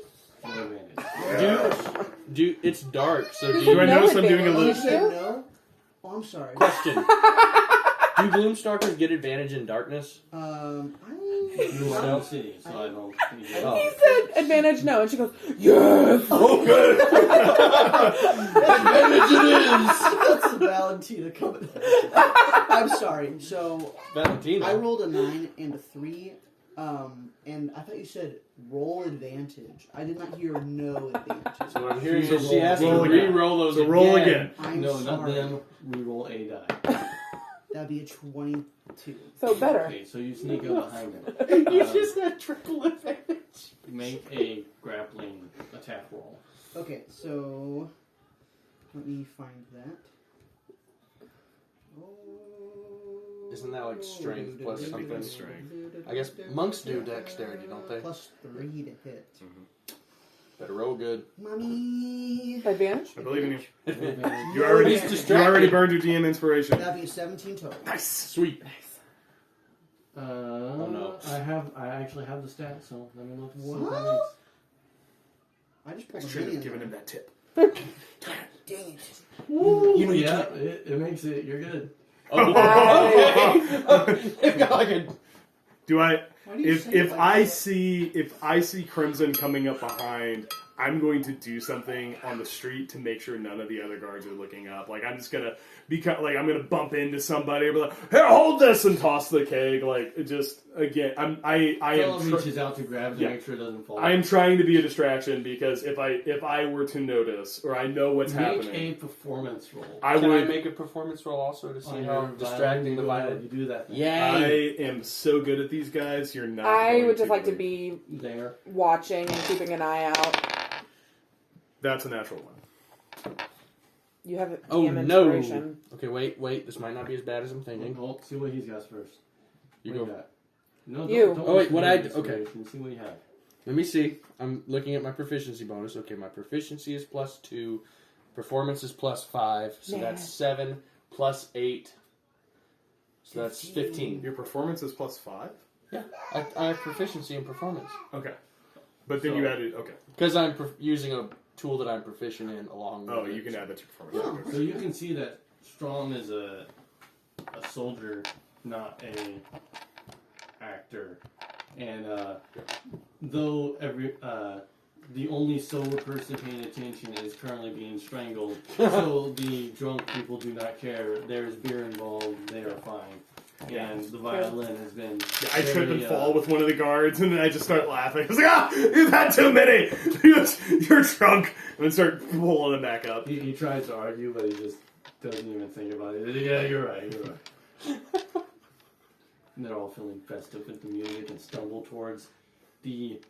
No advantage. Dude, it's dark, so You do said Do I no notice I'm doing a advantage. Oh, you little... said no? Oh, I'm sorry. Question. Do Gloomstalkers get advantage in darkness? You are in the city, so I don't. Oh. He said advantage no, and she goes, yes! Okay! Advantage it is! That's the Valentina coming. I'm sorry. So Valentina. I rolled a 9 and a 3, and I thought you said roll advantage. I did not hear no advantage. So what I'm hearing So is she has to roll again. re-roll those So roll again. I'm No, sorry. not them. Reroll a die. That'd be a 22. So better. Okay, so you sneak up behind him. You just had triple advantage. Make a grappling attack roll. Okay, so let me find that. Isn't that like strength plus something? Strength. I guess monks do dexterity, don't they? Plus 3 to hit. Better roll good. Mommy! Advantage? I believe in you. Advantage. You already, He's you distracted. already burned your DM inspiration. That'd be a 17 total. Nice! Sweet. No. I actually have the stat, so let me look. What? See what that makes. I just I pulled a should have million. given him that tip. Dang it. You know, yeah, it makes it. You're good. Oh, okay. They've got like a... Do I... Why do you say it If like I that? see Crimson coming up behind, I'm going to do something on the street to make sure none of the other guards are looking up. Like I'm just gonna I'm gonna bump into somebody and be like, "Here, hold this," and toss the keg. Like it just again, I Phil am reaches out to grab it to Yeah. make sure it doesn't fall. I am trying to be a distraction because if I were to notice or I know what's Make happening, a performance roll. I Can would. I make a performance roll also to see On how your distracting the violin, violin? you do that. Thing. Yay! I am so good at these guys. You're not. I going would just like to believe. be There. watching and keeping an eye out. That's a natural one. You have Oh DM no! inspiration. Okay, wait. This might not be as bad as I'm thinking. Well, see what he's got first. You What go. got? No, You. Don't Oh, wait, listen what to I his d- okay. inspiration. See what he had. Let me see. I'm looking at my proficiency bonus. Okay, my proficiency is +2. Performance is +5. So that's 7 plus 8. So that's 15. Your performance is +5? Yeah, I have proficiency in performance. Okay. But then you added... Okay. Because I'm using a tool that I'm proficient in along with it. You can add that to performance. So you can see that Strong is a soldier, not a actor. And though the only sober person paying attention is currently being strangled, so the drunk people do not care. There's beer involved, they are fine. And the violin has been... Yeah, I trip and fall with one of the guards, and then I just start laughing. I was like, you've had too many! You're drunk! And then start pulling him back up. He tries to argue, but he just doesn't even think about it. Yeah, you're right. And they're all feeling festive with the music and stumble towards the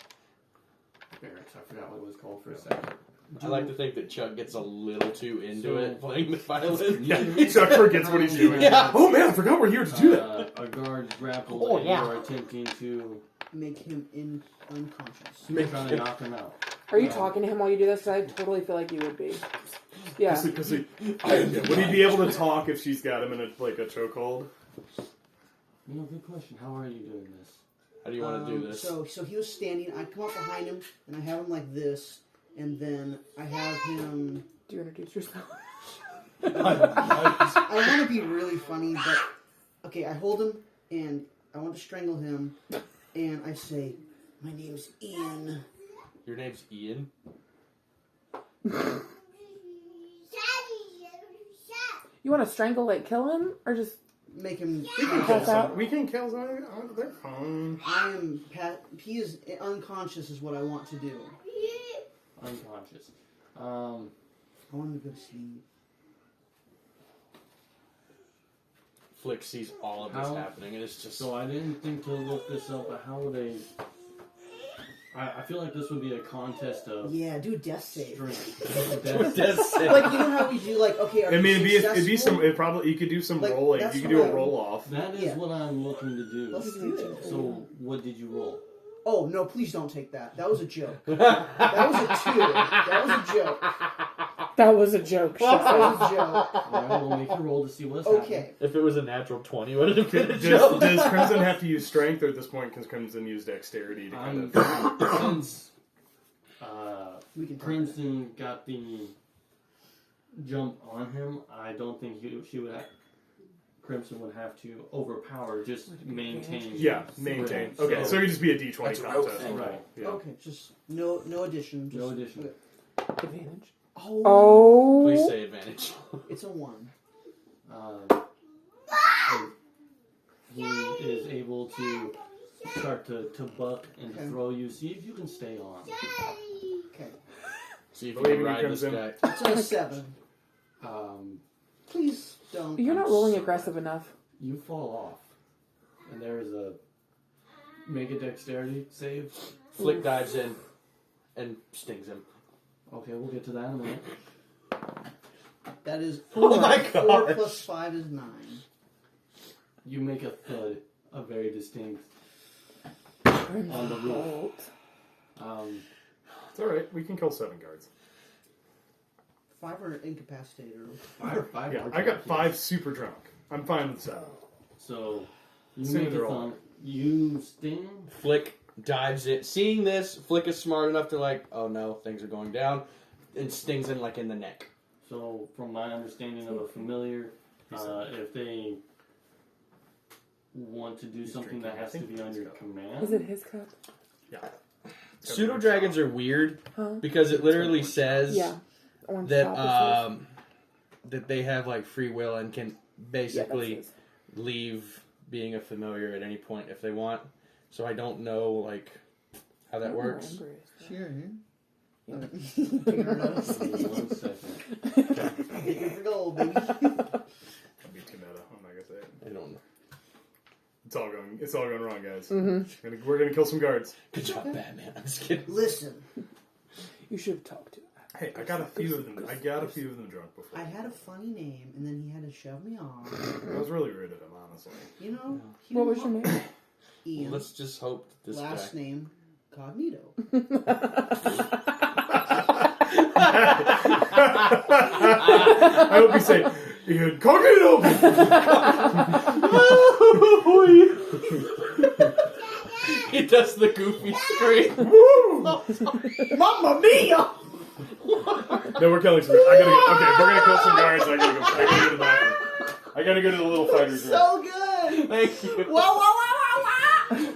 barracks. I forgot what it was called for a second. I like to think that Chuck gets a little too into it playing the violin. Yeah, Chuck forgets what he's doing. Yeah. Oh man, I forgot we're here to do that. A guard grappled and you're attempting to Make him unconscious. try to knock him out. Are you talking to him while you do this? 'Cause I totally feel like you would be. Yeah. Would he be able to talk if she's got him in a chokehold? Good question. How are you doing this? How do you want to do this? So he was standing. I come up behind him and I have him like this, and then I have him. Do you introduce yourself? I want to be really funny, but okay. I hold him and I want to strangle him, and I say, "My name's Ian." Your name's Ian? You want to strangle, like kill him, or just Make him. pass out? We can kill some. They're fine. I am. He is unconscious. Is what I want to do. Unconscious. I want him to go to sleep. Flick sees all of this happening, and it's just... So I didn't think to look this up, but how would they... I feel like this would be a contest of... Yeah, do a death save. Strength. Death save. Like, you know how we do, like, okay, are I mean, you it'd be some. It probably you could do some Like, rolling. that's You could do a what I- roll off. That is what I'm looking to do. Let's do it. So what did you roll? Oh, no, please don't take that. That was a joke. That was a 2. That was a joke. That was a joke. That was a joke. Alright, we'll make a roll to see what's happening. Okay. If it was a natural 20, would it have been a joke? Does Crimson have to use strength, or at this point can Crimson use dexterity to kind of... Since We can Crimson got the jump on him, I don't think Crimson would have to overpower, just maintain. Yeah, maintain. So- Okay, so it would just be a D20 That's contest. right. Right. Yeah. Okay, just no addition. Just, No addition. okay. Advantage. Oh, Oh. Please say advantage. it's a 1. He is able to start to buck and Okay. throw you. See if you can stay on. Okay. See if you Believe can in ride this Crimson. guy. It's a 7. Please don't. You're not rolling aggressive enough. You fall off, and there is a make a dexterity save. Flick dives in and stings him. Okay, we'll get to that in a minute. That is 4. Oh my 4 gosh. plus 5 is 9. You make a thud, a very distinct on the roof. It's alright, we can kill 7 guards. 5 are incapacitated. Five Yeah, are I got drunk, 5 super drunk. I'm fine with 7. So you Same make they're a all. thud. You sting. Flick dives in. Seeing this, Flick is smart enough to like, oh no, things are going down, and stings him like in the neck. So from my understanding of a familiar, if they want to do something that has to be on your command. Is it his cup? Yeah. Pseudo dragons are weird Huh? because it literally says Yeah. Orange that top is that they have like free will and can his. Yeah, basically that's his. leave being a familiar at any point if they want. So I don't know like how that works. Sure. Give me 1 second. Take it for gold, baby. That'd be too meta. I'm not gonna say it. I don't know. It's all going wrong, guys. We're gonna kill some guards. Good job, Batman. I'm just kidding. Listen, You should have talked to him. Hey, I got a few of them drunk before. I had a funny name, and then he had to shove me off. That was really rude of him, honestly. You know? he What didn't was your want- name? Ian. Let's just hope that this Last guy. name. Cognito. I hope you say incognito. He does the goofy scream. Mamma mia! No, we're killing some. I gotta go. Okay, we're gonna kill some guards. I gotta go to the bathroom. I gotta go to the little fighters room. So good! Thank you. Whoa, whoa, whoa, whoa,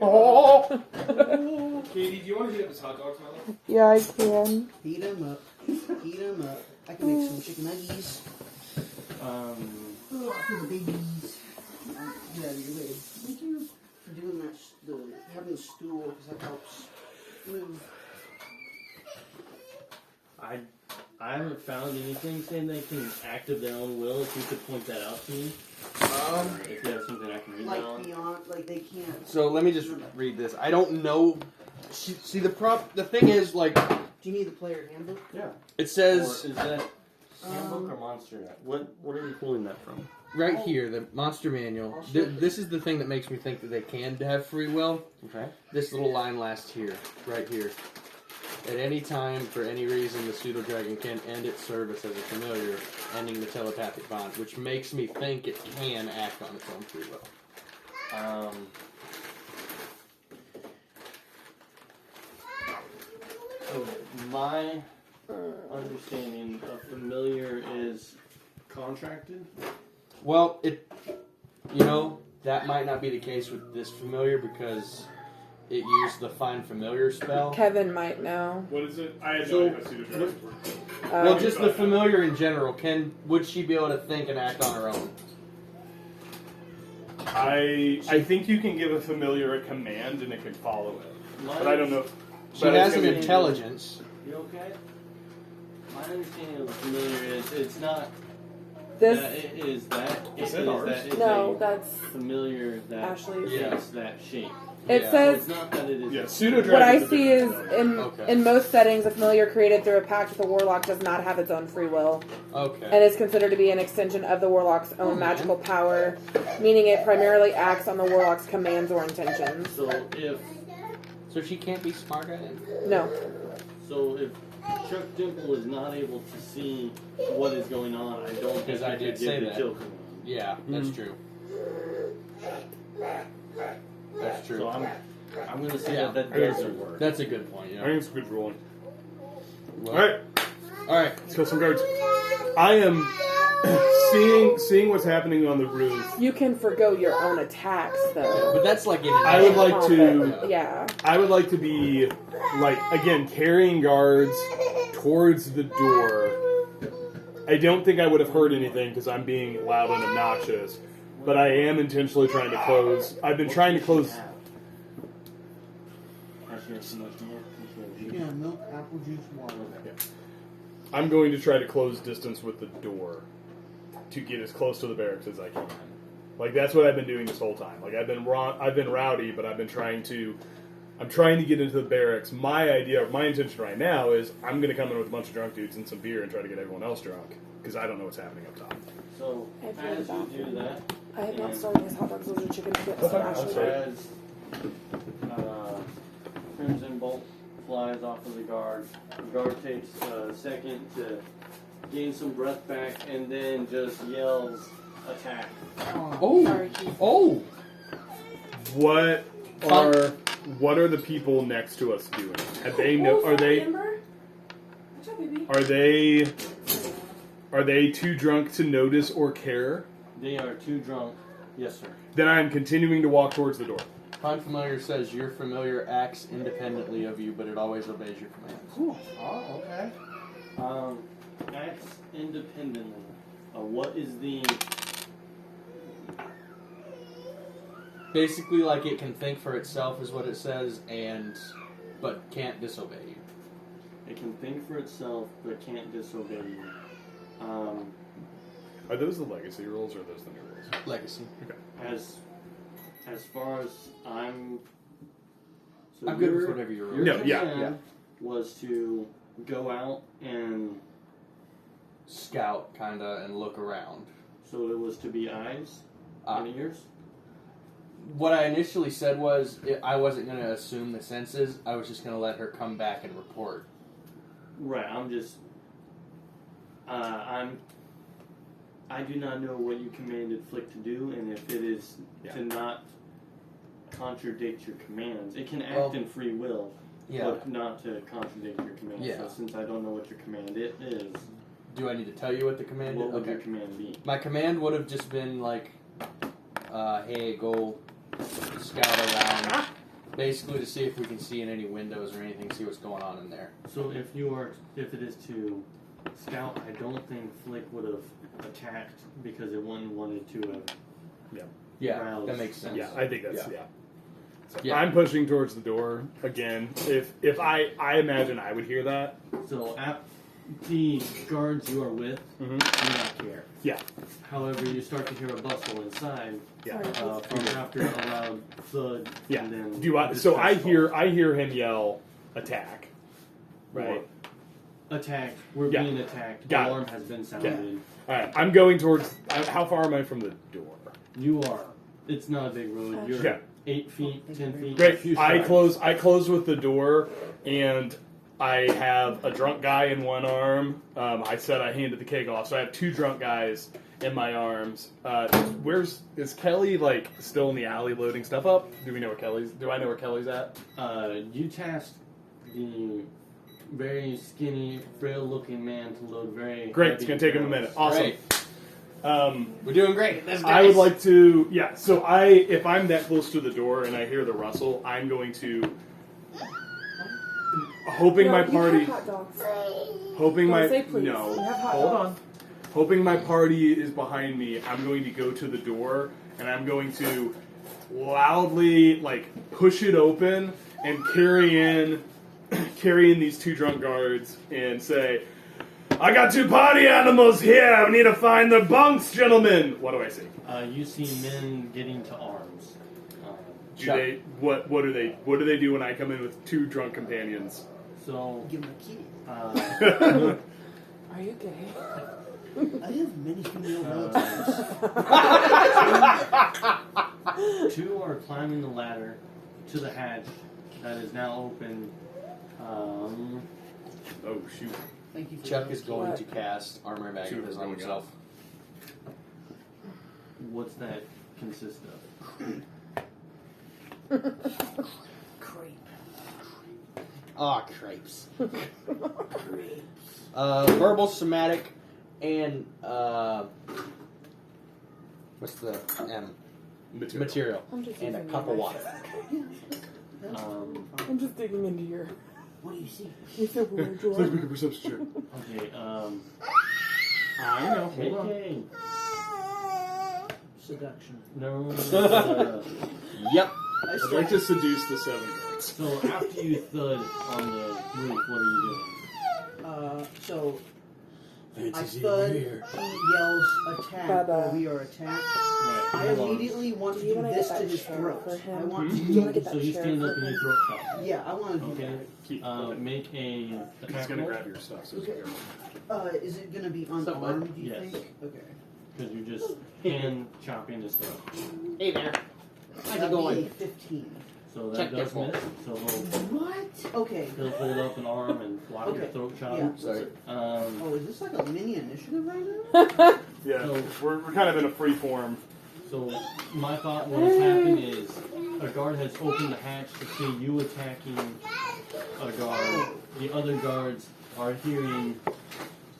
Oh. Katie, do you want to heat up this hot dog smell? Yeah, I can. Heat them up. Heat them up. I can make some chicken nuggets. Oh, for the babies. Get out of your way. Thank you for doing that. Having the stool, because that helps move. I haven't found anything saying they can act of their own will. If you could point that out to me. If you have something I can read Like down. beyond, like they can't. So let me just read this. I don't know. See the thing is, like, Do you need the player handbook? Yeah. it Or says is that handbook or monster? What are you pulling that from? right here, the monster manual. This is the thing that makes me think that they can have free will. Okay. This little line last here, right here. At any time, for any reason, the pseudo-dragon can end its service as a familiar, ending the telepathic bond, which makes me think it can act on its own free will. So my understanding of familiar is contracted. Well, that might not be the case with this familiar because it used the find familiar spell. Kevin might know. What is it? I had So- no idea how pseudo-dragons work. Well, just the familiar in general. Would she be able to think and act on her own? I think you can give a familiar a command and it can follow it. But I don't know. She has an intelligence. You okay? My understanding of the familiar is it's not. This. It is that. Is it ours? That is No, a that's familiar that Ashley's. is that shape. It Yeah. So says. it's not that it is. Yeah, pseudo-dragons. What I a see different is familiar. Okay. in most settings, a familiar created through a pact with a warlock does not have its own free will Okay. and is considered to be an extension of the warlock's own magical power, meaning it primarily acts on the warlock's commands or intentions. So if So she can't be smart at it? No. if Chuck Dimple is not able to see what is going on, I don't think Because I he did could say give the that. kill command. Yeah, that's true. That's true. So I'm going to say Yeah. that doesn't work. That's a good point, I yeah. think it's good rolling. Well, Alright, Alright. let's kill some guards. I am seeing what's happening on the roof. You can forgo your own attacks, though. But that's like in an I would like to. Yeah. I would like to be, like, again, carrying guards towards the door. I don't think I would have heard anything because I'm being loud and obnoxious, but I am intentionally trying to close. I've been trying to close. Actually, that's enough more. Yeah, milk, apple juice, water. I'm going to try to close distance with the door to get as close to the barracks as I can. Like, that's what I've been doing this whole time. Like, I've been rowdy, but I'm trying to get into the barracks. My intention right now is I'm going to come in with a bunch of drunk dudes and some beer and try to get everyone else drunk because I don't know what's happening up top. So I've as heard you do that, I have not and started these hot dogs. Those are chicken strips. Okay, from I'm Ashley. sorry. as Crimson Bolt flies off of the guard takes a second to gain some breath back and then just yells, "Attack!" Oh! Sorry, Keith. Oh! What are the people next to us doing? Have they are they too drunk to notice or care? They are too drunk. Yes, sir. Then I am continuing to walk towards the door. Find familiar says your familiar acts independently of you, but it always obeys your commands. Oh, okay. Acts independently. What is the? Basically, like it can think for itself, is what it says, but can't disobey you. It can think for itself, but can't disobey you. Are those the legacy rules or are those the new rules? Legacy. As far as I'm. So I'm good with your- whatever you're Your No, yeah, command yeah. was to go out and Scout, kinda, and look around. so it was to be eyes and ears. What I initially said was I wasn't going to assume the senses. I was just going to let her come back and report. Right, I'm just... I do not know what you commanded Flick to do, and if it is to not contradict your commands. It can act in free will, but not to contradict your commands. Yeah. So since I don't know what your command it is... Do I need to tell you what the command is? What would your command be? My command would have just been like, hey, go scout around, basically to see if we can see in any windows or anything, see what's going on in there. So if it is to scout, I don't think Flick would have attacked because it wanted to have. Yeah, roused. that makes sense. Yeah, I think that's So Yeah. I'm pushing towards the door again. If I imagine I would hear that. So the guards you are with do not care. Yeah. However, you start to hear a bustle inside. Yeah. From after a loud thud. Yeah. And then So I hear him yell, "Attack!" Right. Attack. We're Yeah. being attacked. Got it. Alarm has been sounded. Okay. All right. I'm going towards. How far am I from the door? You are. It's not a big road. You're 8 feet, 10 feet. Great. a few I strides. close with the door, and I have a drunk guy in one arm. I said I handed the keg off, so I have 2 drunk guys in my arms. Is Kelly like still in the alley loading stuff up? Do I know where Kelly's at? You tasked the very skinny, frail-looking man to load very. Great. heavy It's gonna take him a minute. Awesome. Great. We're doing great. That's I would nice. like to. Yeah. So if I'm that close to the door and I hear the rustle, I'm going to. Hoping my party. Hoping my say please. no. You have hot Hold dogs. on. Hoping my party is behind me, I'm going to go to the door and I'm going to loudly push it open and carry in these 2 drunk guards and say, "I got 2 party animals here. We need to find their bunks, gentlemen." What do I say? You see men getting to arms. What do they do when I come in with 2 drunk companions? So. Give him a key. Are you gay? I have many female relatives. 2 are climbing the ladder to the hatch that is now open. Oh shoot! Thank you for Chuck those. is going to cast Armor of Agathis on himself. What's that consist of? Ah, crepes. Verbal, somatic, and what's the M? Material. I'm just And a using cup my of water. I'm just digging into your. What do you see? You said we're Please drawer. make a perception check. Okay, I know. Hold on. okay. Seduction. No. Yep. I'd like to seduce the 7 guards. So after you thud on the roof, what are you doing? So I Fancy thud. seeing you here. He yells attack. Baba. Or we are attacked. Right. I immediately want to Do you do wanna this get to that his chair throat. for him? I want Do you to. want to get So that you chair stand for up and you him? throat chop. Yeah, I want to do Okay. Make a He's attack gonna roll. grab your stuff. So Okay. that. Is it going to be unarmed? Do you Yes. think? Okay. Because you're just hand chopping his throat. Hey there. How's it That'll going? be 15. So that Check does your miss. So What? Okay. he'll hold up an arm and block your Okay. throat chop. Yeah. Sorry. Oh, is this like a mini initiative right now? Yeah, So- we're kind of in a free form. So my thought what has happened is a guard has opened the hatch to see you attacking a guard. The other guards are hearing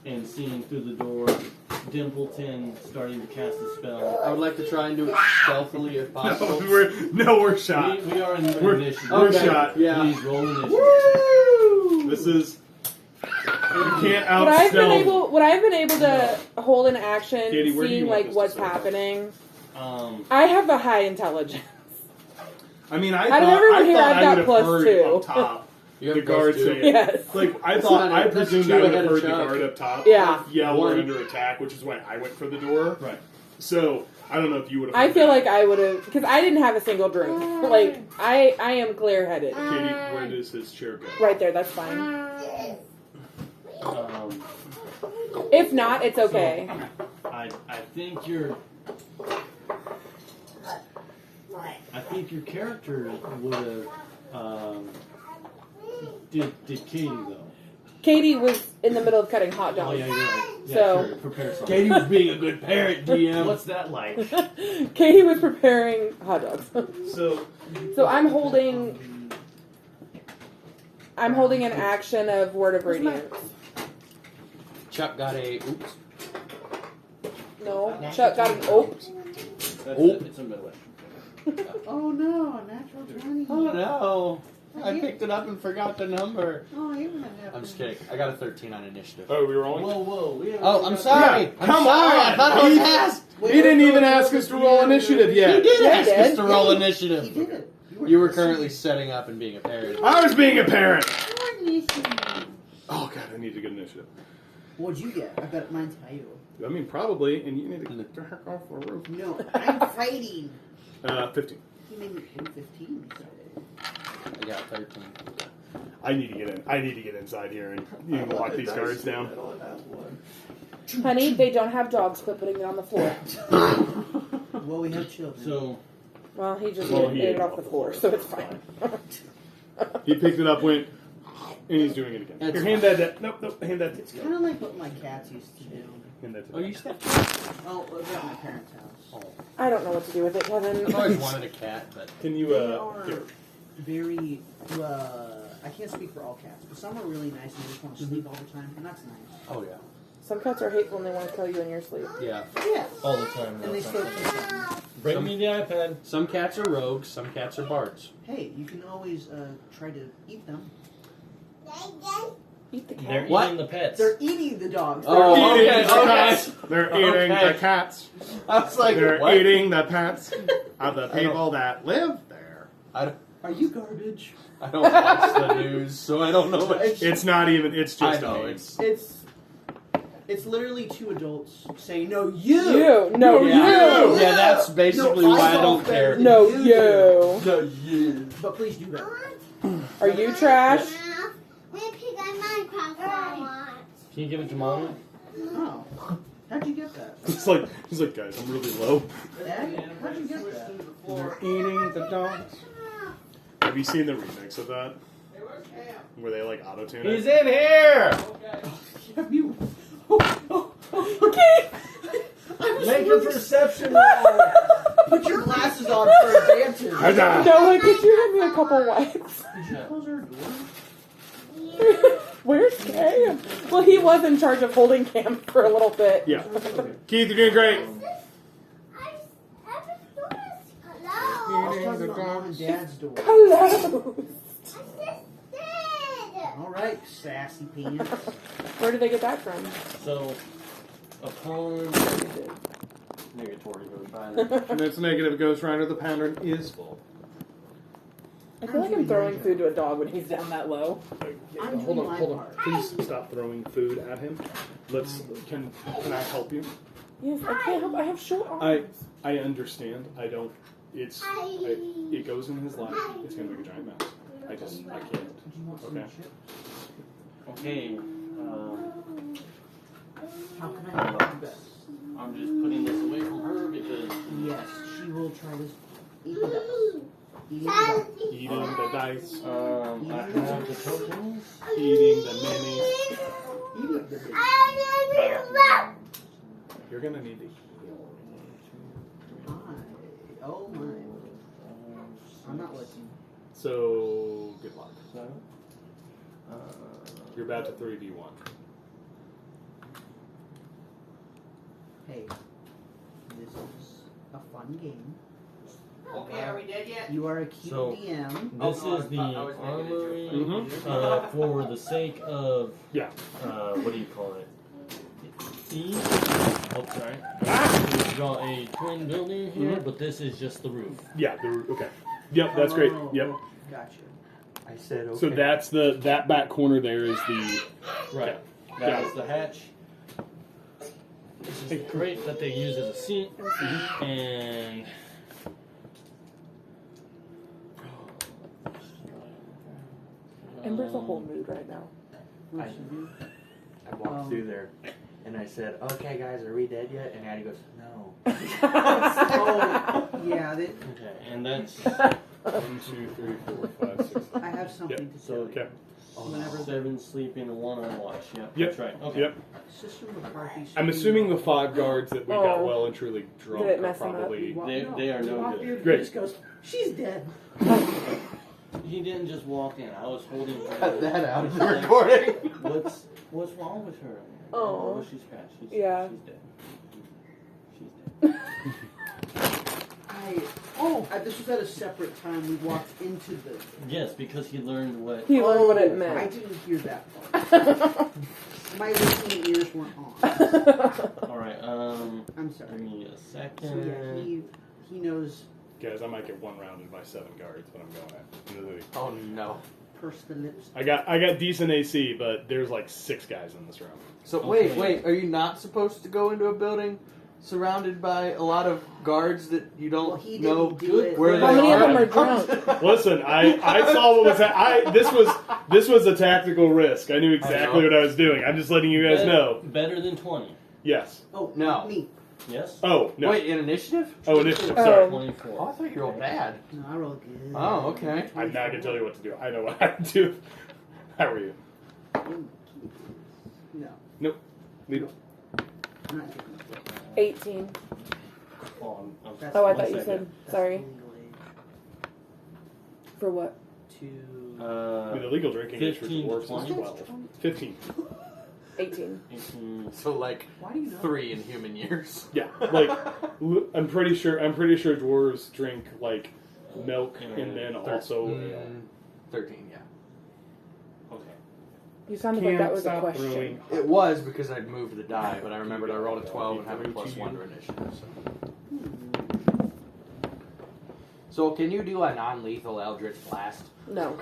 and seeing through the door Dimpleton starting to cast a spell. I would like to try and do it stealthily if possible. We're shot. We are in We're- initiative. we're Okay. shot. Yeah. Please roll initiative. This is. You can't Would I've been outstealth. able to hold an action, Katie, where do you seeing want like this what's to start? happening? Um, I have a high intelligence. I mean, Out of everyone here, I've got would have plus heard 2. up top. You have The guard plus 2. saying, Yes. I That's thought, not I it. That's presumed 2 I would ahead have of heard the Chuck. guard up top. Yeah. Yell, One. we're under attack, which is why I went for the door. right. So, I don't know if you would have. I feel like I would have, because I didn't have a single drink. Like I am clear headed. Katie, where does his chair go? Right there, that's fine. Um, If not, it's okay. I think you're. I think your character would have. Did Katie though? Katie was in the middle of cutting hot Oh dogs. yeah, you're right. Yeah, So- sure. Prepare something. Katie was being a good parent, DM. What's that like? Katie was preparing hot dogs. So So I'm holding an action of Word of Radiance. Chuck got a. Oops. No, Chuck got an ope. That's Oop. It's a middle action. Oh no, a natural 20. Oh no! I picked it up and forgot the number. Oh, you wouldn't have that. I'm just kidding. I got a 13 on initiative. oh, we were rolling. Whoa! Oh, I'm sorry. Yeah, I'm come sorry. on. I thought I was asked. He didn't even ask us to roll initiative He yet. did Yeah, ask he us did. to roll He initiative. did it. You were currently setting up and being a parent. I was being a parent. listening. Oh god, I need to get initiative. What'd you get? I bet mine's higher. I mean, probably, and you need to get the heck off the roof. No, I'm fighting. 15. He made me pay 15. So. I got 13. I need to get in. I need to get inside here and you can lock these cards down. Honey, they don't have dogs. Quit putting it on the floor. Well, we have children. So Well, he just Well, he ate ate it off the floor, so it's fine. He picked it up, went, and he's doing it again. That's Here, hand that. Nope. Hand that. It's kind of like what my cats used to do. Hand that. oh, you stepped. Oh, it was at my parents' house. I don't know what to do with it, Kevin. I've always wanted a cat, but Can you? They are Here. very. I can't speak for all cats, but some are really nice and they just want to sleep all the time, and that's nice. oh yeah, Some cats are hateful and they want to kill you in your sleep. yeah. Yes. All the time. And they still keep them. Bring me the iPad. Some cats are rogues, some cats are bards. Hey, you can always try to eat them. Eat the cat. They're What? eating the pets. They're eating the dogs. Oh, They're eating okay, the okay. cats. They're eating Okay. the cats. I was like, They're what? eating the pets of the people that live there. I don't, Are you garbage? I don't watch the news, so I don't know what. It's not even. It's I just a know name. It's literally two adults saying, "No, you." You. No, yeah. you. Yeah, that's basically No, why I I don't don't care. No, You. you. No, you. But please do that. Are you trash? Can you give it to mommy? Oh, how'd you get that? It's like he's like, guys, I'm really low. Dad, how'd you get that? They're eating the dogs. Have you seen the remix of that? Where they like auto tune He's it? in here. Have you? Make a perception roll. Put your glasses on for advantage. Noah, could you have me a couple wipes? Did you close our door? Where's Cam? Well, he was in charge of holding Cam for a little bit. Yeah. Keith, you're doing great. I was talking about Mom and Dad's door. Hello. All right, sassy pants. Where did they get that from? So, upon negatory goes by. And it's negative Ghost Rider. The pattern is full. I feel like I'm throwing food to a dog when he's down that low. I'm Hold doing on, my hold on. part. Please stop throwing food at him. Can I help you? Yes, I can't help. I have short arms. I understand. I don't. It goes in his lap. It's gonna make a giant mess. I can't. Do you want some Okay. chips? Okay. How can I help you best? I'm just putting this away from her because Yes, she will try to eat the dice. Eating the dice. Eating the dice. I have the tokens. Eating the minis. Eating the dice. You're gonna need to heal. Oh my. I'm not listening. So good luck. So, You're about to 3v1. Hey, this is a fun game. Okay, are we dead yet? You are a cute So- DM. this no, is the I was making a armory joke. for the sake of Yeah. what do you call it? Ease. Oh, sorry. We draw a twin building here, but this is just the roof. Yeah. Okay. Yep. That's great. Oh, Yep. Gotcha. I said okay. So that's that back corner there is the. Right. Yeah. That is the hatch. This is great that they use as a seat, and Ember's a whole mood right now. I walked through there and I said, "Okay, guys, are we dead yet?" And Addie goes, "No." Oh, Yeah, Okay, and that's 1, 2, 3, 4, 5, 6. I have something to so tell you. Okay. Whenever 7 sleeping and 1 on watch. Yep, Yep. that's right. Okay. Yep. Sister McCarthy. I'm assuming the 5 guards that we got Oh. well and truly drunk Did it are mess him up? probably. They are no walk good. here, he Great. just goes, she's dead. He didn't just walk in. I was holding her. Cut that out of the recording. What's wrong with her? Oh. She's scratched. She's Yeah. She's dead. This was at a separate time. We walked into the. Yes, because he learned what. He learned what it I meant. didn't hear that part. My listening ears weren't on. All right. I'm Give sorry. me a So second. yeah, he knows. Guys, I might get one rounded by 7 guards, but I'm going at. Oh no. Purse the lips. I got decent AC, but there's like 6 guys in this room. So Okay. wait, are you not supposed to go into a building surrounded by a lot of guards that you don't Well, he know didn't do it. where How they many of are? them are drunk? Listen, I saw what was this was a tactical risk. I knew exactly what I was doing. I'm just letting you guys know. Better than 20. Yes. Oh No. me. Yes. Oh no. Wait, in initiative? Oh, initiative. Oh. Sorry. 24. Oh, I thought you rolled bad. No, I rolled good. Oh, okay. I'm not gonna tell you what to do. I know what I do. How are you? No, Nope. Leave it. I'm not kidding. 18. That's Oh, I One thought you second. said. That's Sorry. the legal age. For what? To I mean, the legal drinking age for 15 to dwarves is 20. 12. 15. 18. 18. So like why do you know? 3 in human years. Yeah, like I'm pretty sure dwarves drink like milk and then also ale. 13, yeah. Okay. You sounded like that was a question. It was because I'd moved the die, but I remembered I rolled a 12 and having +1 to initiative. So can you do a non-lethal Eldritch Blast? No.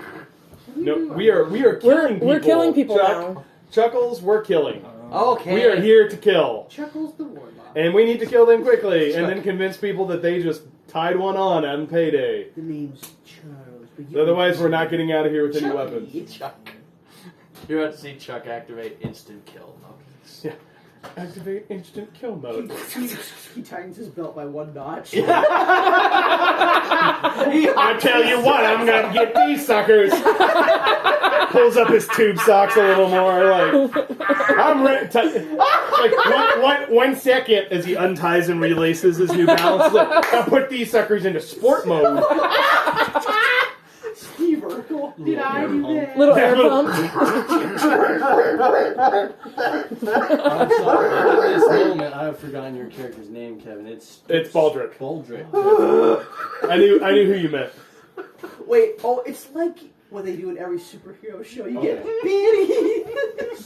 No, we are killing people. We're killing people Chuck, now. Chuckles, we're killing. Okay. We are here to kill. Chuckles the warlock. And we need to kill them quickly and then convince people that they just tied one on payday. The name's Charles. But you Otherwise, we're not getting out of here with any Chucky. weapons. Chuck. You're about to see Chuck activate instant kill. Yeah. Activate instant kill mode. He tightens his belt by 1 notch. I tell you what, I'm gonna get these suckers. Pulls up his tube socks a little more, like I'm ready. Like 1 second as he unties and relaces his New Balance. Like, I'll put these suckers into sport mode. Steve Urkel. Did I do that? Little air pump. I'm sorry. At this moment, I have forgotten your character's name, Kevin. It's Baldric. Baldric. I knew who you meant. Wait, it's like what they do in every superhero show. You get Okay. Benny.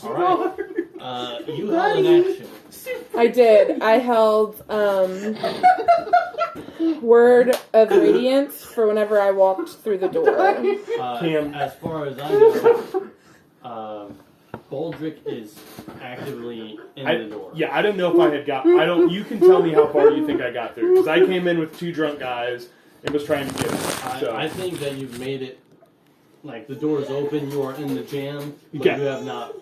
All right. You held an action. I did. I held Word of Radiance for whenever I walked through the door. Cam. As far as I know, Baldric is actively in the door. Yeah, I didn't know if I had got. I don't. You can tell me how far you think I got through because I came in with 2 drunk guys and was trying to get it. So. I think that you've made it. Like the door is open, you are in the jam, but Okay. you have not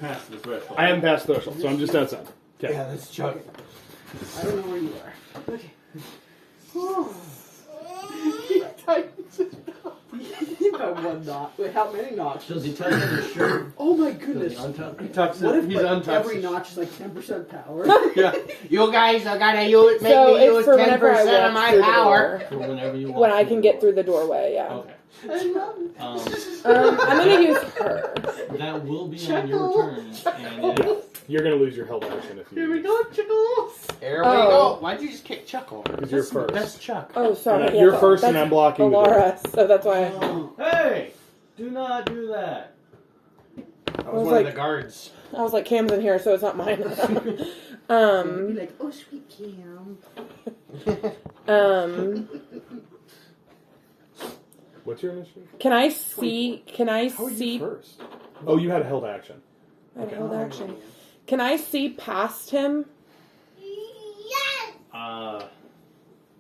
passed the threshold. I haven't passed threshold, so I'm just outside. Okay. Yeah, that's Chuck. I don't know where you are. Okay. He tightens his belt. By 1 notch. Wait, how many notches? Does he tuck in his shirt? Oh my Does goodness. he untuck it? Tucks What it. if He's like, untucked. every notch is like 10% power? Yeah. You guys are gonna use, make So me it's use for whenever I 10% of walk my through the power. door. For whenever you walk When I through can the get door. through the doorway, yeah. Okay. I love it. I'm gonna use her. That will be on your turn, and Yeah. You're gonna lose your held action if you. Here we go, Chuckles. There we Oh. go. Why'd you just kick Chuck over? Because you're first. That's Chuck. Oh, sorry. And yeah, you're first, and that's I'm blocking the door. Alara, so that's why. Hey! Do not do that. That was was one like- of the guards. I was like, Cam's in here, so it's not mine. Be like, oh, sweet Cam. What's your initiative? Can I see? Can I How are you see? first? Oh, you had a held action. I held action. Can I see past him?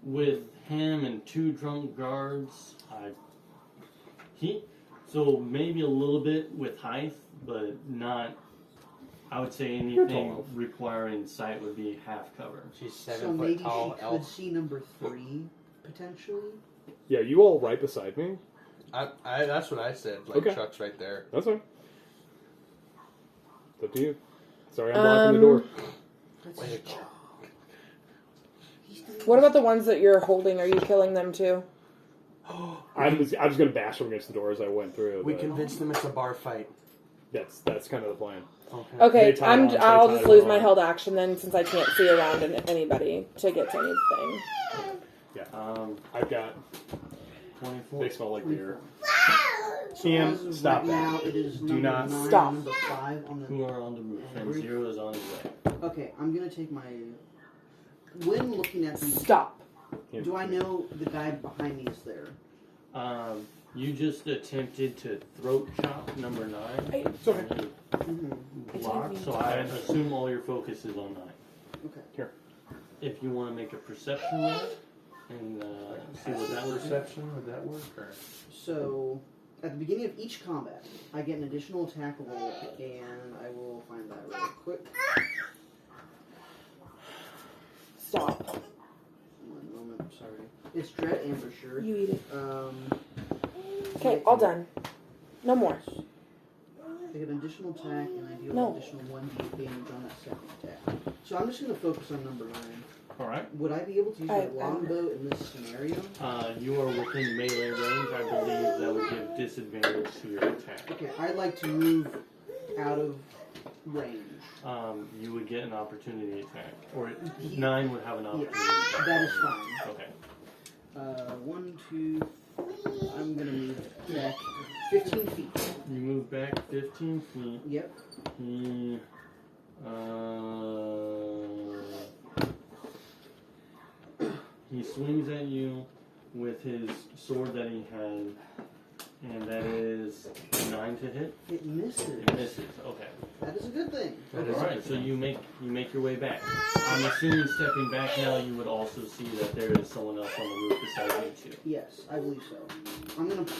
With him and 2 drunk guards, so maybe a little bit with height, but not. I would say anything tall. requiring sight would be half cover. She's So 7 maybe foot tall she could elf. see number 3 potentially. Yeah, you all right beside me? I that's what I said. Like Okay. Chuck's right there. That's fine. It's up to you. Sorry, I'm blocking the door. Wait, What about the ones that you're holding? Are you killing them too? I was going to bash them against the door as I went through. we but convinced them it's a bar fight. That's kind of the plan. Okay, They tie on, they I'll tie just lose on. my held action then, since I can't see around anybody to get to anything. I've got... 24. They smell like beer. So Ian, as of stop right that. now, it is Do number not 9, stop. number 5 on Who are on the roof, and 0 is on his way. Okay, I'm gonna take my. When looking at these, Stop. do I know the guy behind me is there? You just attempted to throat chop number 9. It's okay. Block, so I assume all your focus is on 9. Okay. Here. If you want to make a perception roll and see what that looks like. Perception, would that work? Or? So, at the beginning of each combat, I get an additional attack roll, and I will find that real quick. Stop. One moment, I'm sorry. It's Dread Ambusher. You eat it. Okay, all done. No more. They get an additional attack, and I deal No. an additional 1d damage on that second attack. So I'm just going to focus on number 9. Alright. Would I be able to use I- my longbow in this scenario? You are within melee range. I believe that would give disadvantage to your attack. Okay, I'd like to move out of range. You would get an opportunity attack. Or 9 would have an opportunity Yes, attack. that is fine. Okay. 1, 2, I'm going to move back 15 feet. You move back 15 feet. Yep. He swings at you with his sword that he had, and that is 9 to hit. It misses. It misses. Okay. That is a good thing. All right. So you make your way back. I'm assuming stepping back now, you would also see that there is someone else on the roof besides you two. Yes, I believe so. I'm going to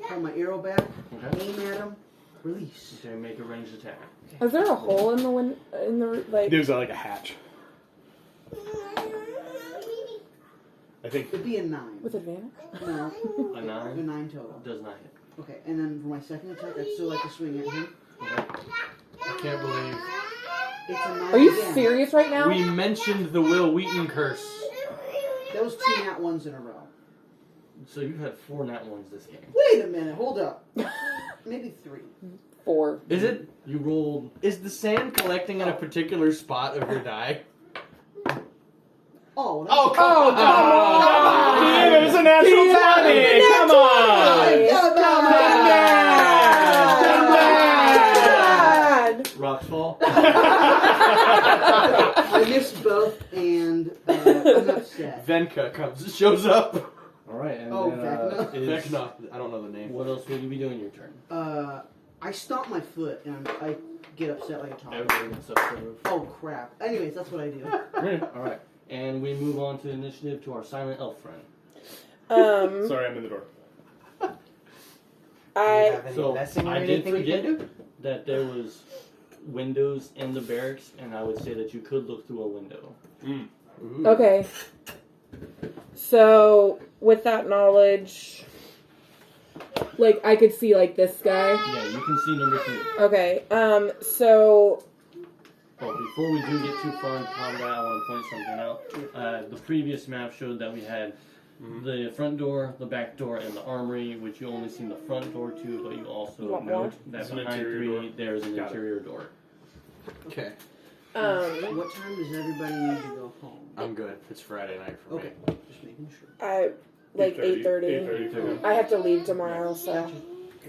hold my arrow back, Okay. aim at him, release. Okay. Make a ranged attack. Is there a hole in the like? There's like a hatch. I think. It'd be a 9. With advantage? No, A a 9 9 total. does not hit. Okay, and then for my second attack, I'd still like to swing at him. Okay. I can't believe It's a 9 Are you again. serious right now? we mentioned the Will Wheaton curse. That was 2 nat 1s in a row. So you've had 4 nat 1s this game. Wait a minute, hold up. Maybe 3. 4. Is it? You rolled. Is the sand collecting in a particular spot of your die? Oh, Oh, that's come on! It was a natural 20! Come on! Rocks fall. I missed both, and I'm upset. Venka shows up. All right. And Oh, then, Vecna? is- Vecna. I don't know the name. What else will you be doing your turn? I stomp my foot, and I get upset like a toddler. Everybody gets up to the roof. Oh, crap. Anyways, that's what I do. All right. And we move on to initiative to our silent elf friend. Sorry, I'm in the door. So I did forget that there was windows in the barracks, and I would say that you could look through a window. Ooh. Okay. So with that knowledge, like I could see like this guy. Yeah, you can see number 3. Okay. So Oh, before we do get too far into combat, I want to point something out. The previous map showed that we had the front door, the back door, and the armory, which you only seen the front door to, but you also Want more? note that There's an behind interior 3 door. there's an Got it. interior door. Okay. What time does everybody need to go home? I'm good. It's Friday night for Okay, me. just making sure. I like 8:30. 8:30. I have to leave tomorrow, so Okay,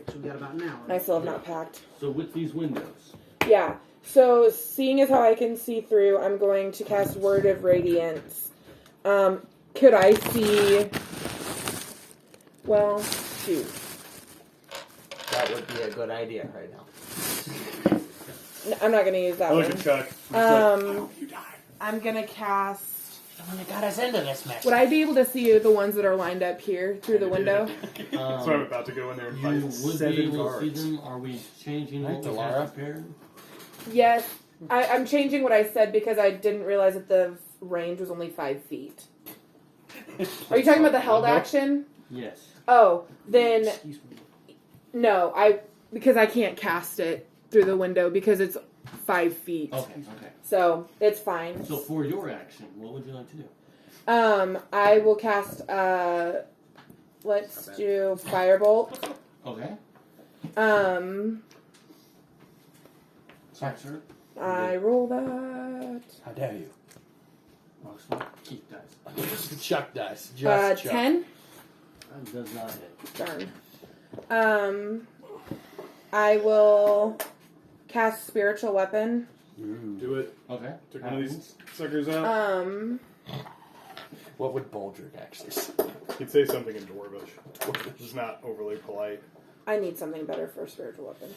so we got about an hour. I still have not packed. So with these windows, Yeah. So seeing as how I can see through, I'm going to cast Word of Radiance. Could I see? Well, shoot. That would be a good idea right now. I'm not going to use that I look one. at Chuck. I'm just like, You died. I'm gonna cast. Someone got us into this mess. Would I be able to see the ones that are lined up here through the window? so I'm about to go in there and you fight would 7 be able to guards. see them. Are we changing what we Delara. have prepared? Yes. I'm changing what I said because I didn't realize that the range was only 5 feet. Are you talking about the held action? Yes. Oh, then Excuse me. no, because I can't cast it through the window because it's 5 feet. Okay. Okay. So it's fine. So for your action, what would you like to do? I will cast. Let's do firebolt. Okay. Sir. I roll that. How dare you? Rockstar. Keep dice. Chuck dice. Just Chuck. 10. That does not hit. Darn. I will cast spiritual weapon. Do it. Okay. Took one of these suckers out. What would Baldric actually say? He'd say something in Dwarvish, which is not overly polite. I need something better for a spiritual weapon.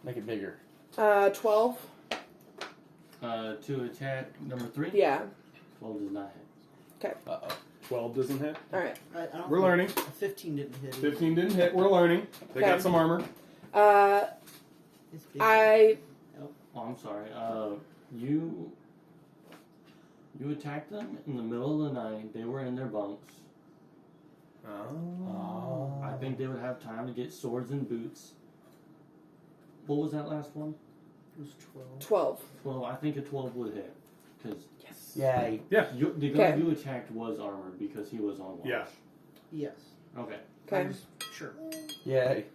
Make it bigger. 12. To attack number 3? Yeah. 12 does not hit. Okay. Uh-oh. 12 doesn't hit. All right. I don't We're think- learning. 15 didn't hit. 15 didn't hit. We're learning. They Okay. got some armor. It's big. Oh, I'm sorry. You attacked them in the middle of the night. They were in their bunks. Oh. I think they would have time to get swords and boots. What was that last one? It was 12. 12. 12. I think a 12 would hit. Because Yes. Yay. the guy Okay. you attacked was armored because he was on watch. Yeah. Yes. Okay. Okay. Sure. Yay.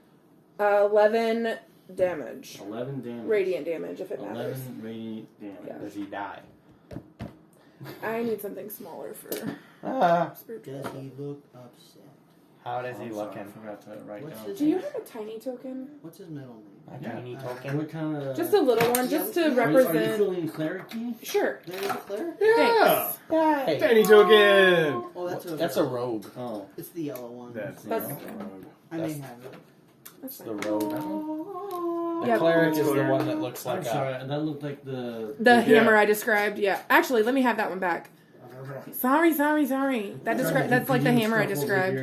11 damage. 11 damage. Radiant damage, if it matters. 11 radiant damage. Yeah. Does he die? I need something smaller for spiritual. Does he look upset? How does Oh, he I'm look sorry, in? I forgot to write What's down. his- Do you have a tiny token? What's his middle name? A Yeah. tiny And token? what kind of... Just a little one, just to Are you- Are you represent. feeling cleric-y? Sure. There's a cleric? Yeah. Thanks. Hey, Tiny token. Oh, that's a rogue. Oh. It's the yellow one. That's That's- I may that's- have it. That's The fine. rogue. The Yeah. cleric is the Cleric. one that looks I'm like sorry, a... that looked like the... The hammer I described, yeah. Actually, let me have that one back. Sorry. That's like the hammer I described.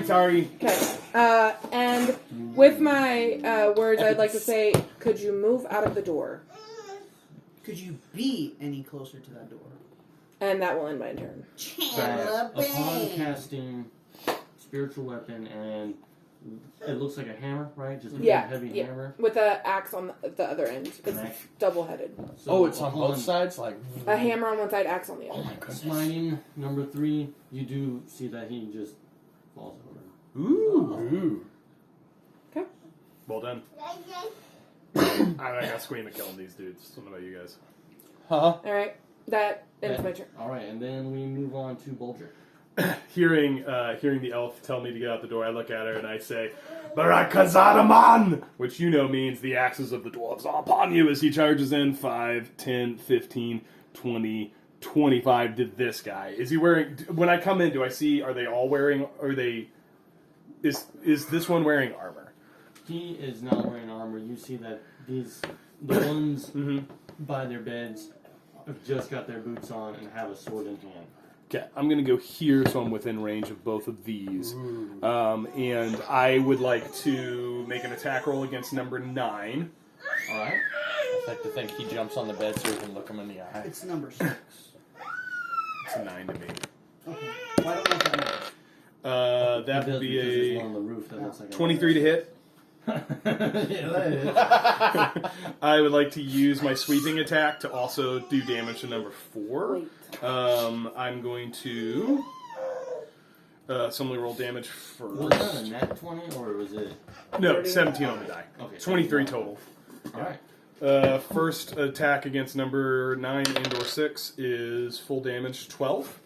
Sorry. Okay. And with my words, I'd like to say, could you move out of the door? Could you be any closer to that door? And that will end my turn. Upon casting spiritual weapon, and it looks like a hammer, right? Just a big Yeah, heavy yeah. hammer. With the axe on the other end. It's An axe. double-headed. So Oh, it's on upon both sides? Like... A hammer on one side, axe on the other. Smiting number 3, you do see that he just falls over. Ooh. Okay. Well done. I got Squeam at killing these dudes. I don't know about you guys. Huh? All right. That ends my turn. All right, and then we move on to Bulger. Hearing the elf tell me to get out the door, I look at her and I say, Barakazadaman! Which you know means the axes of the dwarves are upon you as he charges in 5, 10, 15, 20, 25 to this guy. Is he wearing... When I come in, do I see... Are they all wearing... Is this one wearing armor? He is not wearing armor. You see that the ones by their beds have just got their boots on and have a sword in hand. Okay, I'm going to go here so I'm within range of both of these. And I would like to make an attack roll against number 9. All right. I like to think he jumps on the bed so we can look him in the eye. It's number 6. It's a 9 to me. Okay. Well, I don't know if that matters. That It would does because be there's a one on the roof that looks like 23 to hit. Yeah, that is. I would like to use my sweeping attack to also do damage to number 4. Wait. I'm going to suddenly roll damage Was that a first. nat 20 or was it? No, 17 on the die. Okay. 23 total. All right. First attack against number 9 and or 6 is full damage 12.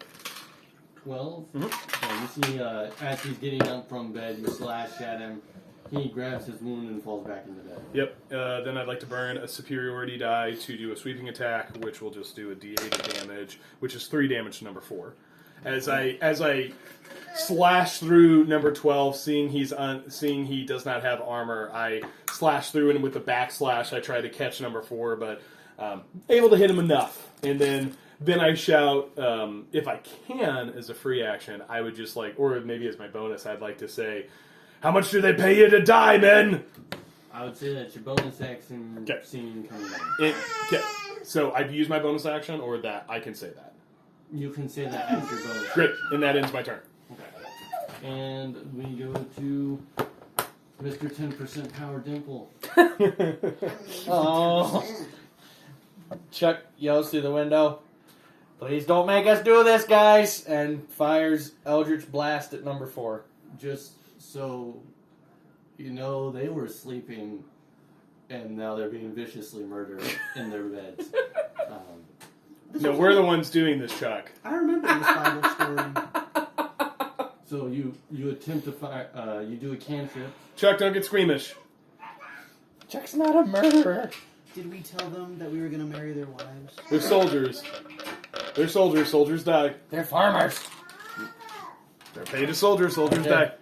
12. So you see, as he's getting up from bed, you slash at him. He grabs his wound and falls back into bed. Yep. Then I'd like to burn a superiority die to do a sweeping attack, which will just do a d8 of damage, which is 3 damage to number 4. As I slash through number 12, seeing he does not have armor, I slash through, and with the backslash, I try to catch number 4, but able to hit him enough. And then I shout, if I can, as a free action, I would just or maybe as my bonus, I'd like to say, how much do they pay you to die, men? I would say that's your bonus action Okay. scene coming in. Okay. So I've used my bonus action, or that I can say that. You can say that as your bonus. Great, and that ends my turn. Okay. And we go to Mr. 10% Power Dimple. Oh. Chuck yells through the window, "Please don't make us do this, guys!" and fires Eldritch Blast at number 4. Just so you know, they were sleeping, and now they're being viciously murdered in their beds. No, we're the ones doing this, Chuck. I remember this Bible story. So you attempt to fire. You do a cantrip. Chuck, don't get squeamish. Chuck's not a murderer. Did we tell them that we were going to marry their wives? They're soldiers. They're soldiers. Soldiers die. They're farmers. They're paid as soldiers. Soldiers Okay. die.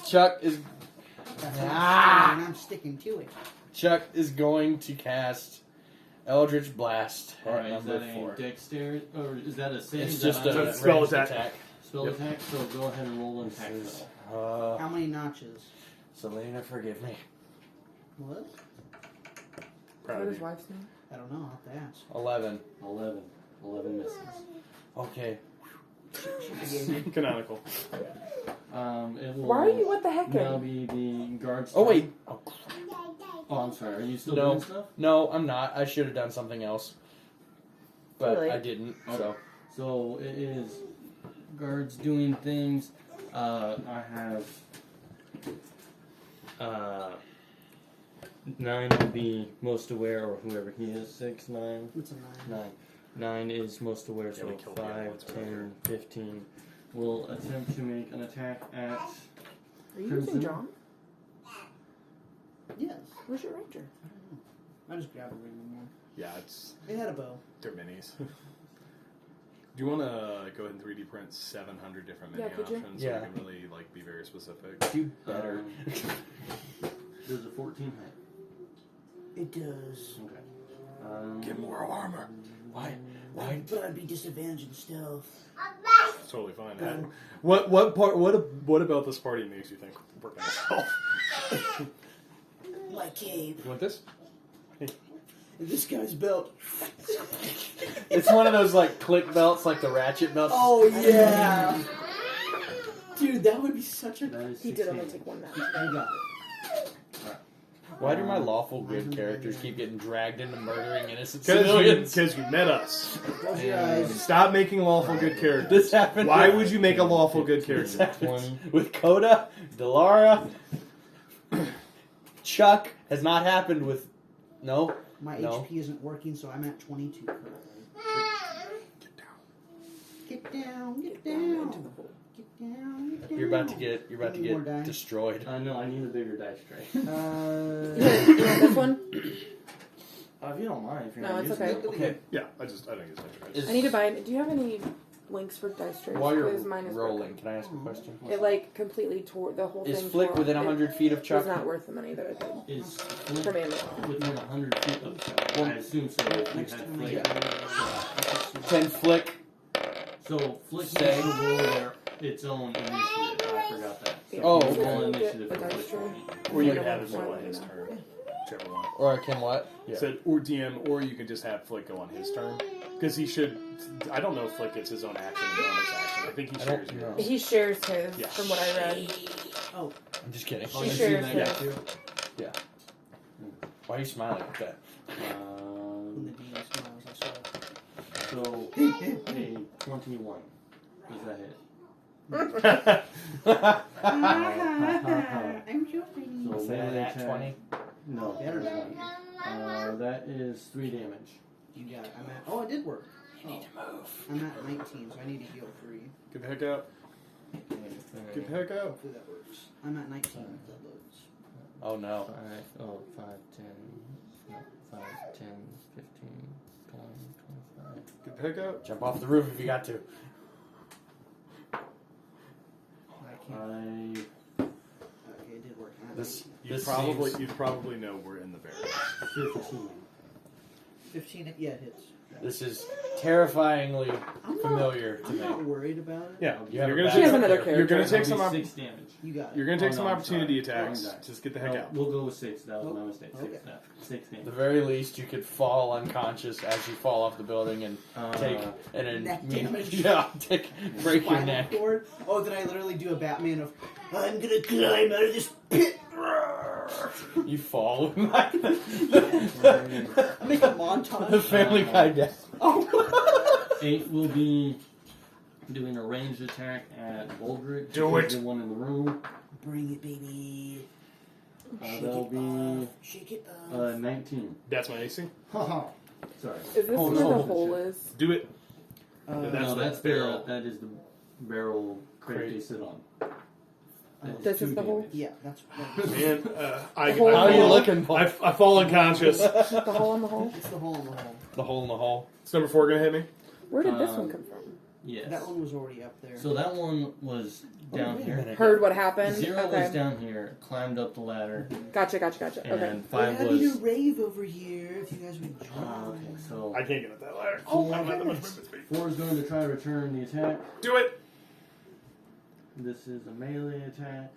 Chuck is That's what I'm saying, and I'm sticking to it. Chuck is going to cast Eldritch Blast All at right, is number that 4. a dexterity or is that a save? It's Is just that a on spell ranged attack. spell Yep. attack? So go ahead and roll an attack. roll. How many notches? Selena, forgive me. What? Proud What of his you. wife's name? I don't know. I'll have to ask. 11. 11 misses. Okay. She forgave me. Canonical. It will Why are you what the heck? now be the guard's Oh, turn. wait. Oh, Oh, I'm sorry. Are you still No. doing stuff? no, I'm not. I should have done something else. But Really? I didn't, so. So it is guards doing things. I have 9 will be most aware, or whoever he is. 6, 9, What's a 9? 9 is most aware. Yeah, So we killed the other 5, ones 10, 15. Will attempt to make an attack at. Are you Crimson? using John? Yes. Where's your ranger? I just grabbed a random one. Yeah, it's It had a bow. they're minis. Do you want to go ahead and 3D print 700 different mini Yeah, could you? options? Yeah. So we can really like be very specific. You better. Does a 14 hit? It does. Okay. Get more armor. Why? But I'd be disadvantaged in stealth. It's totally fine. What about this party makes you think we're gonna help? My cape. You want this? This guy's belt. It's one of those, like, click belts, like the ratchet belts. Oh, yeah. Dude, that would be such a... That is He did only 16. take one match. I got it. Why do my lawful good characters keep getting dragged into murdering innocent Because civilians? you met us. Close your eyes. Stop making lawful good characters. This happened. Why with, would you make a lawful good this character? happened with Coda, Delara, Chuck has not happened with. No. My No. HP isn't working, so I'm at 22 currently. Get down, get down. Into the hole. Get down, get down. You're about to Need more get dice? destroyed. No, I need a bigger dice tray. You want this one? If you don't mind, if you're No, not it's using okay. it. Okay. Yeah, I think it's nice. I need to buy. Do you have any links for dice trays? While you're 'Cause mine is rolling, broken. can I ask a question? It like completely tore the whole Is thing. Flick tore within off. 100 feet of It Chuck? was not worth the money that I paid Is from Flint Amazon. within 100 feet of Chuck? I assume so. If you Next had time I Flick. get Can Flick? So Flick Stay. needs to roll their its own initiative. I forgot that. So Oh, roll okay. initiative Get for a dice Flick. tray. Or you I could don't have it know go why on his I don't know. turn. Whichever one. Or can what? Yeah. So, or DM, or you can just have Flick go on his turn. Because he should. I don't know if Flick gets his own action and bonus action. I think he I shares don't know. yours. He shares his, Yeah. from what I read. Oh, I'm just kidding. Oh, She you see shares that his. guy too? Yeah. Why are you smiling like that? when the demon smiles, I saw it. So a 21. Does that hit? I'm joking. So Say melee that, attack. 20. No, Better it's not. That is 3 damage. You got it. I'm at. Oh, it did work. You need to move. I'm at 19, so I need to heal 3. Get the heck out. Get the heck out. Hopefully that works. I'm at 19 if that loads. Oh no. 5, 10, 5, 10, 15, 20, 25. Get the heck out. Jump off the roof if you got to. I can't. I Okay, it did work. I'm at This 19. You probably know we're in the barracks. 15. 15, yeah, it hits. This is terrifyingly I'm familiar to I'm not me. worried about it. Yeah, You have you're a gonna bad She has take another you're character. gonna take That'll some be op- 6 damage. You got it. you're gonna take Oh, some no, I'm opportunity sorry. attacks. Wrong die. Just get the heck No, out. we'll go with 6. That was my Oh, mistake. okay. 6 At the damage. very least, you could fall unconscious as you fall off the building and take Neck damage. Yeah, break your Spinal neck. cord. Oh, then I literally do a Batman of, I'm gonna climb out of this pit. You fall like I make a montage. the Family Guy death. Oh. 8 will be doing a ranged attack at Boldrick. Do which is it. The one in the room. Bring it, baby. Shake That'll it be off. Shake it off. 19. That's my AC. Sorry. Is this Hold where on, the hold on, hole check. is? Do it. Uh, That's No, the that's barrel. that is the barrel crate Crate. they sit on. That This is 2 the hole? damage. yeah, that's Man, I The hole How are you hole. looking, Paul? I fall unconscious. The hole in the hole? it's the hole in the hole. The hole in the hole. Is number 4 gonna hit me? Where did this one come from? Yes. That one was already up there. So that one was down wait a here. minute. Heard what happened? 0 was Okay. down here, climbed up the ladder, Gotcha. Okay. and We're 5 having was. a rave over here. If you guys would join. Okay, so I can't get up that ladder. Oh, I don't have that much goodness. movement speed. 4 is going to try to return the attack. Do it. This is a melee attack.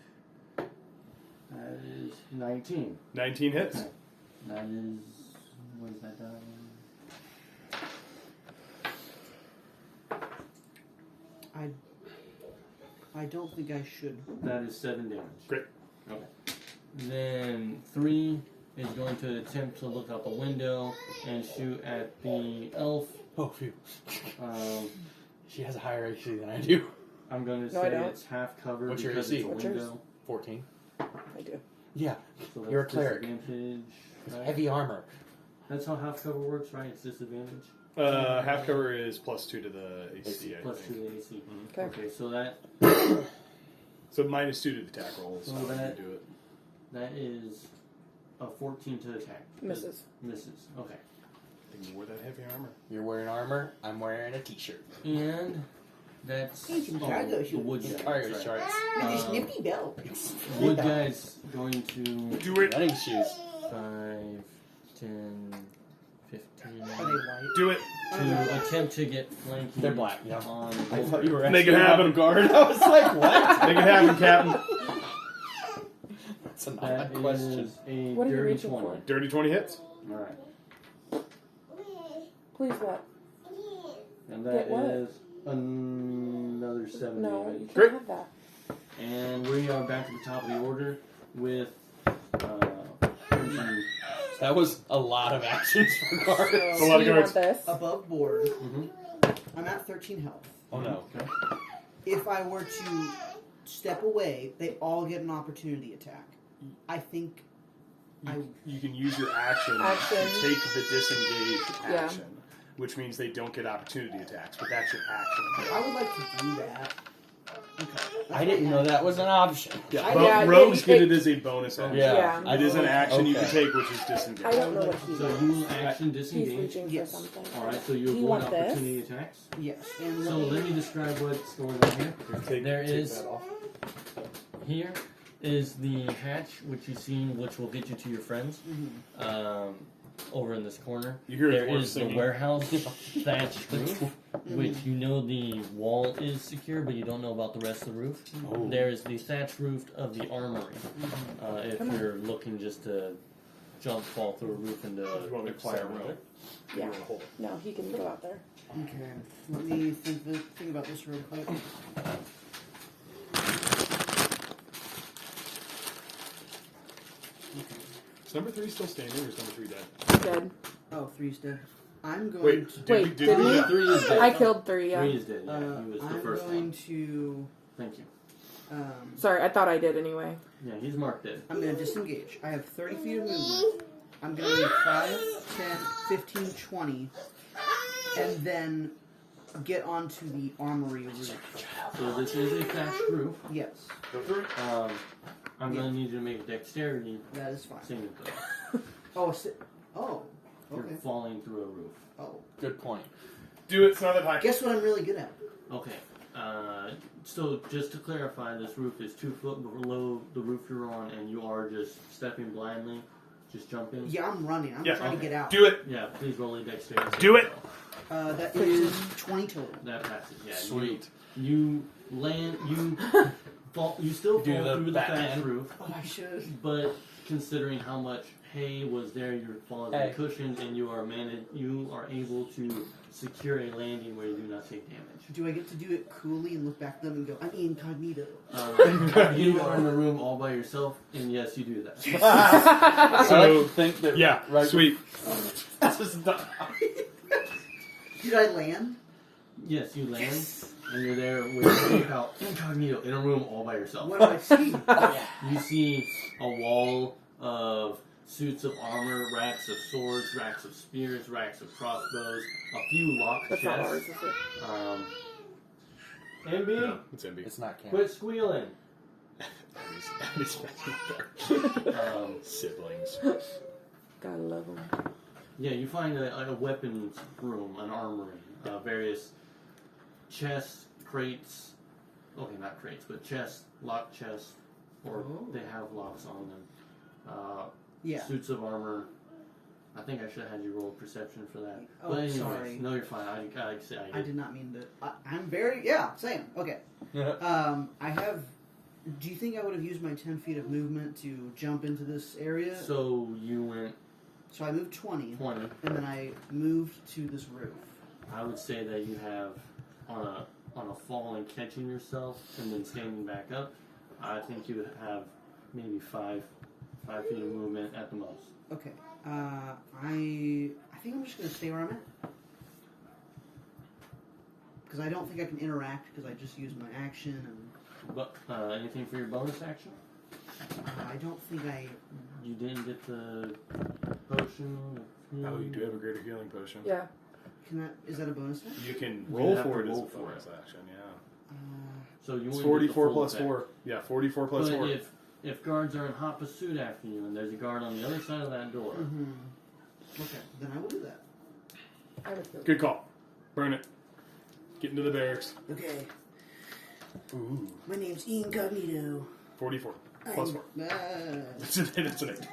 That is 19. 19 hits. That is. What is that done? I don't think I should. That is 7 damage. Great. Okay. Then 3 is going to attempt to look out the window and shoot at the elf. Oh, phew. Um, She has a higher AC than I do. I'm going to No, I say don't. it's half covered What's your because AC? it's a What's yours? window. 14. I do. Yeah, So that's You're a cleric. disadvantage. Right? heavy armor. That's how half cover works, right? It's disadvantage. Half cover is +2 to the AC, I Plus think. 2 to AC. Okay. Okay, so that So -2 to the attack rolls. So So that- do it. that is a 14 to attack. Misses. Misses. Okay. I think you wore that heavy armor. You're wearing armor. I'm wearing a t-shirt. And that's Hey, some cargo the shoes. wood guy. Cargo That's shorts. This Um, nippy belt. Wood guy's going to Do it. Running shoes. 5, 10, 15 Are they white? Do it. to attempt to get flanking. They're black, yeah. On I thought you were Make it asking happen. about guard. I was like, what? Make it happen, Captain. That's an That odd question. is a What are you dirty reaching 20. for? Dirty 20 hits. Alright. Please what? And that Get what? is another 7 No, you damage. can't Great. have that. And we are back to the top of the order with Crimson. That was a lot of actions for guard. a lot of Do you guards. want this? Above board. Mhm. I'm at 13 health. Oh no. Okay. If I were to step away, they all get an opportunity attack. I think You can use your action Action. to take the disengage Yeah. action, which means they don't get opportunity attacks, but that's your action. I would like to do that. Okay. I didn't know that was an option. Yeah, Yeah, rogues it- get it- it as a bonus action. Yeah. Yeah. It is an action you can Okay. take, which is disengage. I don't know what he So wants. you action He's disengage. reaching Yes. for something. Alright, so you Do you avoid want this? opportunity attacks. Yes. And So let me describe what's going on here. There is- that off. Here is the hatch, which you've seen, which will get you to your friends. Over in this corner. You hear There the dwarf is the singing. warehouse thatched roof, which you know the wall is secure, but you don't know about the rest of the roof. Oh. There is the thatched roof of the armory. If you're looking just to jump, fall through a roof and You want me to acquire stand right room. there? Yeah. You wanna hold it? No, he can go out there. Okay. Let me think about this real quick. Is number 3 still standing, or is number 3 dead? Dead. Oh, 3's dead. I'm going Wait, to. did Wait, we, did did we? we? Yeah. 3 is dead. I killed 3, yeah. 3 is dead, yeah. He was the I'm first going one. to. Thank you. Sorry, I thought I did anyway. Yeah, he's marked dead. I'm going to disengage. I have 30 feet of movement. I'm going to move 5, 10, 15, 20, and then get onto the armory roof. So this is a thatched roof. Yes, Go through it. I'm going to need you to make a dexterity that is fine. saving throw. Oh, You're okay. falling through a roof. Oh, Good point. Do it, it's not that high. guess what I'm really good at? Okay. So just to clarify, this roof is 2 foot below the roof you're on, and you are just stepping blindly, just jumping. Yeah, I'm running. I'm Yeah, trying to okay. get out. Do it. Yeah. Please roll a dexterity. Do it. saving That is 20 total. That passes. Yeah. Sweet. You land. You fall. You still Do fall the through the Batman. thatch roof. Oh, I should. But considering how much hay was there, you're falling Hey. cushioned, and you are able to secure a landing where you do not take damage. Do I get to do it coolly and look back at them and go, I'm incognito? You are in the room all by yourself, and yes, you do that. So, think that yeah, right sweet. Did I land? Yes, you land, and you're there with out incognito in a room all by yourself. What do I see? You see a wall of suits of armor, racks of swords, racks of spears, racks of crossbows, a few locked That's not ours, chests. is it? MB, No, it's MB. It's not canon. quit squealing. Siblings. Gotta love them. Yeah, you find a weapons room, an armory, various chests, crates. Okay, not crates, but chests, locked chests, or they have locks on them. Yeah. Suits of armor. I think I should have had you roll perception for that. Oh, but anyways, sorry. no, you're fine. I did not mean to. I'm very. Yeah, same. Okay. I have. Do you think I would have used my 10 feet of movement to jump into this area? So you went So I moved 20, 20. and then I moved to this roof. I would say that you have on a fall and catching yourself and then standing back up. I think you would have maybe 5 feet of movement at the most. Okay. I think I'm just going to stay where I'm at. Because I don't think I can interact because I just used my action and But anything for your bonus action? I don't think I. You didn't get the potion. Oh, you do have a greater healing potion. Yeah. Can that? Is that a bonus action? You can You roll have to for it as a roll for bonus action, yeah. So you It's only get the 44 full plus effect. 4. Yeah, 44 plus But 4. if guards are in hot pursuit after you, and there's a guard on the other side of that door, Okay, then I will do that. I would feel Good call. Burn it. Get into the barracks. Okay, Ooh. my name's Incognito. 44 plus 4. That's an 8.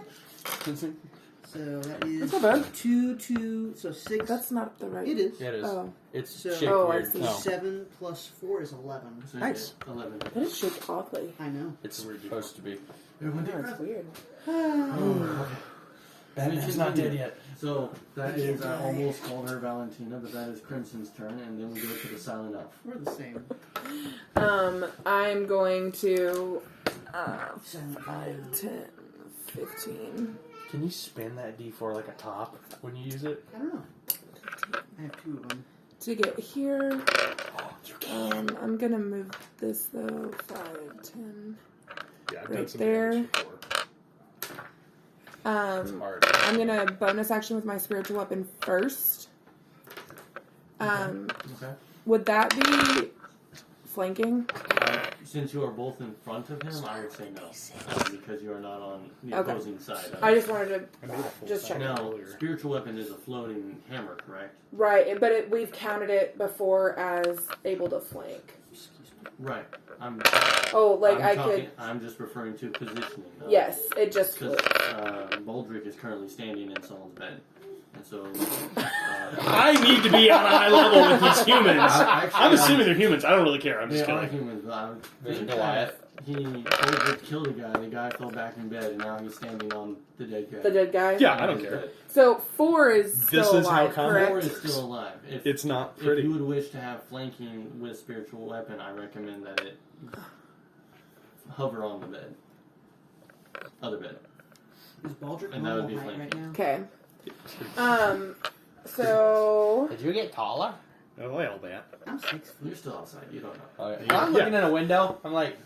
So that is That's not bad. 2, so 6. That's not the right. It is. Yeah, it is. Oh. It's So- shaped Oh, I weird. see. No. 7 plus 4 is 11. so you Nice. get 11. That is shaped oddly. I know. It's supposed to be. That's weird. Batman's not dead yet. So that is, I almost called her Valentina, but that is Crimson's turn, and then we go to the Silent Elf. We're the same. I'm going to 7, 10, 15. Can you spin that D4 like a top when you use it? I don't know. I have 2 of them. To get here, I'm gonna move this though. 5, 10. Yeah, I've Right done some there. damage before. It's hard. I'm gonna bonus action with my spiritual weapon first. Okay. Would that be flanking? Since you are both in front of him, I would say no, because you are not on the Okay. opposing side. Of I it. just wanted to I made a full just check. side Now, earlier. spiritual weapon is a floating hammer, correct? Right, but we've counted it before as able to flank. Right. I'm. Oh, like I'm I talking, could. I'm just referring to positioning. Yes, it just Because flew. Baldric is currently standing in someone's bed, and so. I need to be on a high level with these humans. Actually, I'm assuming they're humans. I don't really care. I'm They just are kidding. humans, but I There's a think Goliath. that Baldric killed a guy. The guy fell back in bed, and now he's standing on the dead guy. The dead guy. Yeah, I don't care. So 4 is still This is how alive, come- correct? Or is still alive. If, It's not if pretty. you would wish to have flanking with spiritual weapon, I recommend that it hover on the bed. Other bed. Is Baldric And that would normal be height flanking. right Okay. now? So Did you get taller? A little bit. I'm 6 foot. You're still outside. You don't know. Okay. Yeah. I'm looking at a window. I'm like,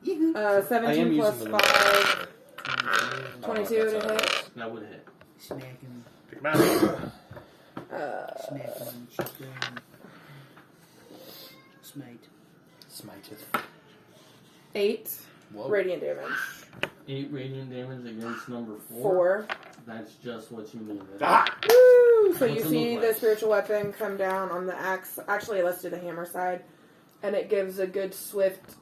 Yoo-hoo. 17 plus using the 5, Oh, 22 that's to all right. hit. That would hit. Smack him. Pick him out. Smack him. Check him. Smite. Smite it. 8 Whoa. radiant damage. 8 radiant damage against number 4. 4. That's just what you needed. Ah! Woo! So you What's it see look the like? spiritual weapon come down on the axe. Actually, let's do the hammer side. And it gives a good swift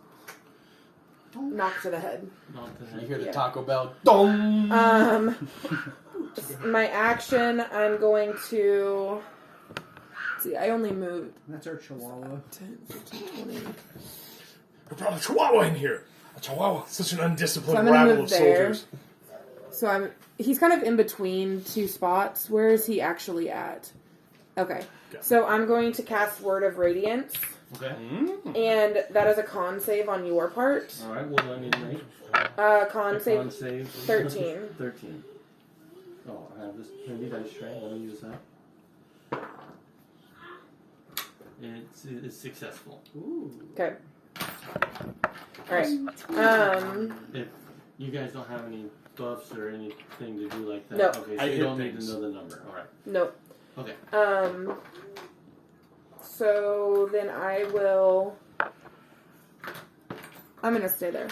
knock to the head. Not to You hit. hear the Yeah. Taco Bell. Dong! My action, I'm going to See, I only moved That's our chihuahua. 10, 15, 20. I brought a chihuahua in here. A chihuahua. Such an So undisciplined I'm gonna rabble move of there. soldiers. So he's kind of in between two spots. Where is he actually at? Okay. So I'm going to cast Word of Radiance. Okay. And that is a con save on your part. All right. What do I need to make? Con save save 13. 13. Oh, I have this handy dice tray. Let me use that. It's successful. Ooh. Okay. Alright. If you guys don't have any buffs or anything to do like that, No. okay, so I you hit don't need things. to know the number. All right. Nope. Okay. So then I'm gonna stay there.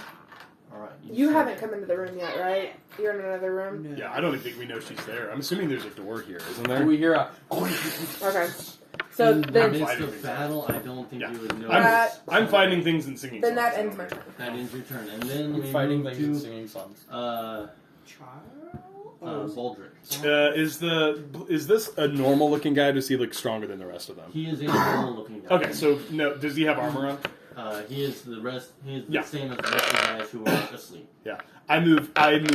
All right. You haven't come into the room yet, right? You're in another room? No. Yeah, I don't even think we know she's there. I'm assuming there's a door here, isn't there? We hear a. Okay. So In the then midst fighting of things. battle, I don't think Yeah. you would know. I'm fighting things and singing songs. that ends my turn. That ends your turn, and then we Fighting move things and to singing songs. Baldric. Is this a normal looking guy? Or does he look stronger than the rest of them? He is a normal-looking guy. Okay, so no, does he have armor on? He is the rest. He is the Yeah. same as the rest of the guys who are asleep. Yeah, I move. I'm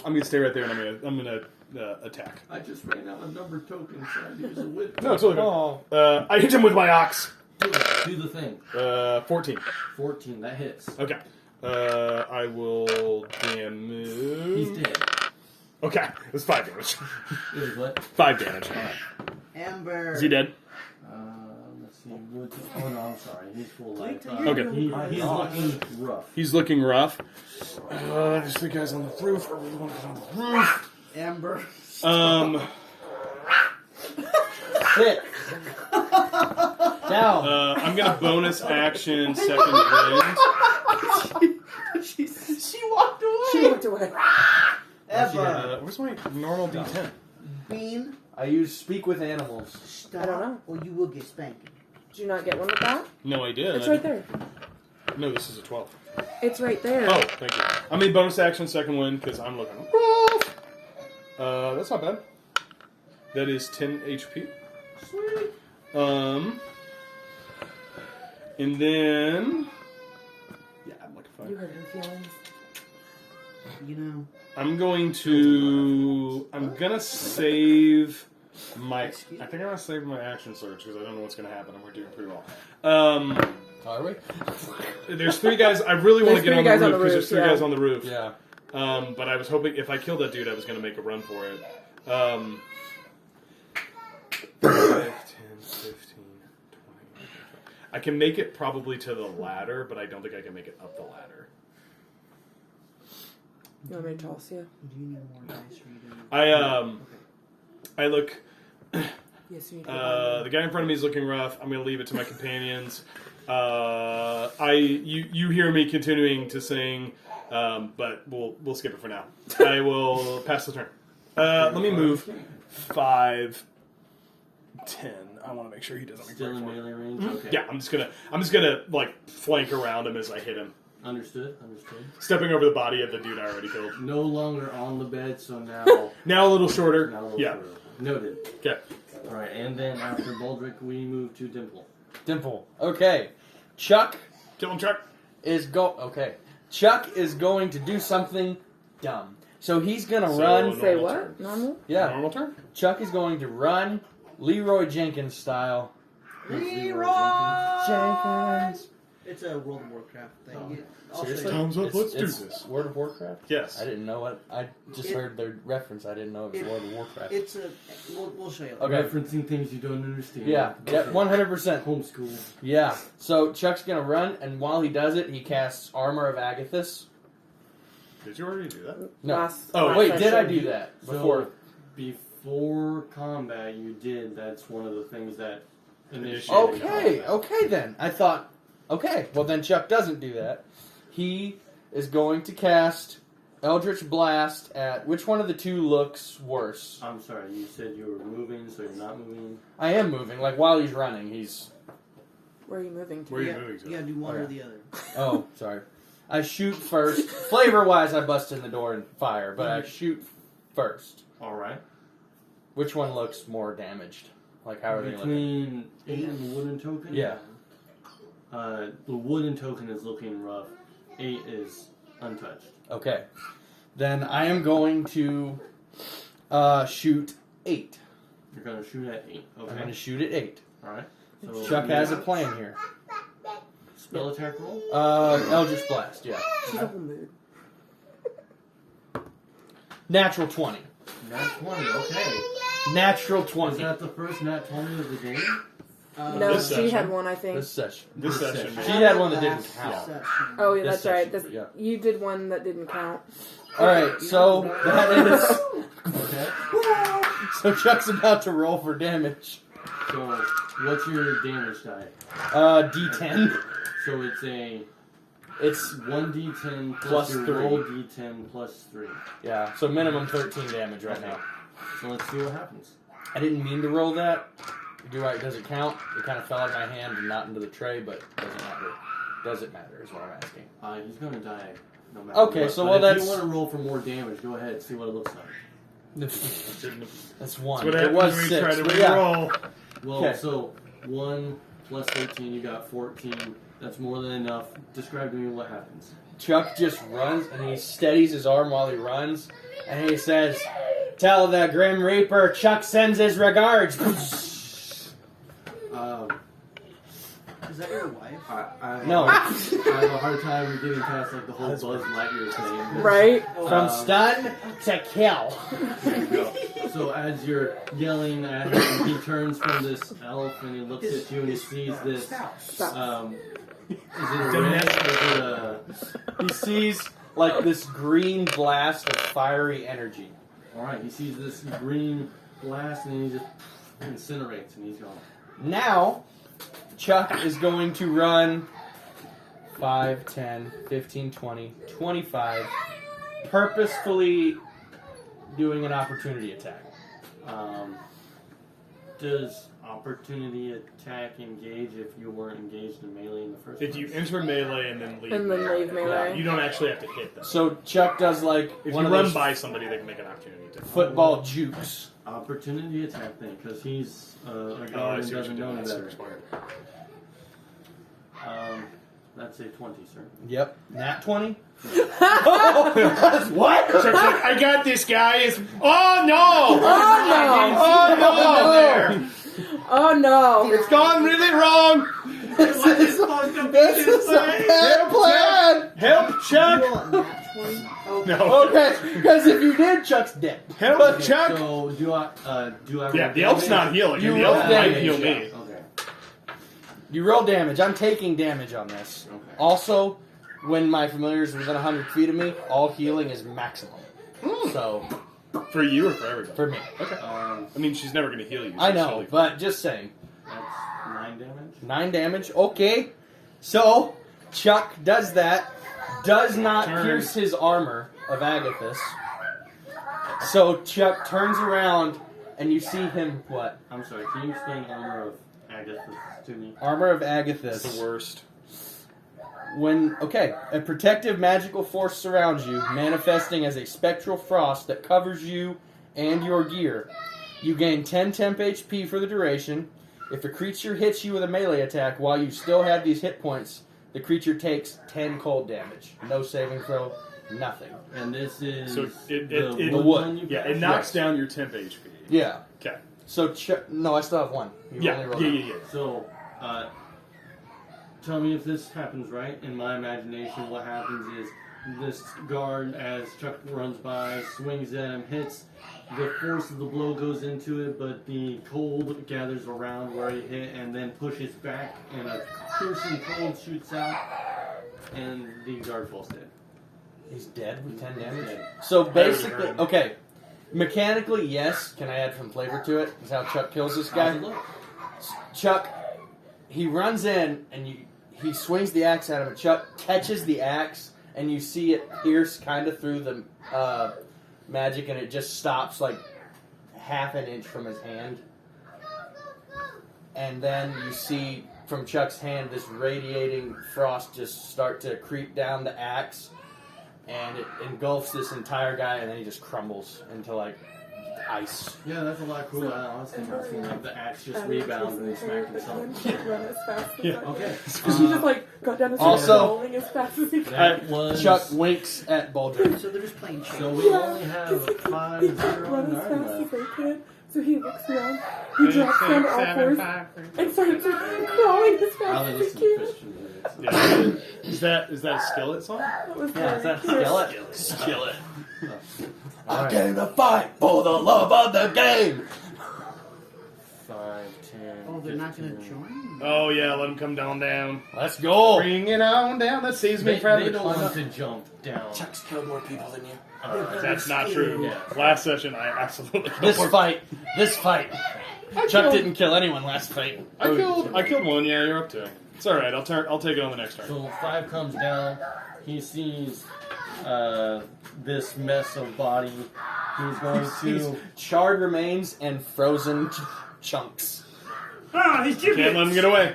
gonna stay right there, and I'm gonna attack. I just ran out of number tokens, so I had to use a whip. No, it's really good. I hit him with my ox. Do the thing. 14. 14. That hits. Okay. I will damage. He's dead. Okay, it was 5 damage. It was what? 5 damage. Amber. Is he dead? Let's see. Oh no, I'm sorry. He's full life. Okay. He's looking rough. He's looking rough. There's 3 guys on the roof. I really want to get on the roof. Amber. Hit! Down! I'm gonna bonus action second wind. She walked away. She walked away. Amber. Where's my normal D10? Bean. I use speak with animals. Stop. I don't know. Or you will get spanked. Did you not get one with that? No, I did. It's right there. No, this is a 12. It's right there. Oh, thank you. I made bonus action second wind because I'm looking rough. That's not bad. That is 10 HP. Sweet. And then yeah, I'm looking You fine. hurt her feelings. You know. I'm gonna save my. I think I'm gonna save my action surge because I don't know what's gonna happen, and we're doing pretty well. Are we? There's 3 guys. I really want to There's get on 3 the guys roof on the because roof, there's 3 yeah. guys on the roof. Yeah. But I was hoping if I killed that dude, I was gonna make a run for it. 5, 10, 15, 20. I can make it probably to the ladder, but I don't think I can make it up the ladder. You want me to toss you? Do you need more dice for you to... I look. Yes, you need The guy in front of me is looking rough. I'm going to leave it to my companions. You hear me continuing to sing, but we'll skip it for now. I will pass the turn. Let me move 5, 10. I want to make sure he doesn't make Still in break for it. melee range. Okay. Yeah, I'm just gonna like flank around him as I hit him, Understood. stepping over the body of the dude I already killed. No longer on the bed, so now. Now a little shorter. Now a little Yeah. further. Noted. Okay. All right, and then after Baldric, we move to Dimple. Dimple. Okay. Chuck Kill him, Chuck. Chuck is going to do something dumb. So he's gonna So- run. Say normal what? turn. Normal? Yeah. Normal turn. Chuck is going to run Leroy Jenkins style. Jenkins. It's a World of Warcraft thing. I'll show Seriously? you. Thumbs up. Let's do It's this. World of Warcraft? Yes. I didn't know it. I just heard the reference. I didn't know it was World of Warcraft. It's a. We'll show you. Okay. Referencing things you don't understand. Yeah, yeah, 100%. Homeschool. Yeah. So Chuck's gonna run, and while he does it, he casts Armor of Agathis. Did you already do that? No. Last Wait, did I session. do that before? Before combat, you did. That's one of the things that initiated. Okay then. I thought, okay, well then Chuck doesn't do that. He is going to cast Eldritch Blast at which one of the two looks worse? I'm sorry, you said you were moving, so you're not moving. I am moving, like while he's running, he's. Where are you moving to? Where are you Yeah, moving to? you gotta do one Okay. or the other. Oh, sorry. I shoot first. Flavor wise, I bust in the door and fire, but I shoot first. All right. Which one looks more damaged? Like, how are they looking? Between 8 and the wooden token? Yeah. The wooden token is looking rough. 8 is untouched. Okay. Then I am going to shoot 8. You're going to shoot at 8. Okay. I'm going to shoot at 8. Alright. So Chuck has a plan here. spell attack roll? Eldritch Blast, yeah. She's a whole mood. Natural 20. Nat 20, okay. Natural Is 20. that the first nat 20 of the game? No, This she session. had one, I think. This session. This session. session. She had one that didn't Last count. session. Oh, yeah, This that's right. section, yeah. You did one that didn't count. Alright, so that is. Okay. So Chuck's about to roll for damage. So, what's your damage die? D10. So it's a It's 1d10 Plus plus your 3. roll d10 plus 3. Yeah, so minimum 13 damage right now. So let's see what happens. I didn't mean to roll that. Does it count? It kind of fell out of my hand and not into the tray, but doesn't matter. Does it matter is what I'm asking. He's gonna die no matter Okay, what. so But well if that's you want to roll for more damage, go ahead, see what it looks like. that's 1. What It happens was when we 6. try to but yeah. re-roll? Well, Okay. so 1 plus 13, you got 14. That's more than enough. Describe to me what happens. Chuck just runs and he steadies his arm while he runs, and he says, "Tell the Grim Reaper Chuck sends his regards." Is that your wife? No. I have a hard time getting past like the whole Buzz Lightyear thing. Right? From stun to kill. There you go. So as you're yelling at him, he turns from this elf and he looks at you and he sees this. Stop. Is it a red? Is it a... He sees like this green blast of fiery energy. Alright, he sees this green blast and he just incinerates and he's gone. Now, Chuck is going to run 5, 10, 15, 20, 25, purposefully doing an opportunity attack. Does opportunity attack engage if you weren't engaged in melee in the first If place? you enter melee and then leave, And then leave melee. you don't actually have to hit them. So Chuck does like If one you of run those by somebody, they can make an opportunity to. football jukes. Opportunity attack thing, because he's a Oh, I guard and see what doesn't you're know doing. any That's better. super smart. That's a 20, sir. Yep. Nat 20? What? Chuck's like, I got this, guys. Oh no! Oh Oh no! There. no! Oh no! It's gone really wrong. This is a bad plan! Help Chuck! Roll a nat 20? No. Okay, because if you did, Chuck's dead. Help Chuck. So do I Yeah, roll the elf's damage? not healing. You The elf roll might damage, heal yeah. me. Okay. You roll damage. I'm taking damage on this. Okay. Also, when my familiar is within 100 feet of me, all healing is maximum. So, For you or for everybody? for me. Okay. Um, I mean, she's never going to heal you. So I know, she'll leave. but just saying. that's 9 damage. 9 damage. Okay. So, Chuck does that. Does not Turn. pierce his armor of Agathis. So, Chuck turns around and you see him, what? I'm sorry, can you explain armor of Agathis to me? Armor of It's Agathis. the worst. A protective magical force surrounds you, manifesting as a spectral frost that covers you and your gear. You gain 10 temp HP for the duration. If a creature hits you with a melee attack while you still have these hit points, the creature takes 10 cold damage. No saving throw, nothing. And this is So it- the it- wood wood. one you Yeah, cast? it knocks Yes. down your temp HP. Yeah. Okay. So, no, I still have one. You Yeah, only yeah, rolled yeah, one. yeah. So, tell me if this happens right. In my imagination, what happens is this guard, as Chuck runs by, swings at him, hits. The force of the blow goes into it, but the cold gathers around where he hit and then pushes back, and a piercing cold shoots out, and the guard falls dead. He's dead with 10 damage? Dead. So, already basically, heard. okay. Mechanically, yes. Can I add some flavor to it? Is how Chuck kills this guy. How's it look? Chuck, he runs in and he swings the axe at him. And Chuck catches the axe, and you see it pierce kind of through the magic, and it just stops like half an inch from his hand. And then you see from Chuck's hand this radiating frost just start to creep down the axe, and it engulfs this entire guy, and then he just crumbles into like ice. Yeah, that's a lot cooler. I was thinking like the axe just rebound and they smack himself. Run as fast as I Okay. Because he just like got down the stairs Also- rolling as fast as he could. That was Chuck winks at Baldric. So they're just playing chase. So we only have He 5 couldn't 0 run as 9 fast as left. they could. So he looks around, he drops down to all fours, and starts crawling as I'll fast as he listen to can. Christian lyrics. Yeah. Is that a skeleton song? That was Yeah, is that very skillet? I came to fight for the love of the game. 5, 10. Oh, they're not going to 15. join? Oh yeah, let him come down. Let's go. Bring it on down. That saves me They from having to don't climb want up. to jump down. Chuck's killed more people than you. That's not true. Yeah. Last session, I absolutely This fight. Chuck didn't kill anyone last fight. I killed one. Yeah, you're up to it. It's all right. I'll take it on the next turn. So 5 comes down. He sees this mess of body. He's going to. Charred remains and frozen chunks. Can't let him get away.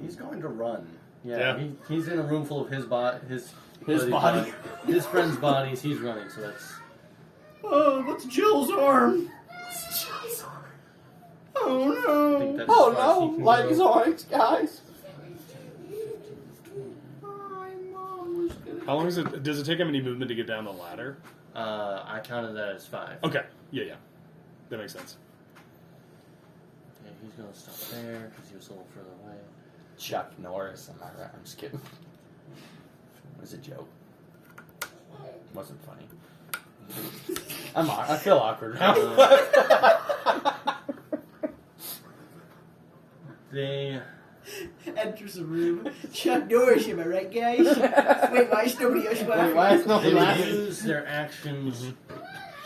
He's going to run. Yeah. He's in a room full of his body. His body. His friends' bodies. He's running. So that's. Oh, what's Jill's arm? Oh I think no! that's Oh as far as he no! can Light's go. orange, guys. How long does it take him any movement to get down the ladder? I counted that as 5. Okay. Yeah. That makes sense. Okay, he's going to stop there because he was a little further away. Chuck Norris, am I right? I'm just kidding. It was a joke. Wasn't funny. I feel awkward now. They. Enters the room. Chuck Norris, am I right, guys? Wait, why is nobody else laughing? why is They nobody would laughing? use their actions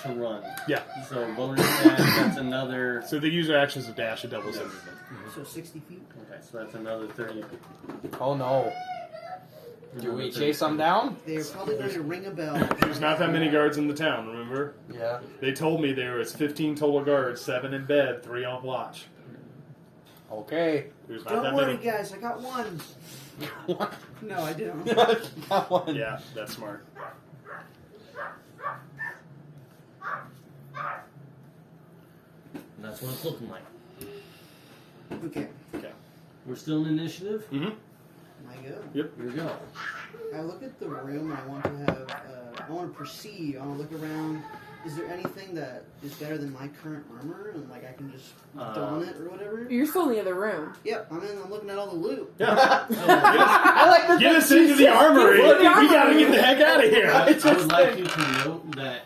to run. Yeah. So bonus dash, that's another. So they use their actions to dash and doubles in movement. So 60 feet? Okay, so that's another 30. Oh no. Do we chase them down? They're probably going to ring a bell. There's not that many guards in the town, remember? Yeah. They told me there was 15 total guards, 7 in bed, 3 on watch. Okay. There's not Don't that worry, many. guys, I got one. No, I didn't. That one. Yeah, that's smart. And that's what it's looking like. Okay, We're still in initiative. Mm-hmm. I go. Yep. Here we go. I look at the room and I want to have, I want to perceive, I want to look around. Is there anything that is better than my current armor and like I can just don it or whatever? You're still in the other room. Yep, I'm looking at all the loot. Yeah. I like the Get us into the armory. Get the We armory. gotta get the heck out of here. I would like you to note that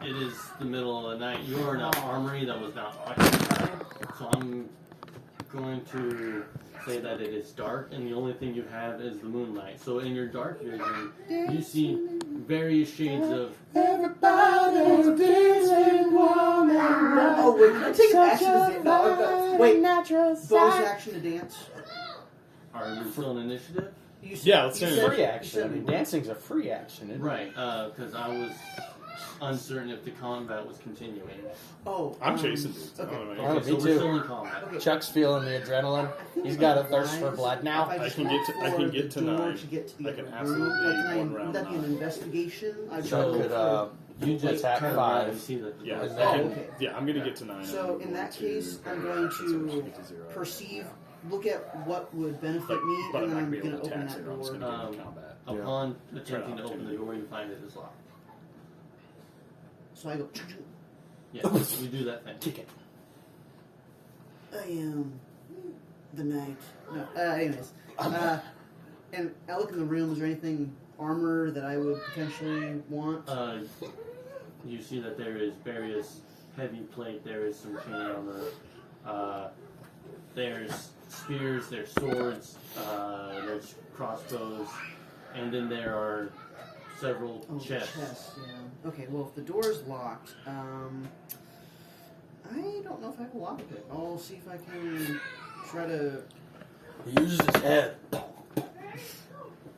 it is the middle of the night. You are in an armory that was not occupied. So I'm going to say that it is dark, and the only thing you have is the moonlight. So in your dark vision, you see various shades of. Oh, wait, can I take an action to dance? No, I've got, wait, bonus action to dance. Are we still in initiative? You said- Yeah, let's you do it. said- Free you action. said I mean, we- dancing's a free action, isn't it? Right, because I was uncertain if the combat was continuing. Oh, I'm chasing dudes. I okay. don't know. Oh, Okay, me so too. we're still in combat. Okay. Chuck's feeling the adrenaline. He's got a thirst for blood now. If I just can get to- look I can for get the to door 9. to get to the I other can room. absolutely Like, one round would that be an 9. investigation? I'd Chuck go could, for- You just Attack turn 5. around and see that the Yeah, door's I Oh, can, okay. yeah, I'm gonna get to 9. So in that case, I'm going to perceive, look at what would benefit me, but and I'm then not I'm gonna be going able to to open attack, that so I'm just door. gonna get into combat. Upon attempting to opportunity. open the door, you find it is locked. So I go. Yes, you do that thing. Kick it. I am the knight. No, anyways. And I look in the room. Is there anything armor that I would potentially want? You see that there is various heavy plate, there is some chain armor, there's spears, there's swords, there's crossbows, and then there are several Oh, chests. chest, yeah. Okay, well, if the door is locked, I don't know if I have a lockpick. I'll see if I can try to... He uses his head.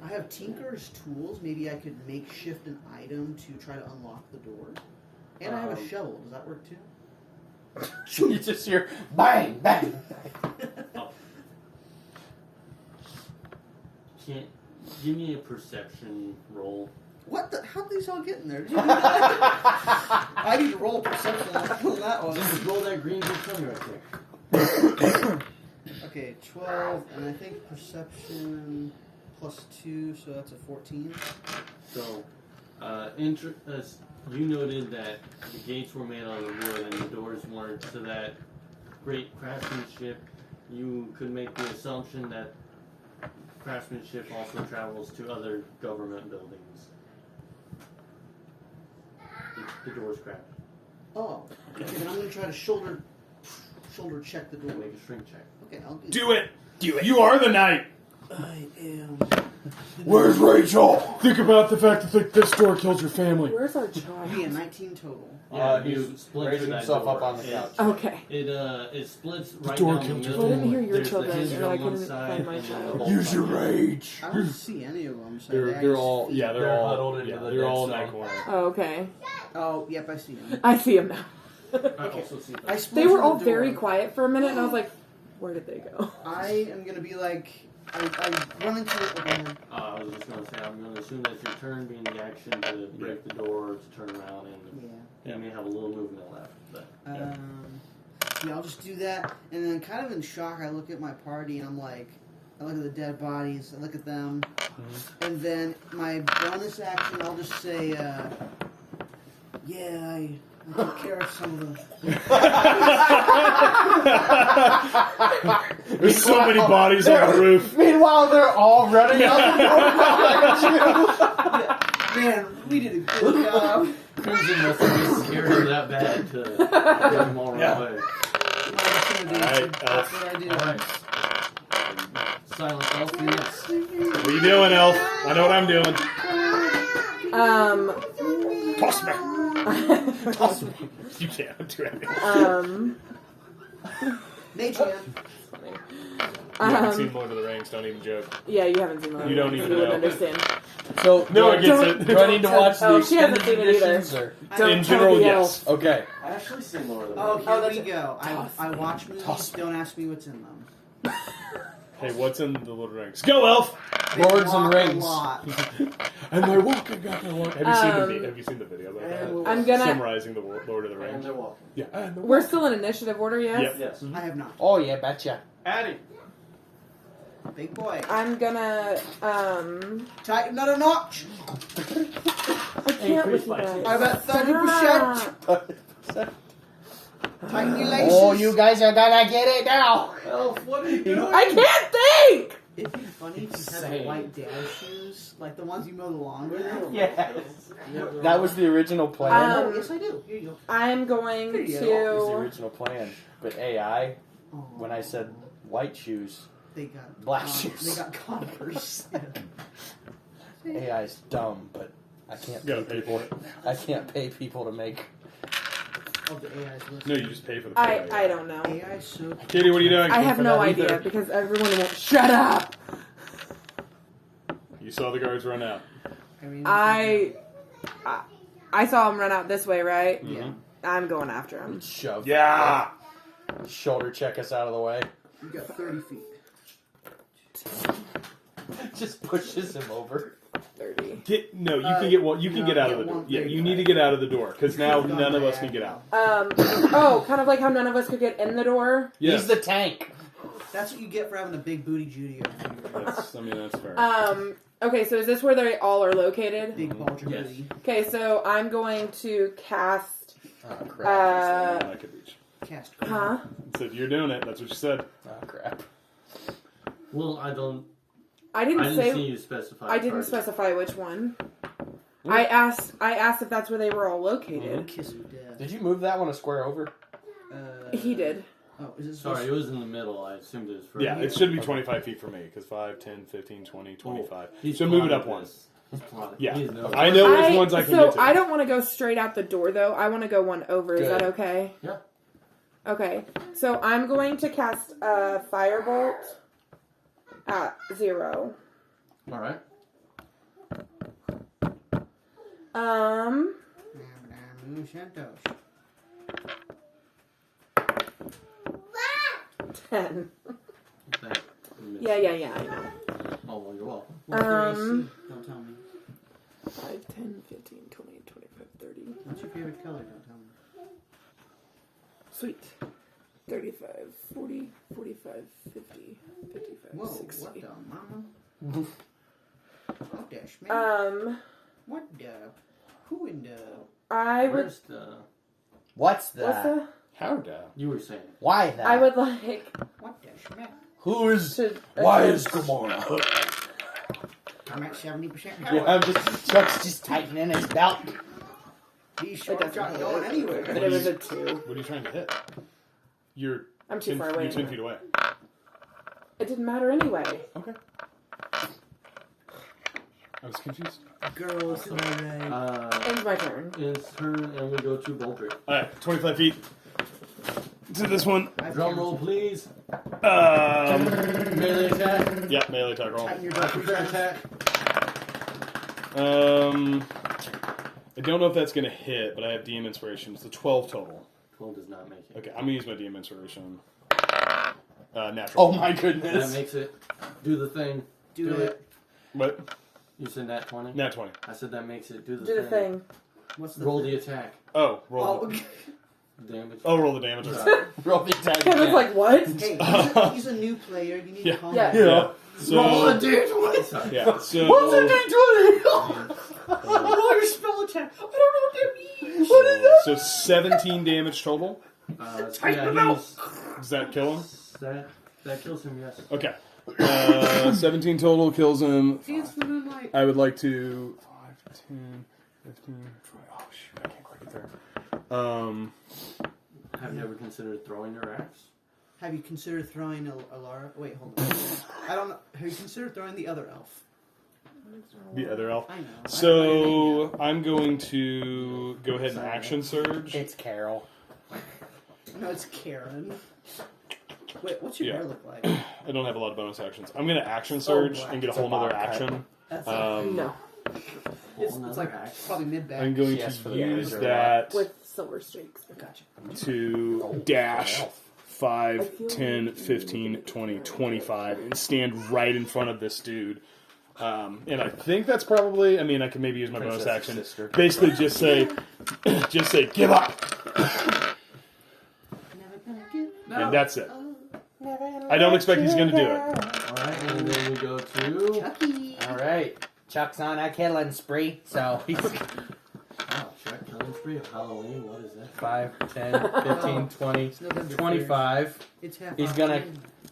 I have Tinker's tools. Maybe I could makeshift an item to try to unlock the door. And I have a shovel. Does that work too? You just hear bang, bang. Can't give me a perception roll. What the? How did these all get in there? Did you do that? I need to roll perception on that one. Just roll that green d20 right there. Okay, 12, and I think perception plus 2, so that's a 14. So, you noted that the gates were made out of wood and the doors weren't, so that great craftsmanship, you could make the assumption that craftsmanship also travels to other government buildings. The door's cracked. Oh, okay, then I'm going to try to shoulder check the door. Make a shrink check. Okay, I'll do Do it. You are the knight. I am. Where's Rachel? Think about the fact that this door killed your family. Where's our Be child? a 19 total. You splinter raising that himself door. up on the couch. Okay. It splits right door down the killed your middle. I didn't hear your There's the children, hinge and on I one couldn't side, find my and then child. the bolt Use your on the other. rage. I don't see any of them. So They're all They're they're all huddled into the they're dead all in zone. that corner. Oh, okay. Oh, yep, I see them. I see him now. I also see that. I They splinter were all the very door. quiet for a minute, and I was like, where did they go? I am going to be like, I run into it again. I was just going to say, I'm going to assume that your turn being the action to break the door, to turn around, and you may have a little movement left. But Yeah, I'll just do that, and then kind of in shock, I look at my party, and I'm like, I look at the dead bodies, I look at them, and then my bonus action, I'll just say, yeah, I took care of some of them. There's so many bodies on the roof. Meanwhile, they're all running out the door. Man, we did a good job. Crimson must have been scared of that bad to get them all Yeah. away. Alright, That's what I do. Alright. Silent Elf, you're next. What are you doing, Elf? I know what I'm doing. Toss me. Toss me. You can't do anything. Nature. You haven't seen Lord of the Rings. Don't even joke. Yeah, you haven't seen that. You don't even You wouldn't know. understand. So, No one gets it. do I need to watch the Oh, she hasn't extended seen it either. editions? Or? Don't In tell general, the yes. elf. Okay. I actually seen Lord of the Oh, Rings. here that's we go. Toss I watch movies. Toss. Don't ask me what's in them. Hey, what's in the Lord of the Rings? Go, Elf! They Lords walk and a Rings. lot. And they're walking, and they're walking. Have you seen the video about that? I'm gonna. Summarizing the Lord of the And Rings. they're walking. Yeah. And We're still in initiative order, yes? Yep. Yes. I have not. Oh, yeah, betcha. Addy. Big boy. I'm gonna. Tighten another notch. I can't with you guys. I'm at 30%. Tighten your laces. Oh, you guys are gonna get it now. Elf, what are you doing? I can't think! It'd be funny if you had Same. white dad shoes, like the ones you mow the lawn with. Yes. That was the original plan. Oh, yes, I do. Here you go. I'm going There you That was the to. original plan. But AI, Oh, when I said white shoes, they got black shoes. They got Converse. AI's dumb, but I can't Gotta pay pay for people. I can't pay people to make. Of the AI's list. No, you just pay for the I don't know. AI so. Katie, what are you doing? I have For no that idea either. because everyone won't shut up. You saw the guards run out. I saw him run out this way, right? Yeah. I'm going after him. Shove. Yeah! Shoulder check us out of the way. You got 30 feet. Just pushes him over. 30. You can get one. You can no, get out of get the door. one Yeah, big you need to guy. get out of the door because now none of us can get out. Kind of like how none of us could get in the door. Yes. He's the tank. That's what you get for having a big booty Judy over here. That's fair. Okay, so is this where they all are located? Big bulger Yes. booty. Okay, so I'm going to cast. Oh crap. I could reach. Cast. Huh? Said you're doing it. That's what you said. Oh crap. Well, I didn't I didn't see say. you specify. I didn't target. specify which one. I asked if that's where they were all located. Kiss of death. Did you move that one a square over? He did. Oh, is this Sorry, it was in the middle. I assumed it was for Yeah, it should be 25 feet for me because 5, 10, 15, 20, 25. He's So move it up plotting one. this. He's plotting. Yeah. He's no- I know which ones I can so get to. I don't want to go straight out the door though. I want to go one over. Is Good. that okay? Yeah. Okay. So I'm going to cast a firebolt at 0. All right. 10. That- Yeah, I know. Oh, well, you're welcome. What's their AC? Um, Don't tell me. 5, 10, 15, 20, 25, 30. What's your favorite color? Don't tell me. Sweet. 35, 40, 45, 50, 55, Whoa, 60. what the mama? What the schman? What the? Who in the? I would. Where's the... What's What's that? the? How down? You were saying. Why that? I would like What the schman? Who is? to. Why attempt- is Gamora? I'm at 70% Yeah, power. I'm just Chuck's just tightening his belt. These It shorts doesn't aren't hit. going anywhere. But it was a 2. What are you trying to hit? You're I'm too 10, far away. You're 10 feet away. It didn't matter anyway. Okay. I was confused. Girls, alright. Ends my turn. It's turn, and we go to Boldrick. Alright, 25 feet. To this one. Drum roll, please. Melee attack. Yeah, melee attack roll. Tighten your belt Prepared attack. I don't know if that's going to hit, but I have DM inspiration. It's a 12 total. 12 does not make it. Okay, I'm going to use my DM inspiration. Natural. Oh my That goodness. makes it. Do the thing. Do it. What? You said nat 20? Nat 20. I said that makes it. Do the Do the thing. thing. What's the Roll the attack. Oh, roll. Oh, Damage. Oh, roll the damage. Roll the attack. I was again. like, what? hey, he's a new player. You need Yeah. to calm Yeah. down. Yeah. So, Roll a d20. Sorry. yeah. So, What's a d20? Roll your spell attack. I don't know what that means. What is that? so 17 damage total. Yeah, he's... Does that kill him? That kills him, yes. Okay. 17 total kills him. Dance the moonlight. I would like to 5, 10, 15, 20. Oh shoot, I can't quite get there. Have you ever considered throwing your axe? Have you considered throwing a Lara? Wait, hold on. I don't know. Have you considered throwing the other elf? The other elf. I know. So I'm going to go ahead and action surge. It's Carol. No, it's Karen. Wait, what's your Yeah. hair look like? I don't have a lot of bonus actions. I'm going to action surge black. and get a It's a whole nother bob cut. action. That's No. it's Another like axe. probably mid back. I'm going Yes, for to the use razor. that With silver streaks. Gotcha. to dash elf. 5, 10, 15, 20, 25 and stand right in front of this dude. And I think that's probably, I mean, I can maybe use my bonus Princess's action. sister. Basically just say, give up. And that's it. I don't expect he's going to do it. Alright, and then we go to... Chucky. All right. Chuck's on a killing spree, so he's Oh, check killing spree of Halloween. What is that? 5, 10, 15, 20, It's November 25. It's half. He's off. gonna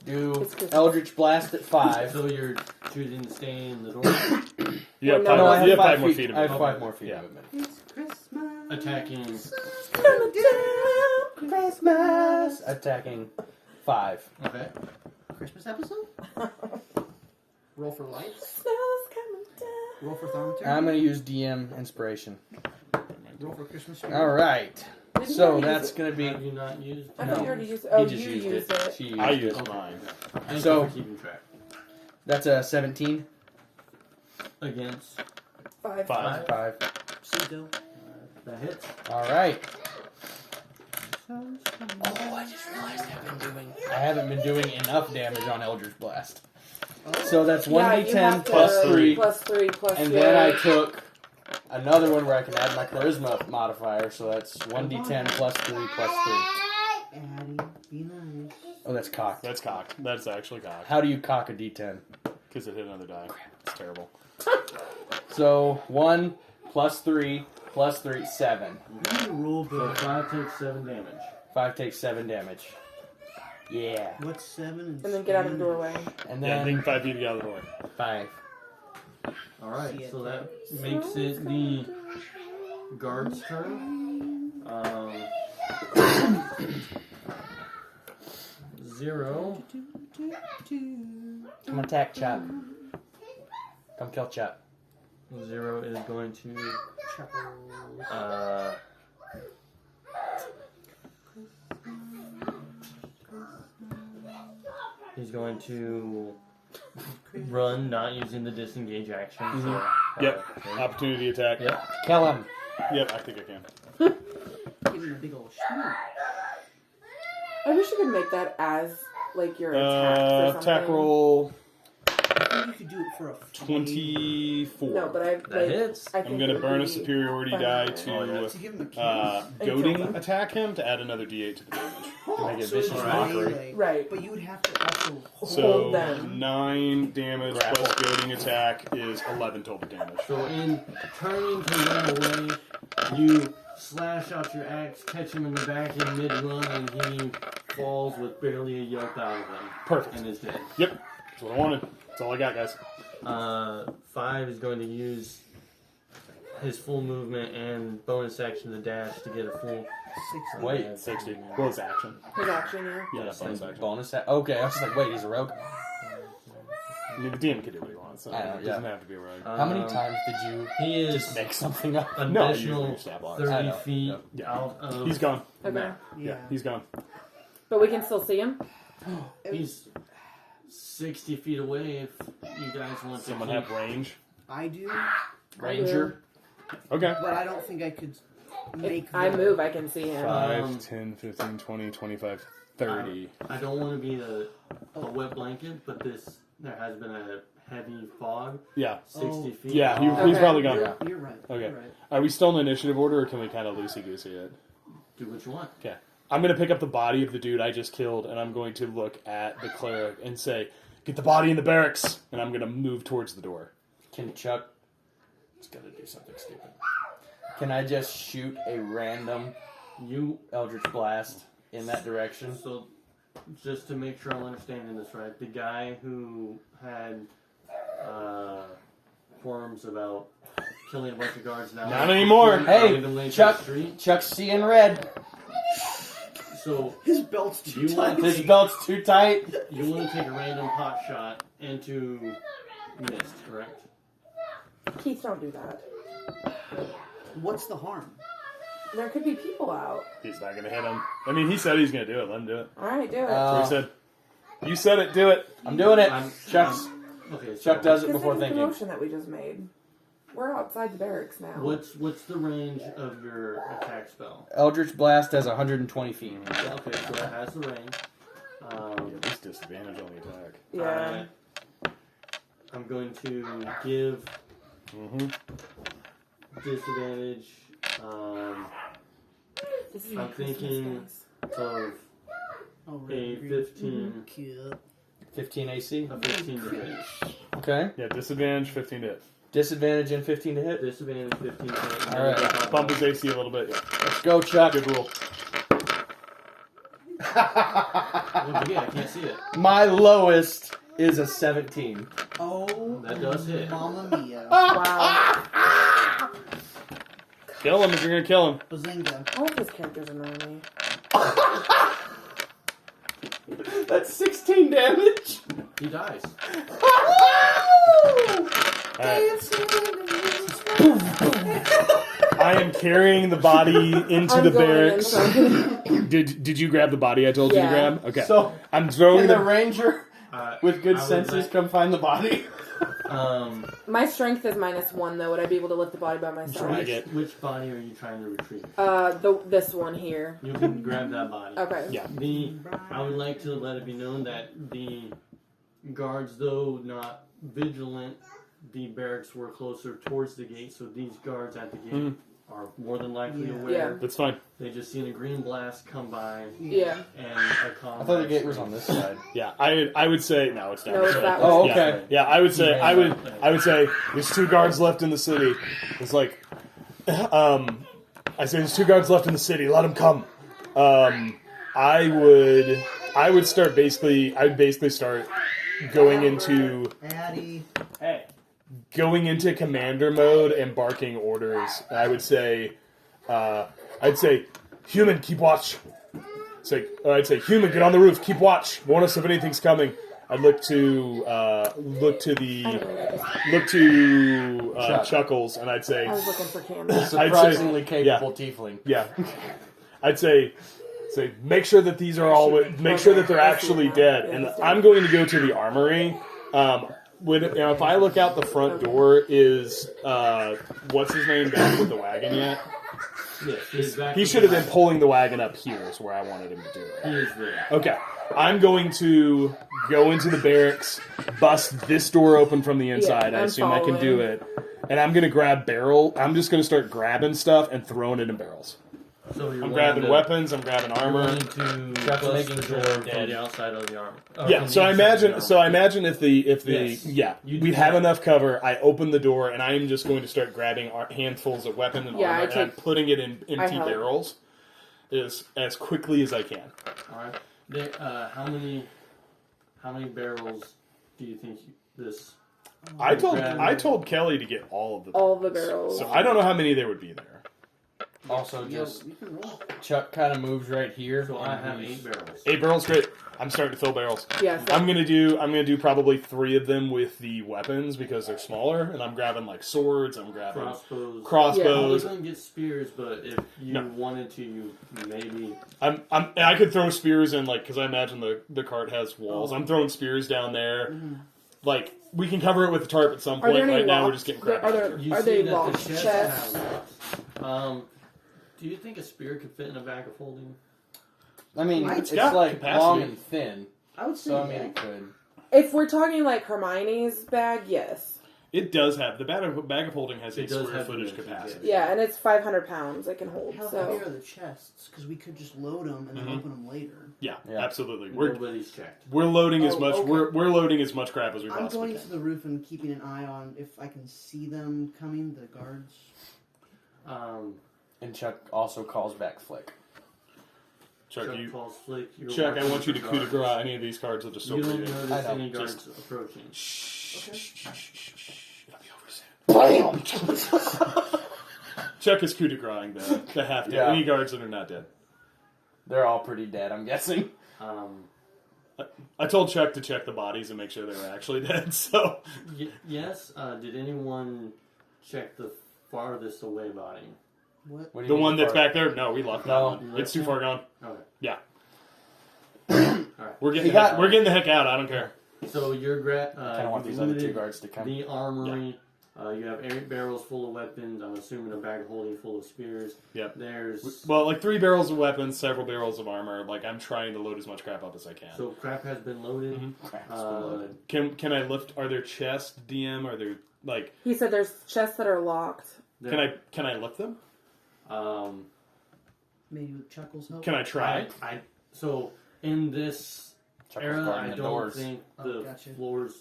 do It's Christmas. Eldritch Blast at 5. So you're choosing to stay in the door, You have Well, no, 5, I have you have 5 5 more feet. feet of I have movement. 5 more feet Yeah. of movement. It's Christmas. attacking. Christmas. Attacking 5. Okay. Christmas episode. Roll for lights. Snow's coming down. Roll for thaumaturgy. I'm gonna use DM Inspiration. Roll for Christmas spirit. All right. Didn't you So already that's use it? gonna be. Have you not used? I No. thought you already used it. Oh, He just you used it. She I used it. used mine. Thank So- you for keeping track. That's a 17. Against 5. 5. 5. Cinco. that hits. All right. Oh, I just realized I haven't been doing enough damage on Eldritch Blast. So that's Yeah, you 1d10 have to plus 3. Plus 3 plus And your... then I took another one where I can add my charisma modifier, so that's 1d10 plus 3 plus 3. Addie, be nice. Oh, that's cocked. That's cocked. That's actually cocked. How do you cock a d10? Because it hit another die. It's terrible. So 1 plus 3 plus 3, 7. You need to roll So the. 5 takes 7 damage. 5 takes 7 damage. Yeah. What's 7 and And then get out of the 7? doorway. And Yeah, then then 5 feet to get out of the door. 5. Alright, See it. so that makes it the guard's turn. 0. Come attack Chop. Come kill Chop. 0 is going to he's going to run, not using the disengage action. So, Yep. okay. Opportunity attack. Yep. Kill him. Yep, I think I can. Give him a big old schmoo. I wish you could make that as, like, your attacks or something. Attack roll. think you could do it for a 24. No, but I That like, hits. I think I'm going to it would burn a be superiority fun die to- to give him a kill. goading Until- attack him to add another d8 to the damage. Make it So it's vicious just mockery. melee, Right. but you would have to also So Hold them. 9 damage Grapple. plus goading attack is 11 total damage. So in turning to run away, you slash out your axe, catch him in the back in mid-run, and he falls with barely a yelp out of him. Perfect. And is dead. Yep. That's what I wanted. That's all I got, guys. 5 is going to use his full movement and bonus action to dash to get a full 60. Wait, 60. Well, it's action. His action, yeah. Yeah, Yes, bonus and action. Bonus. Okay, I was just like, wait, he's a rogue. I mean, the DM can do what he wants. So I know, it yeah. doesn't have to be a rogue. How many times did you He is just make something up? an No, additional you stab logs. 30 I know, feet yep. Yeah. out of... He's gone. Okay. map. Yeah, he's gone. But we can still see him? He's 60 feet away if you guys want to Someone keep- have range? I do, Ranger. Okay. but I don't think I could make If I the- move, I can see him. 5, 10, 15, 20, 25, 30. I don't want to be a wet blanket, but there has been a heavy fog, Yeah. 60 feet. Yeah, he's Okay. probably gone. You're right. Okay. You're right. Are we still in initiative order, or can we kind of loosey-goosey it? Do what you want. Okay. I'm going to pick up the body of the dude I just killed, and I'm going to look at the cleric and say, "Get the body in the barracks!" And I'm going to move towards the door. Can Chuck? It's gonna do something stupid. Can I just shoot a random Eldritch Blast in that direction? So, just to make sure I'm understanding this right, the guy who had forums about killing a bunch of guards now. Not anymore. Hey, randomly to Chuck. the street. Chuck's seeing red. So, His belt's do too you tight. want His belt's too tight. you want to take a random pot shot into mist, correct? Keith, don't do that. What's the harm? There could be people out. He's not going to hit him. I mean, he said he's going to do it. Let him do it. Alright, do it. That's what he said. You said it. Do it. I'm doing it. I'm- Chuck's. Okay, so Chuck does it Because before of the thinking. promotion that we just made. We're outside the barracks now. What's the range of your attack spell? Eldritch Blast has 120 feet. Yeah, okay, so it has the range. Yeah, this disadvantage on the attack. Yeah. Alright. I'm going to give Mm-hmm. disadvantage This is I'm my Christmas, thinking- guys. of Oh, a 15, Cute. 15 AC. a 15 to hit. Okay. Yeah, disadvantage, 15 to hit. Disadvantage and 15 to hit. Disadvantage 15 to hit. All right. Bump his AC a little bit. Yeah. Let's go, Chuck. Good rule. What'd you get? I can't see it. My lowest is a 17. Oh, That does hit. Mamma mia. Wow. Kill him if you're going to kill him. Bazinga. All of his characters annoy me. That's 16 damage. He dies. I am carrying the body into I'm the going barracks. inside. Did you grab the body I told you to Yeah. grab? Okay. So, I'm throwing can the the... ranger with good I would senses like- come find the body? My strength is -1 though. Would I be able to lift the body by myself? Drag it. Which body are you trying to retrieve? This one here. You can grab that body. Okay. Yeah. I would like to let it be known that the guards, though not vigilant, the barracks were closer towards the gate, so these guards at the gate are more than likely Yeah. aware. Yeah. That's fine. They just seen a green blast come by Yeah. and a combat. I thought the gate was on this side. Yeah, I would say... No, it's down No, this it's way. that Oh, way. okay. Yeah, I would say I would say there's 2 guards left in the city. It's like I say there's 2 guards left in the city. Let them come. I would start basically start going into commander mode and barking orders. I would say I'd say human, keep watch. I'd say human, get on the roof, keep watch. Warn us if anything's coming. I'd look to Chuckles, and I'd say I was looking for cameras. Surprisingly capable tiefling. yeah. I'd say make sure that these are all make sure that they're actually dead, and I'm going to go to the armory. If I look out the front door, is what's his name back with the wagon yet? Yes, he's back He with should have the been pulling the wagon up here is where I wanted him to do it. He is there. Okay. I'm going to go into the barracks, bust this door open from the inside. I I'm assume I can do following. it. And I'm going to grab barrel. I'm just going to start grabbing stuff and throwing it in barrels. So you're I'm wanting grabbing to- weapons. I'm grabbing You're armor. wanting to Just bust making the sure door from that- the outside of the armor. Or Yeah, from so the I inside of imagine. the So I imagine if the Yes. You we do have that. enough cover. I open the door and I am just going to start grabbing handfuls of weapons and Yeah, armor, I and I'm take- putting it in I empty help. barrels as quickly as I can. All right. How many barrels do you think this? I told Grab- Kelly to get all of the All the barrels. So I don't know how many there would be there. Also, Yeah, just we can roll. Chuck kind of moves right here. So I and have he's- 8 barrels. 8 barrels, great. I'm starting to fill barrels. Yeah, so I'm gonna do probably 3 of them with the weapons because they're smaller, and I'm grabbing like swords. I'm grabbing Crossbows. Yeah. crossbows. I was gonna get spears, but if you No. wanted to, you maybe. I could throw spears in because I imagine the cart has walls. I'm throwing spears down there. Like we can cover it with the tarp at some are there point. any Right now we're locked- just getting crap. Are out there of here. You are see they that locked the chests chests? have locks. Do you think a spear could fit in a bag of holding? I mean, It's it's got like capacity. long and thin, I would say so I mean, yeah. it could. If we're talking like Hermione's bag, yes. It does have the bag of holding has a It does square have footage dimensions, capacity. Yeah, and it's 500 pounds it can hold. How So heavy are the chests? Because we could just load them and then Mhm. open them later. Yeah, Yeah. absolutely. Nobody's checked. We're loading as Oh, much. okay. We're loading as much crap as we I'm possibly going can. to the roof and keeping an eye on if I can see them coming, the guards. And Chuck also calls back Flick. Chuck, Chuck you, calls Flick. You're Chuck, I watching want you to for coup de guards. grace any of these cards. I'll just You soak don't it in. notice I know, any guards just- approaching. Shh, shh, shh, shh, shh. It'll be over soon. Bam! Chuck is coup de grace the half dead. Yeah. Any guards that are not dead. They're all pretty dead, I'm guessing. I told Chuck to check the bodies and make sure they were actually dead. So Yes. Did anyone check the farthest away body? What? What do you the mean one that's far- back there, no, we left that No. one. It's too far gone. Okay. Yeah, All right. we're getting He got- we're getting the heck out. I don't care. So you're I kind of want these other 2 guards to come. The armory. You have 8 barrels full of weapons. I'm assuming a bag of holding full of spears. Yep. There's Well, like 3 barrels of weapons, several barrels of armor. Like I'm trying to load as much crap up as I can. so crap has been loaded. Mhm. Crap's Uh, been loaded. Can I lift? Are there chests, DM? Are there like? he said there's chests that are locked. Can I lift them? Maybe with Chuckles' help? Can I try? So in this Chuck was era, guarding I the don't doors. think Oh, the gotcha. floors.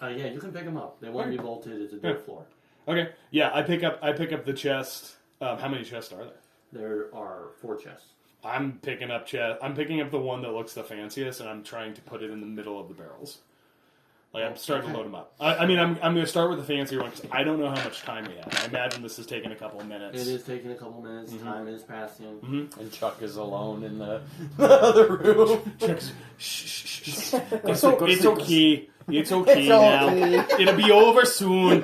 Yeah, you can pick them up. They won't be bolted. It's a Yeah. dirt floor. Okay. Yeah, I pick up the chest. How many chests are there? There are 4 chests. I'm picking up the one that looks the fanciest, and I'm trying to put it in the middle of the barrels. Like I'm starting to load them up. I mean, I'm going to start with the fancier one because I don't know how much time we have. I imagine this is taking a couple of minutes. It is taking a couple minutes. Time is passing. Mm-hmm. And Chuck is alone in the other room. Chuck's, shh, shh, shh, shh. It's, Go it's sleep. okay. It's okay It's now. okay. It'll be over soon.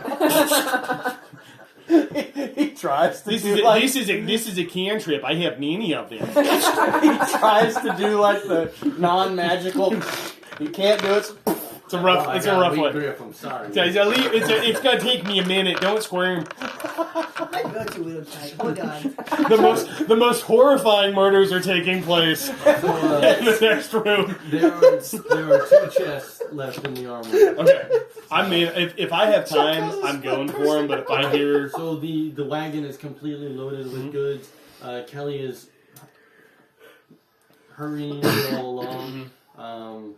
He tries to This do is like this is a cantrip. I have many of them. he tries to do like the non-magical. He can't do it. It's a rough. Oh, I it's a gotta rough leave one. Griff, I'm sorry. It's gonna take me a minute. Don't squirm. I got you real tight. Hold on. The most horrifying murders are taking place in the next room. There are 2 chests left in the armory. Okay, I mean, if I have time, I'm going for them. But if I hear, So the wagon is completely loaded with goods. Kelly is hurrying you all along.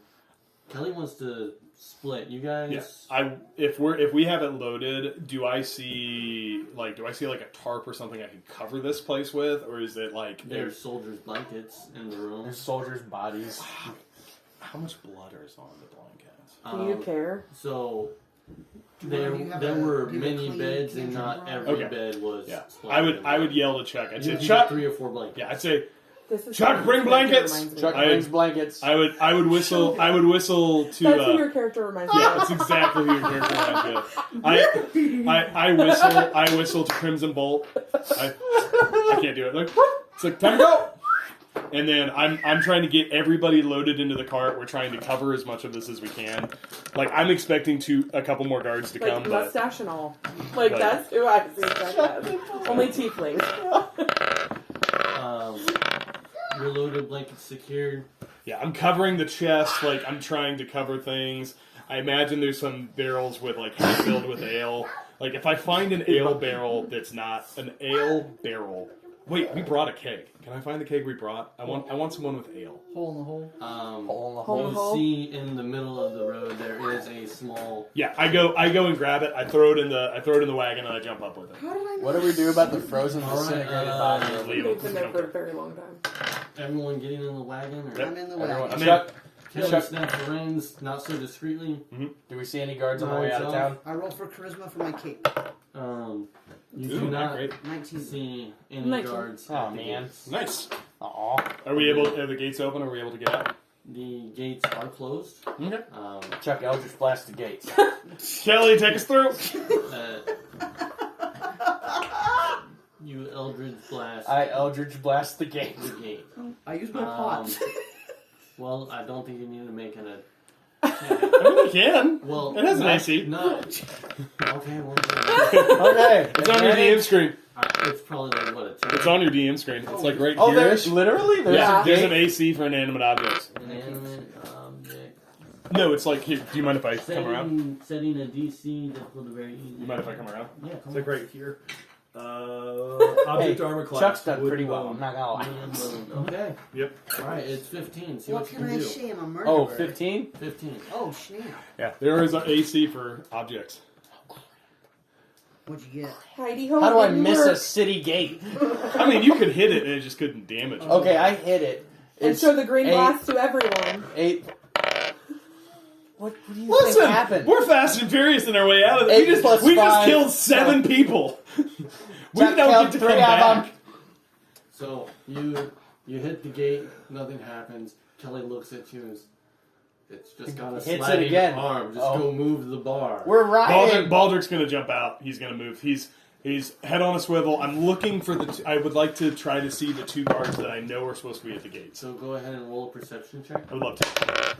Kelly wants to split. You guys. yeah, if we have it loaded, do I see like a tarp or something I can cover this place with, or is it like There's soldiers' blankets in the room. There's soldiers' bodies. how much blood is on the blankets? Do you care? So Do there you have were do you have a many clean beds, and cantrip not room? every Okay. bed was. Yeah, splattered I would in yell to Chuck. I'd blood. say, You Chuck. 3 or 4 blankets. Yeah, I'd say, This is Chuck, bring blankets! reminds me Chuck of. brings blankets. I would whistle. I would whistle to. That's who your character reminds me Yeah, of. that's exactly who your character reminds me of. I whistle to Crimson Bolt. I can't do it. Like, it's like time to go. And then I'm trying to get everybody loaded into the cart. We're trying to cover as much of this as we can. Like I'm expecting a couple more guards to come, Like but mustache and all. Like Like- that's who I see Chuck as. Only tieflings. Your loaded blankets secured. Yeah, I'm covering the chest. Like I'm trying to cover things. I imagine there's some barrels with like filled with ale. Like if I find an ale barrel that's not an ale barrel. Wait, we brought a keg. Can I find the keg we brought? I want someone with ale. Hole in the hole. Hole in the Hole in the You hole. see in the middle of the road there is a small. Yeah, I go and grab it. I throw it in the wagon and I jump up with it. How did I What do we do about the frozen, All right, disintegrated body? Leave It's it. been there for a very long time. Everyone getting in the wagon? Or I'm in the way. Everyone, I'm in. Chuck, Kelly Chuck, snaps the reins, not so discreetly. do we see any guards on the way out of town? I roll for charisma for my cape. You Ooh, do not great. 19. see any 19. guards. Oh at the man. gates. Nice. Aw. Are we able? Are the gates open? Are we able to get out? The gates are closed. Okay. Chuck Eldritch blast the gates. Kelly, take us through. You Eldridge blast I Eldritch blast the gate. the gate. I use my pot. Well, I don't think you need to make an check. I mean, we can. Well, It has an not- AC. Not. Okay, well, Okay. It's on your DM screen. it's probably like what a 10. It's on your DM screen. It's like right Oh, here. there's literally there's Yeah, a there's gate. an AC for inanimate objects. Inanimate object. No, it's like here. Do you mind if I come around? Setting a DC for the very easy. You mind if I come around? Yeah, It's come like on. right here. Object armor class. Chuck's done wood pretty well. bone. I'm not gonna lie. Okay. Yep. Alright, it's 15. See What what you can can I do. say? I'm a murderer. Oh, 15? 15. Oh, snap. Yeah, there is an AC for objects. What'd you get? Heidi ho. How do I didn't miss a work. city gate? I mean, you could hit it and it just couldn't damage it. Okay, I hit it. And It's show the green eight- blast to everyone. 8. What do you Listen, think happened? we're fast and furious in our way out of it. 8 plus We just 5. killed 7 people. We Chuck don't killed get to 3 come of 'em. back. So, you hit the gate, nothing happens. Kelly looks at you. It's just got a Hits it sliding again. arm. Just Oh. go move the bar. We're riding. Baldric's gonna jump out. He's gonna move. He's head on a swivel. I'm looking for I would like to try to see the 2 guards that I know are supposed to be at the gates. So go ahead and roll a perception check. I would love to.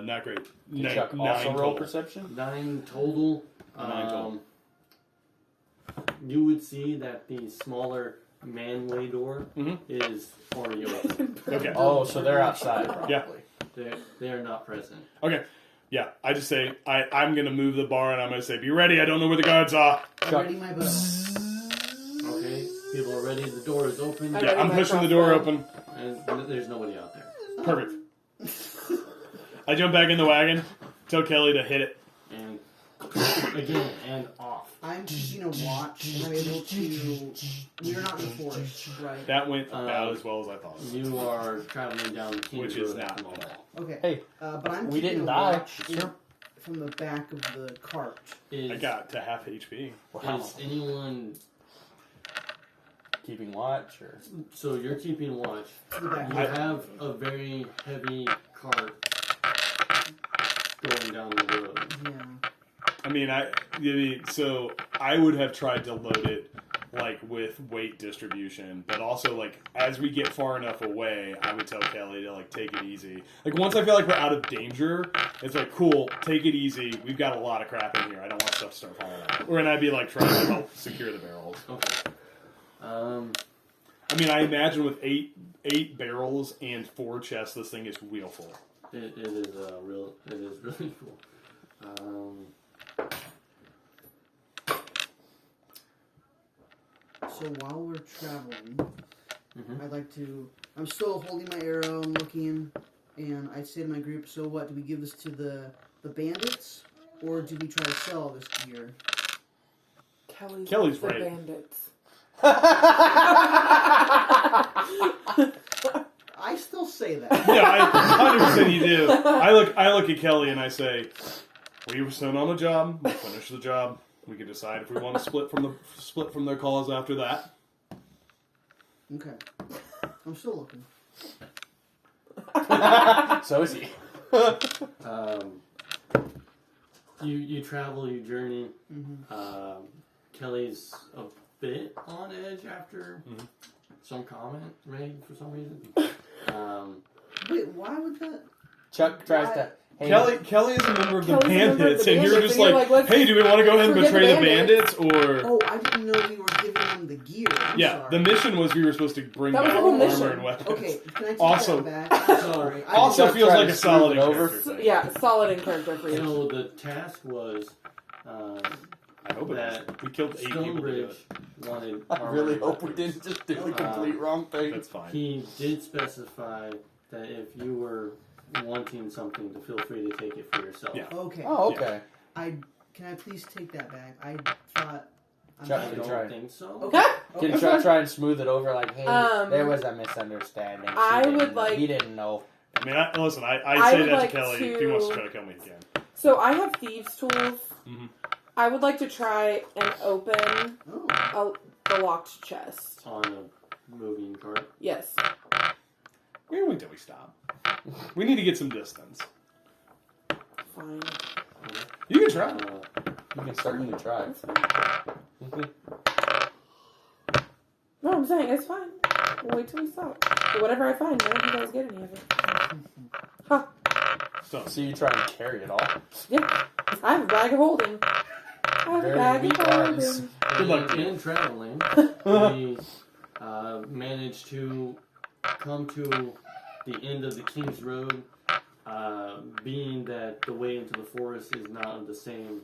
Not great. Did Chuck also 9 roll total. perception? 9 total. 9 total. You would see that the smaller manway door is already open. Okay. Oh, so they're outside. Probably. Yeah. They are not present. Okay. Yeah, I just say I'm gonna move the bar and I'm gonna say, "Be ready! I don't know where the guards are." I'm ready my bow. Okay, people are ready. The door is open. Yeah, I'm pushing the door open. And there's nobody out there. Perfect. I jump back in the wagon. Tell Kelly to hit it. And again, and off. I'm just, watch, and I'm able to... We're not in the forest, right? That went about as well as I thought. You are traveling down the King's Which is Road not at the moment. Okay. Hey, but I'm we keeping didn't a die. watch from the back of the cart. I got to half HP. Wow. Is anyone... Keeping watch or So you're keeping watch. To the back. You have a very heavy cart going down the road. Yeah. I mean, so I would have tried to load it like with weight distribution, but also like as we get far enough away, I would tell Kelly to like take it easy. Like once I feel like we're out of danger, it's like cool, take it easy. We've got a lot of crap in here. I don't want stuff to start falling out. Or and I'd be like trying to help secure the barrels. Okay. I mean, I imagine with eight barrels and 4 chests, this thing is wheel full. It is really cool. So while we're traveling, I'd like to... I'm still holding my arrow, I'm looking, and I say to my group, so what, do we give this to the bandits? Or do we try to sell this gear? Kelly's the right. bandits. I still say that. Yeah, 100% you do. I look at Kelly and I say, we were sent on a job. We finish the job. We can decide if we want to split from their cause after that. Okay. I'm still looking. so is he. You travel, you journey. Kelly's a bit on edge after some comment made for some reason. Wait, why would that... Chuck tries to Hey, Kelly is a member of the Kelly's a member of the bandits, and you're bandits, just and you're like, like, let's hey, do we want to go ahead and forget the betray the bandits. bandits, or... Oh, I didn't know we were giving them the gear. I'm Yeah, sorry. the mission was we were supposed to bring That was back the whole armor mission. and weapons. Okay, can I take Also- that back? I'm sorry. I Also Chuck feels tried like to a solid smooth it over. character thing. Yeah, solid in character for you. So the task was I hope it that is. We killed 8 people to do Stonebridge it. wanted I armor really and hope we weapons. didn't just do the complete wrong thing. That's fine. He did specify that if you were wanting something, to feel free to take it for yourself. Yeah. Okay. Oh, okay. Can I please take that back? I thought. Chuck, I you don't try. think so. Okay. Can okay. Chuck try and smooth it over? Like, hey, Um, there was a misunderstanding. She I didn't would know. like- He didn't know. I mean, listen, I I say would that like to Kelly if he wants to try to kill me again. So I have thieves' tools. Mhm. I would like to try and open Oh. the locked chest. On a moving cart. Yes. Where did we stop? We need to get some distance. Fine. You can try. You can certainly try. That's fine. No, I'm saying it's fine. We'll wait till we stop. But whatever I find, none of you guys get any of it. Huh. So you try and carry it all. Yeah. I have a bag of holding. I have Very a bag weak of arms. holding. Good luck to you. In traveling, we managed to come to the end of the King's Road. Being that the way into the forest is not of the same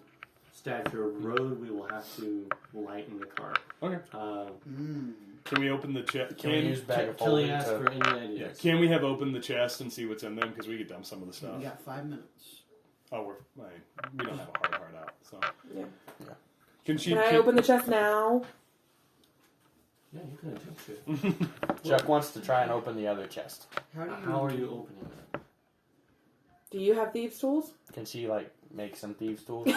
stature of road, we will have to lighten the cart. Okay. Can we open the chest? Can we use bag of Kelly holding asked to... for any Yeah. ideas. Can we have opened the chest and see what's in them? Because we could dump some of the stuff. We got 5 minutes. Oh, we don't have a hard heart out. So. Yeah. Can she? Can I open the chest now? Yeah, you could have jumped shit. Chuck wants to try and open the other chest. How are you opening it? Do you have thieves' tools? Can she, like, make some thieves' tools?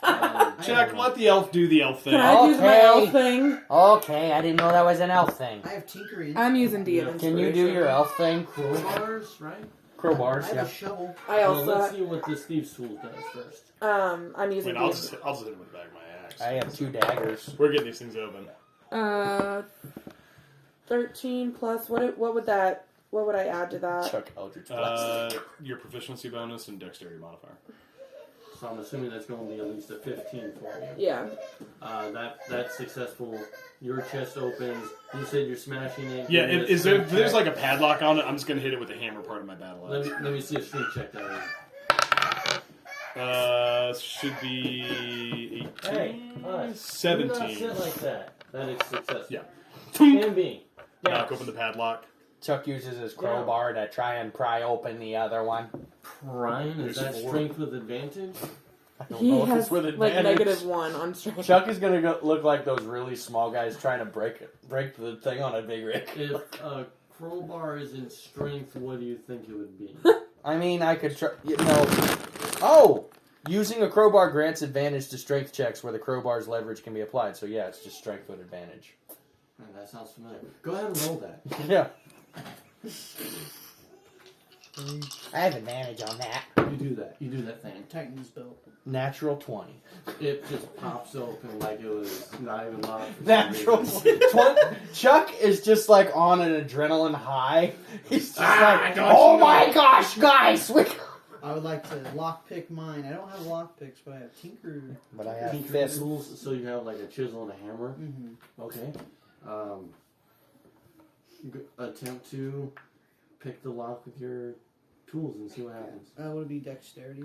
Chuck, let the elf do the elf thing. Can I use my Okay. elf thing? Okay, I didn't know that was an elf thing. I have tinkering. I'm using DM Yeah. Can you do inspiration. your elf thing? Crowbars, right? I Crowbars, have yeah. a shovel. I Well, also let's see what this Thieves' Tool does first. I'm using I'll DM. just hit him with the back of my axe. I have 2 daggers. We're getting these things open. 13 plus what would I add to that? Chuck Eldritch Blast. Your proficiency bonus and dexterity modifier. So I'm assuming that's going to be at least a 15 for you. Yeah. That's successful. Your chest opens. You said you're smashing it. Yeah, Give me a if there's strength like check. a padlock on it, I'm just gonna hit it with the hammer part of my battle Let axe. me see a strength check that Should be 18. Hey, hush. 17. Do not sit like that. That is successful. Yeah. Can be. Knock open the padlock. Chuck uses his crowbar to try and pry open the other one. Prying, is that There's 4. strength with advantage? I don't He know if has it's with like advantage. -1 on strength. Chuck is gonna look like those really small guys trying to break the thing on a big rig. If a crowbar is in strength, what do you think it would be? I mean, I could try. Oh! Using a crowbar grants advantage to strength checks where the crowbar's leverage can be applied. So yeah, it's just strength with advantage. That sounds familiar. Go ahead and roll that. Yeah. I have advantage on that. You do that. You do that thing. Tighten this belt. Natural 20. It just pops open like it was not even locked. for some Natural reason. 20. Chuck is just like on an adrenaline high. He's just like, don't oh you my know." gosh, guys! I would like to lockpick mine. I don't have lockpicks, but I have tinker. But I have Tinkering fists. tools, so you have like a chisel and a hammer. Mm-hmm. Okay. Attempt to pick the lock with your tools and see what happens. Would it be dexterity?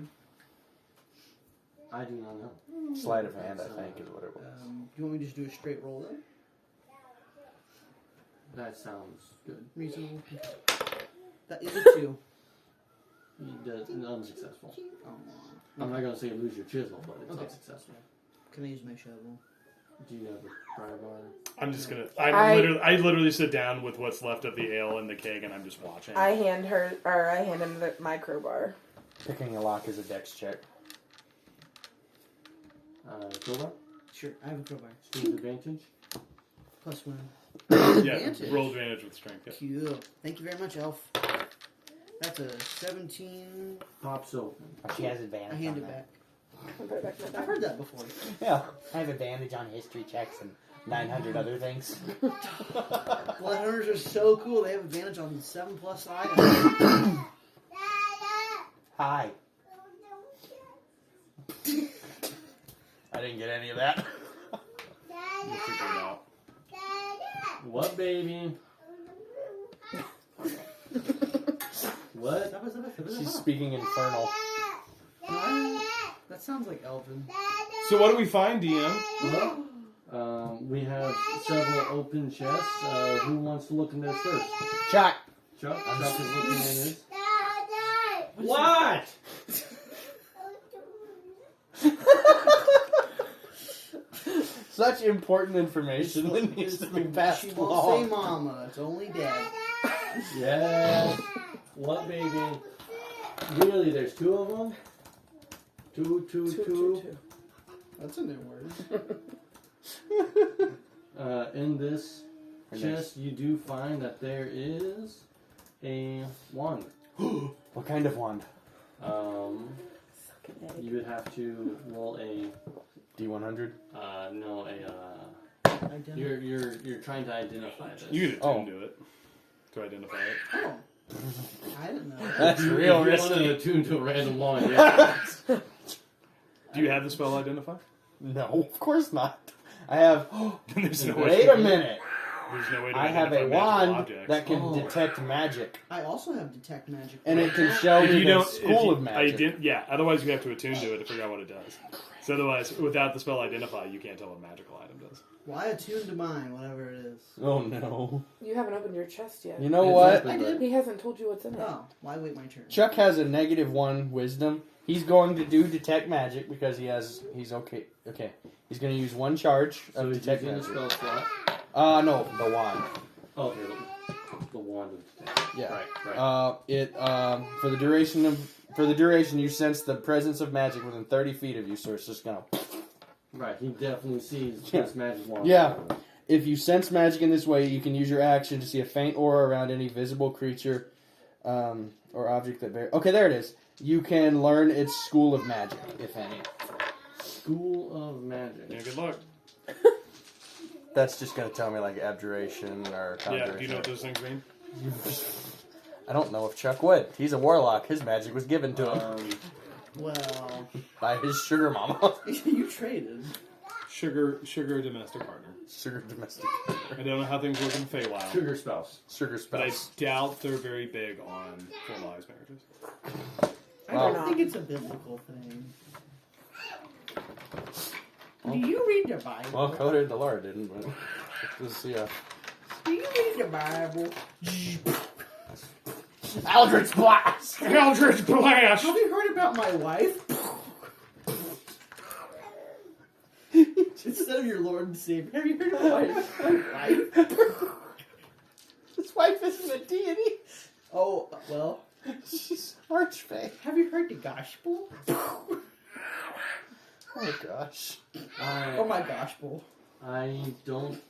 I do not know. Sleight of hand, I think, is what it was. Do you want me to just do a straight roll then? That sounds good. Reasonable. That is a 2. He does unsuccessful. Oh, I'm not gonna say lose your chisel, but it's Okay. unsuccessful. can I use my shovel? Do you have a pry bar? I'm just gonna. I literally sit down with what's left of the ale in the keg, and I'm just watching. I hand him my crowbar. Picking a lock is a dex check. Crowbar? Sure, I have a crowbar. Strength advantage? +1. Yeah, Advantage. roll advantage with strength. Yeah. Cool. Thank you very much, Elf. That's a 17. Pops open. She has advantage. I hand on it that. back. I'll put it back in my I've bag. heard that before. Yeah. I have advantage on history checks and 900 other things. Bloodhunters are so cool. They have advantage on 7+ items. Hi. I didn't get any of that. You'll figure it out. What, baby? What? She's speaking infernal. That sounds like Elvin. So what do we find, DM? We have several open chests. Who wants to look in theirs first? Chuck. Chuck? Chuck is looking in his. What? Such important information that needs to be passed She won't along. say mama. It's only dad. Yes. What, baby? Really, there's two of them? Two. That's a new word. In this chest, you do find that there is a wand. What kind of wand? You would have to roll a D100? no, you're trying to identify this. You get attune to it to identify it. Oh. I didn't know. That's real If you want risky. to attune to a random wand, yeah. Do you have the spell identify? No, of course not. I have. There's no way Wait to a minute. There's no way to I have a identify magical wand objects. that can detect magic, I also have detect magic. and it can show If me you the don't, school of magic. yeah. Otherwise, you have to attune to it to figure out what it does. So otherwise, without the spell identify, you can't tell what a magical item does. Well, I attuned to mine, whatever it is. Oh no! You haven't opened your chest yet. You know It's what? open, I did. He hasn't told you what's in it. Oh, why wait my turn? Chuck has a -1 wisdom. He's going to do detect magic because he's okay. Okay, he's going to use 1 charge So of he's detect using the magic. spell slot. No, the wand. Oh, okay. The wand of detect. Yeah. Right. For the duration you sense the presence of magic within 30 feet of you, so it's just gonna. Right, he definitely sees Yeah. this magic wand. Yeah. If you sense magic in this way, you can use your action to see a faint aura around any visible creature or object that bears. Okay, there it is. You can learn its school of magic, if any. School of Magic. Yeah, good luck. That's just gonna tell me like abjuration or conjuration. Yeah, do you know what those things mean? I don't know if Chuck would. He's a warlock. His magic was given to him Well, by his sugar mama. you traded. Sugar domestic partner. Sugar domestic. I don't know how things work in the Feywild, Sugar spouse. Sugar but I spouse. doubt they're very big on formalized marriages. I Well- don't think it's a biblical thing. Do you read the Bible? Well, Coda and Delora didn't, but let's see. Do you read the Bible? Eldritch Blast! Eldritch Blast! Have you heard about my wife? Instead of your Lord and Savior, have you heard about my wife? His wife isn't a deity. Oh, well, She's archfey. have you heard the gospel? Oh gosh. Oh my gospel. I don't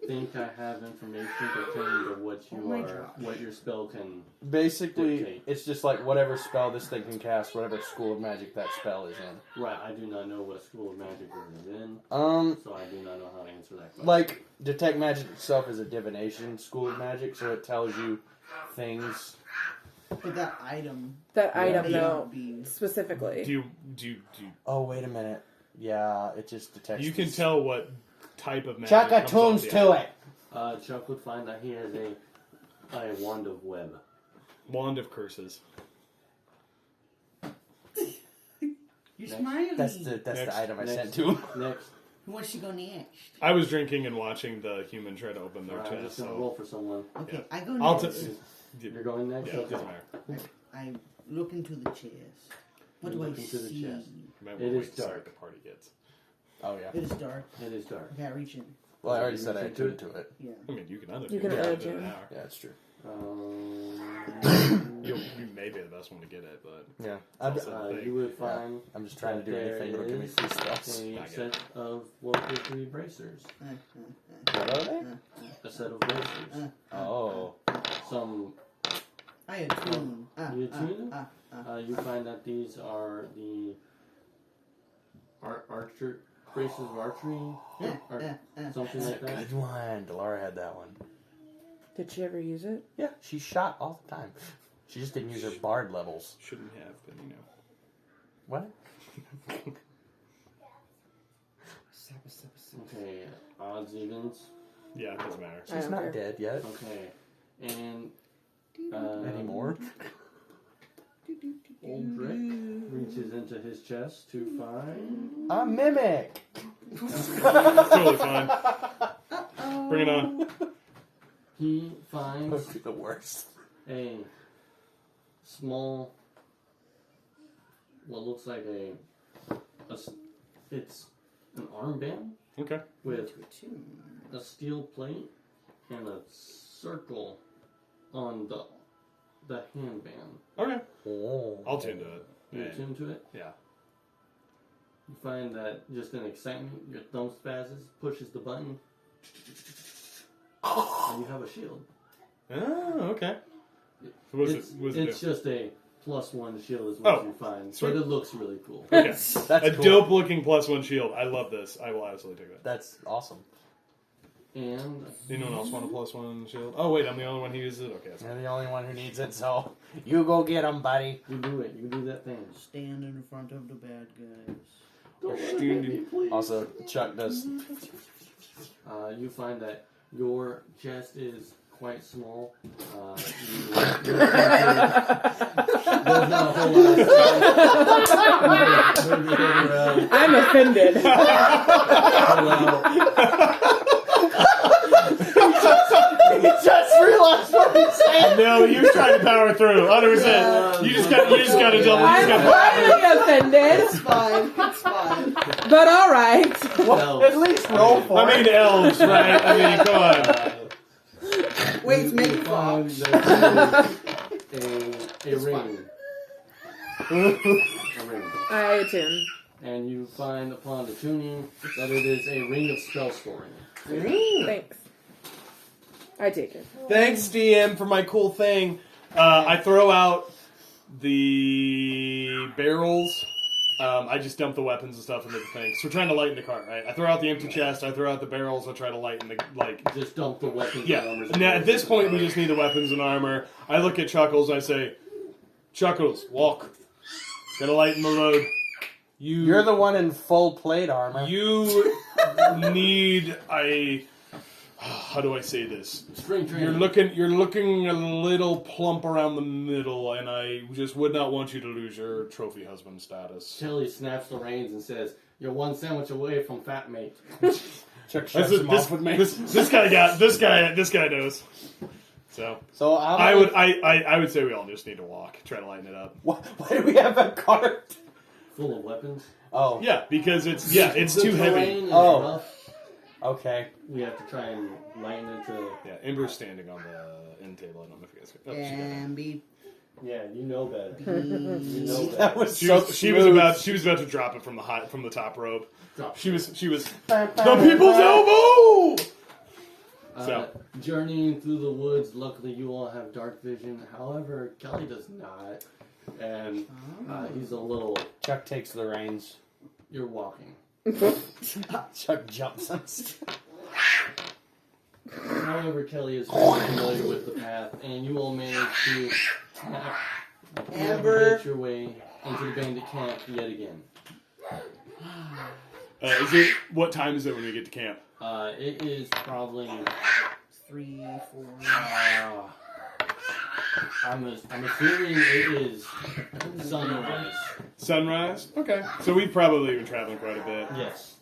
think I have information pertaining to what you Oh my are, gosh. what your spell can. Basically, Dictate. it's just like whatever spell this thing can cast, whatever school of magic that spell is in. Right, I do not know what school of magic is in, so I do not know how to answer that question. Like detect magic itself is a divination school of magic, so it tells you things. But that item. That item, may though, not be. specifically. Do you Oh wait a minute. Yeah, it just detects. you can this. tell what type of magic Chuck comes attunes off the to item. it. Chuck would find that he has a wand of web. Wand of curses. You're smiling. That's the Next. item I Next. sent to him. Next, Who wants to go next? I was drinking and watching the human try to open their I'm chest. just gonna So roll for someone. Okay, Yeah. I go I'll next. You're going next. Yeah, it Okay. doesn't matter. I look into the chest. What You do I look into the see? chest. You might It want to is wait to see what dark. the party gets. Oh yeah. It is dark. It is dark. Okay, I reach in. Well, I already You said I reach into attuned to it. Yeah. I mean, you can either. You can do it urge in him. an hour. Yeah, that's true. You may be the best one to get it, but Yeah. it's also the thing. You would find I'm just trying to do There anything to give me is free spells. a I get set of local three bracers. What are they? A set of bracers. Oh. Some I attune. You attune? You find that these are the archer braces of archery, or something That's like a that. good one. Delora had that one. Did she ever use it? Yeah, she shot all the time. She just didn't use her bard levels. Shouldn't have, but you know. What? Okay, odds, evens. Yeah, it doesn't matter. I She's don't not care. dead yet. Okay, and Anymore? Old Rick reaches into his chest to find. A mimic! Totally fine. Bring it on. He finds Would be the worst. a small, what looks like it's an armband Okay. with a steel plate and a circle on the handband. Okay. Oh. I'll tune to it. You And- tune to it. yeah. You find that just in excitement, your thumb spazzes, pushes the button, and you have a shield. Oh, okay. So It's just a +1 shield is what Oh, you find, sweet. but it looks really cool. Okay. That's a cool. dope looking +1 shield. I love this. I will absolutely take that. That's awesome. And Anyone else want a +1 shield? Oh wait, I'm the only one who uses it. Okay. That's You're the only one who needs it, so you go get him, buddy. you do it. You do that thing. Stand in front of the bad guys. Don't let me be, please. Also, Chuck does. You find that your chest is quite small. There's not a whole lot of space. I'm offended. Just realized what he said. No, you're trying to power through. 100%. You just got to double. I'm slightly offended, It's fine. It's fine. but all right. Well, at least roll for I mean, elves, right? I mean, come on. Wait, it's Megan Find Fox. a ring. A ring. I attune. And you find upon the tuning that it is a ring of spell storing. Thanks. I take it. Thanks, DM, for my cool thing. I throw out the barrels. I just dump the weapons and stuff into the thing. So we're trying to lighten the cart, right? I throw out the empty chest. I throw out the barrels. I try to lighten the, Just dump the weapons. Yeah. and armors Now, at this point, we just need the weapons and armor. I look at Chuckles. I say, Chuckles, walk. Gotta lighten the load. You're the one in full plate armor. You need a... How do I say this? Spring training. You're looking a little plump around the middle, and I just would not want you to lose your trophy husband status. Kelly snaps the reins and says, "You're one sandwich away from fat mate." Chuck shuts him off with me. This guy knows. So I would say we all just need to walk, try to lighten it up. Why do we have a cart? Full of weapons. Oh, Yeah, because it's The too heavy. terrain is Oh. rough. okay. We have to try and lighten it to. Yeah, Amber's standing on the end table. I don't know if you guys can. Oh, she got it. And be. Yeah, you know better. You know That better. was She so was smooth. about to drop it from the top rope. Drop. She was the people's elbow. Journeying through the woods. Luckily, you all have dark vision. However, Kelly does not, and he's a little. Chuck takes the reins. You're walking. Chuck jumps us. However, Kelly is very familiar with the path, and you all manage to navigate your way into the bandit camp yet again. What time is it when we get to camp? It is probably. 3, 4. I'm assuming it is sunrise. Sunrise? Okay. So we've probably been traveling quite a bit. Yes.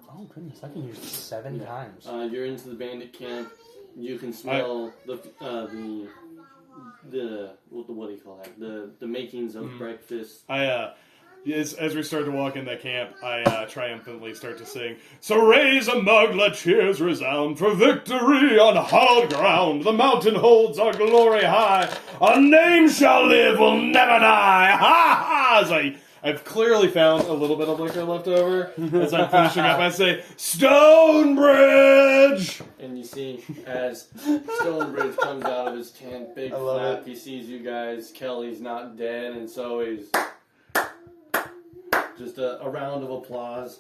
Oh goodness, I can use this 7 times. You're into the bandit camp. You can smell the what do you call that? The makings of breakfast. As we start to walk in that camp, I triumphantly start to sing, "So raise a mug, let cheers resound, for victory on hallowed ground. The mountain holds our glory high. Our name shall live, will never die." Ha ha! As I've clearly found a little bit of liquor left over. As I'm finishing up, I say, "Stonebridge!" And you see, as Stonebridge comes out of his tent, big flap, he sees you guys. Kelly's not dead, and so he's just a round of applause.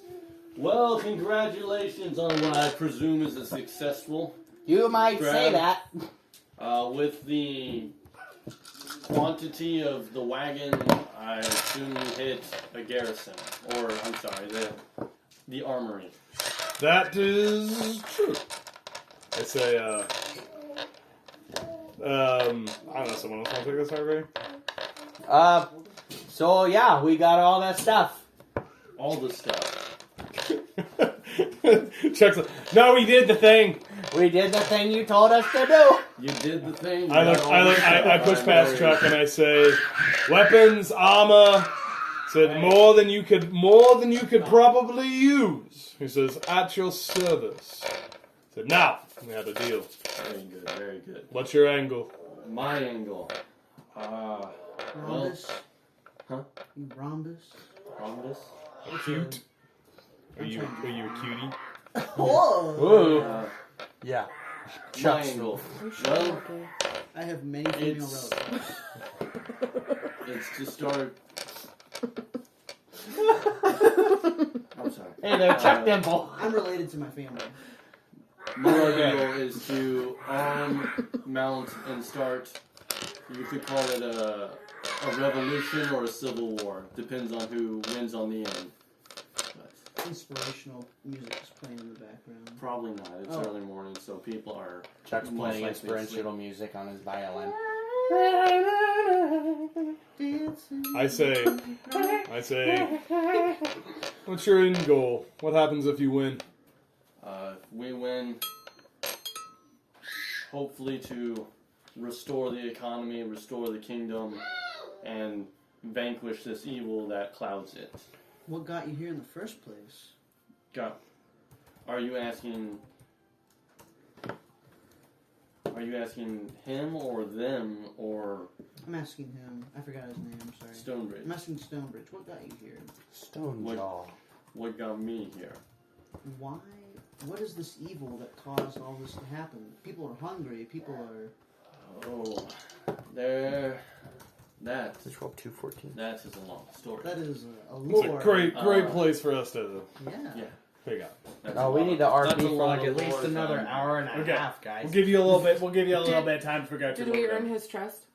Well, congratulations on what I presume is a successful You might say Grab. that. With the quantity of the wagon, I assume you hit a garrison, or I'm sorry, the armory. That is true. I say, I don't know, someone else want to take this, Harvey? So yeah, we got all that stuff. All the stuff. Chuck's like, no, we did the thing. We did the thing you told us to do. You did the thing. I push past Chuck and I say, weapons, armor. Said more than you could probably use. He says, at your service. Said, now we have a deal. Very good, very good. What's your angle? My angle. Rhombus? Huh? You rhombus? Rhombus? Cute. Are you a cutie? Whoa! Whoa. Yeah. My Chuck's angle. I'm sure Well, okay. I have many female It's- relatives. it's to start. I'm sorry. Hey there, Chuck Dimple. I'm related to my family. My angle is to arm, mount, and start. You could call it a revolution or a civil war. Depends on who wins on the end. But Inspirational music is playing in the background. probably not. It's Oh. early morning, so people are. Chuck's most playing likely inspirational music on his violin. I say, what's your end goal? What happens if you win? We win. Hopefully to restore the economy, restore the kingdom, and vanquish this evil that clouds it. What got you here in the first place? Are you asking him or them or I'm asking him. I forgot his name. I'm sorry. Stonebridge? I'm asking Stonebridge. What got you here? Stonejaw. What got me here? Why? What is this evil that caused all this to happen? People are hungry. People are. Oh, that Just roll 214. is a long story. That is a It's lore. a great place for us to Yeah. Yeah. pick up. That's Oh, a we lot need of- to that's RP a for lot like of at least lore another time. hour and a Okay. half, guys. We'll give you a little bit. We'll give you a little bit of time to figure out. Did your we little earn bit. his trust?